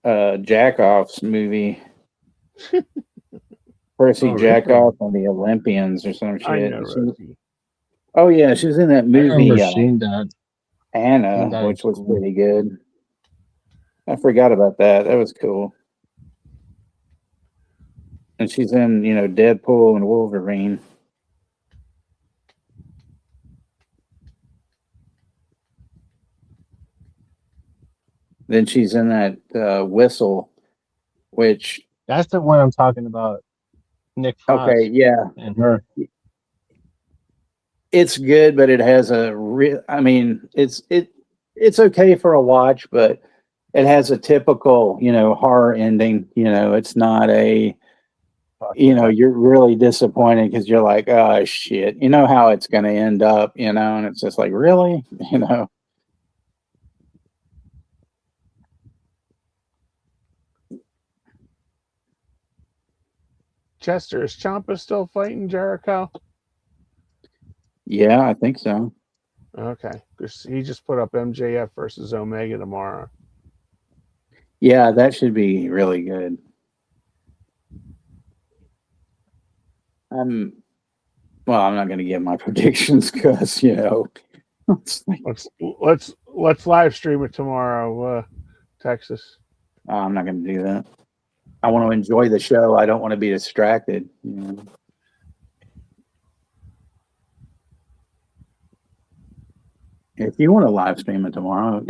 Jackoff's movie. Percy Oh, really? Jackoff and the Olympians or some I shit. know, Rosie. Oh yeah, she was in that I remember movie seeing that. Anna, Seen that in which was school. pretty good. I forgot about that. That was cool. And she's in, Deadpool and Wolverine. Then she's in that Whistle, which That's the one I'm talking about. Nick Frost okay, yeah, and her. it's good, but it has a real. I mean, it's okay for a watch, but it has a typical, horror ending. It's not a. You're really disappointed because you're like, oh shit, you know how it's going to end up, and it's just like, really, Chester, is Ciampa still fighting Jericho? Yeah, I think so. Okay, because he just put up MJF versus Omega tomorrow. Yeah, that should be really good. I'm not going to give my predictions because it's like, Let's live stream it tomorrow, Texas. I'm not going to do that. I want to enjoy the show. I don't want to be distracted. If you want to live stream it tomorrow,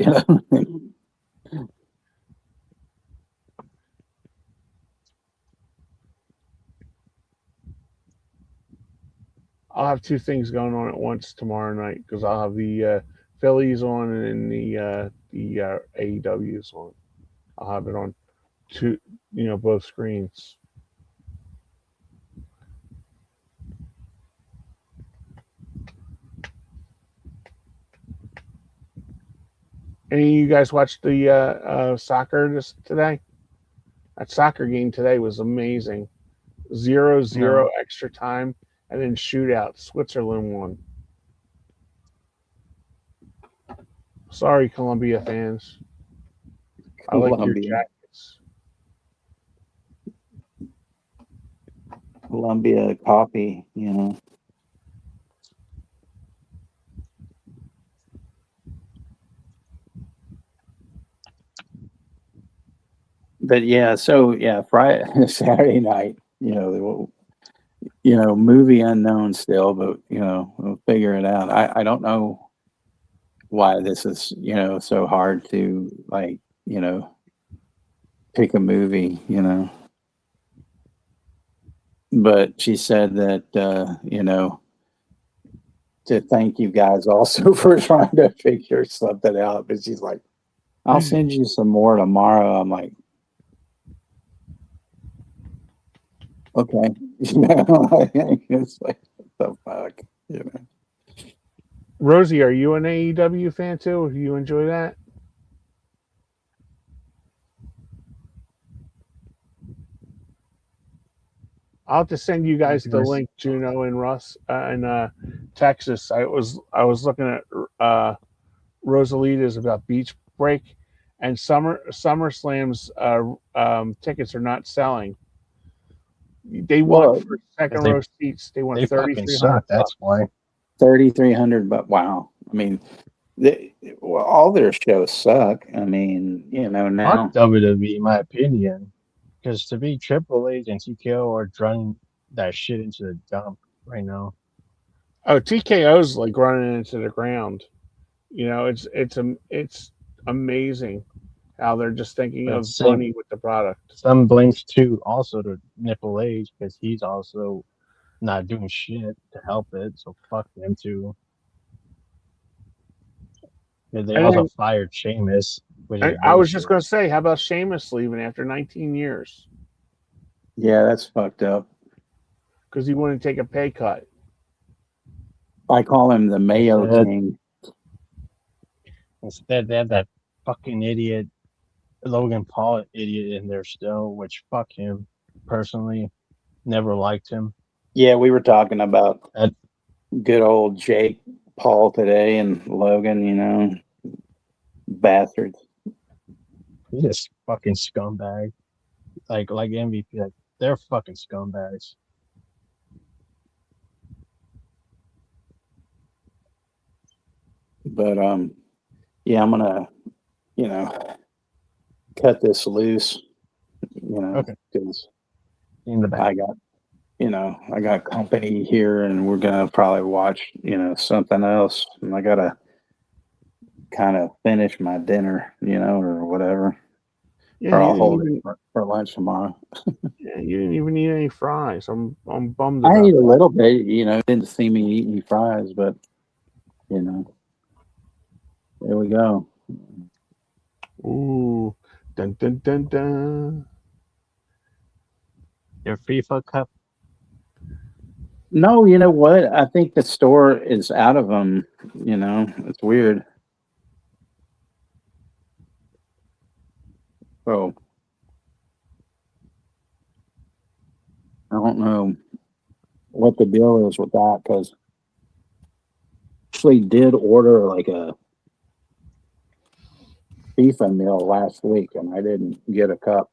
I'll have two things going on at once tomorrow night because I'll have the Phillies on and the AEWs on. I'll have it on two, both screens. Any of you guys watched the soccer today? That soccer game today was amazing. 0-0 extra time and then shootout. Switzerland won. Sorry, Columbia fans. I like your jackets. Columbia coffee, But yeah, so yeah, Friday, Saturday night, movie unknown still, but we'll figure it out. I don't know why this is, so hard to like, pick a movie, But she said that, to thank you guys also for trying to figure something out. But she's like, I'll send you some more tomorrow. I'm like, okay. It's like, what the fuck, Rosie, are you an AEW fan too? Do you enjoy that? I'll have to send you guys the link, Juno and Russ in Texas. I was looking at Rosalita's about Beach Break, and SummerSlam's tickets are not selling. They want for second row seats. They want $3,300. That's why. $3,300, but wow. I mean, all their shows suck. I mean, now. Fuck WWE, in my opinion. Because to be Triple H and TKO are running that shit into the dump right now. Oh, TKO's like running into the ground. It's amazing how they're just thinking of money with the product. Some blames too also to Triple H because he's also not doing shit to help it. So fuck them too. They also fired Sheamus. I was just going to say, how about Sheamus leaving after 19 years? Yeah, that's fucked up. Because he wouldn't take a pay cut. I call him the Mayo King. Instead, they had that fucking idiot Logan Paul idiot in there still, which fuck him. Personally, never liked him. Yeah, we were talking about That good old Jake Paul today and Logan, bastards. he's just fucking scumbag. Like MVP, like they're fucking scumbags. But yeah, I'm gonna, cut this loose, Okay. because In the back. I got company here and we're gonna probably watch, something else. And I gotta kind of finish my dinner, or whatever. Yeah, Or you I'll didn't hold even, it for lunch tomorrow. yeah, you didn't even eat any fries. I'm bummed I about ate a that. little bit, didn't see me eat any fries, but there we go. Ooh, dun dun dun dun. Your FIFA cup. No, you know what? I think the store is out of them. It's weird. So I don't know what the deal is with that, because actually did order like a FIFA meal last week and I didn't get a cup.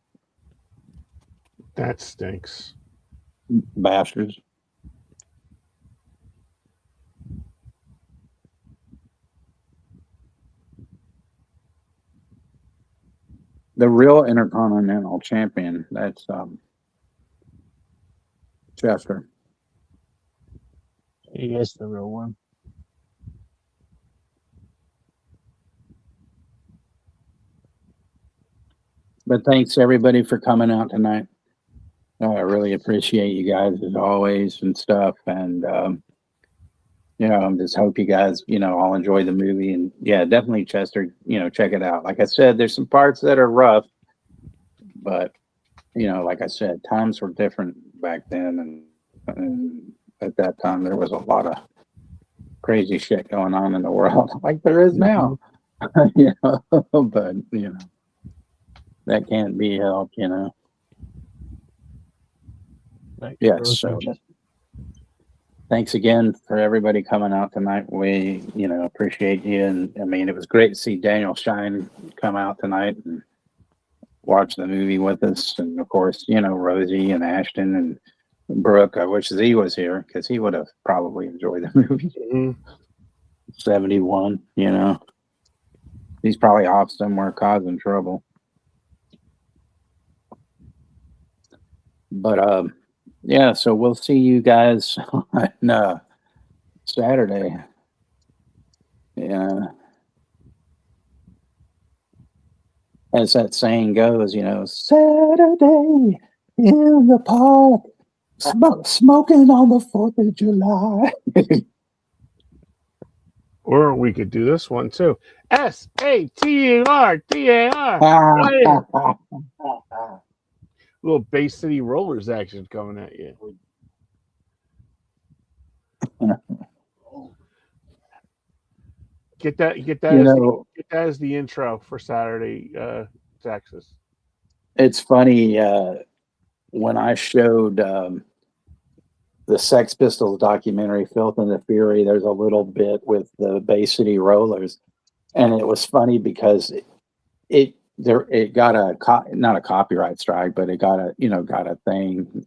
That stinks. Bastards. The real Intercontinental Champion, that's Chester. He is the real one. But thanks everybody for coming out tonight. I really appreciate you guys as always and stuff. And I just hope you guys, all enjoy the movie. And yeah, definitely Chester, check it out. Like I said, there's some parts that are rough, but like I said, times were different back then, and at that time there was a lot of crazy shit going on in the world, like there is now. But that can't be helped, Like, Yes. So thanks again for everybody coming out tonight. We, appreciate you. And I mean, it was great to see Daniel Shine come out tonight and watch the movie with us. And of course, Rosie and Ashton and Brooke. I wish he was here because he would have probably enjoyed the movie. Mhm. 71, he's probably off somewhere causing trouble. But yeah, so we'll see you guys on Saturday. Yeah. As that saying goes, Saturday in the park, smoking on the 4th of July. Or we could do this one too. SATURDAR. Little Bay City Rollers action coming at you. Get that get that as the intro for Saturday, Texas. It's funny, when I showed the Sex Pistols documentary Filth and the Fury, there's a little bit with the Bay City Rollers, and it was funny because it got not a copyright strike, but it got a thing,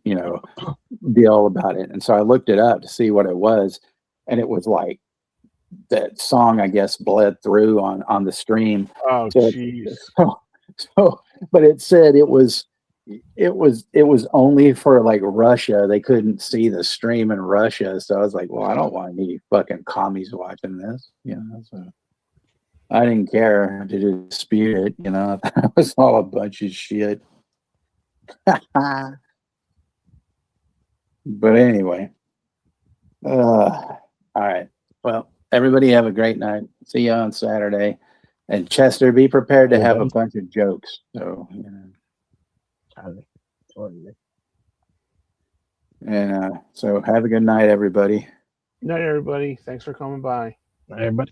deal about it. And so I looked it up to see what it was, and it was like that song, I guess, bled through on the stream. Oh, jeez. So, but it said it was only for like Russia. They couldn't see the stream in Russia. So I was like, well, I don't want any fucking commies watching this, so I didn't care to dispute it, That was all a bunch of shit. But anyway, all right. Well, everybody have a great night. See you on Saturday. And Chester, be prepared to have a bunch of jokes. So, And so have a good night, everybody. Night, everybody. Thanks for coming by. Everybody.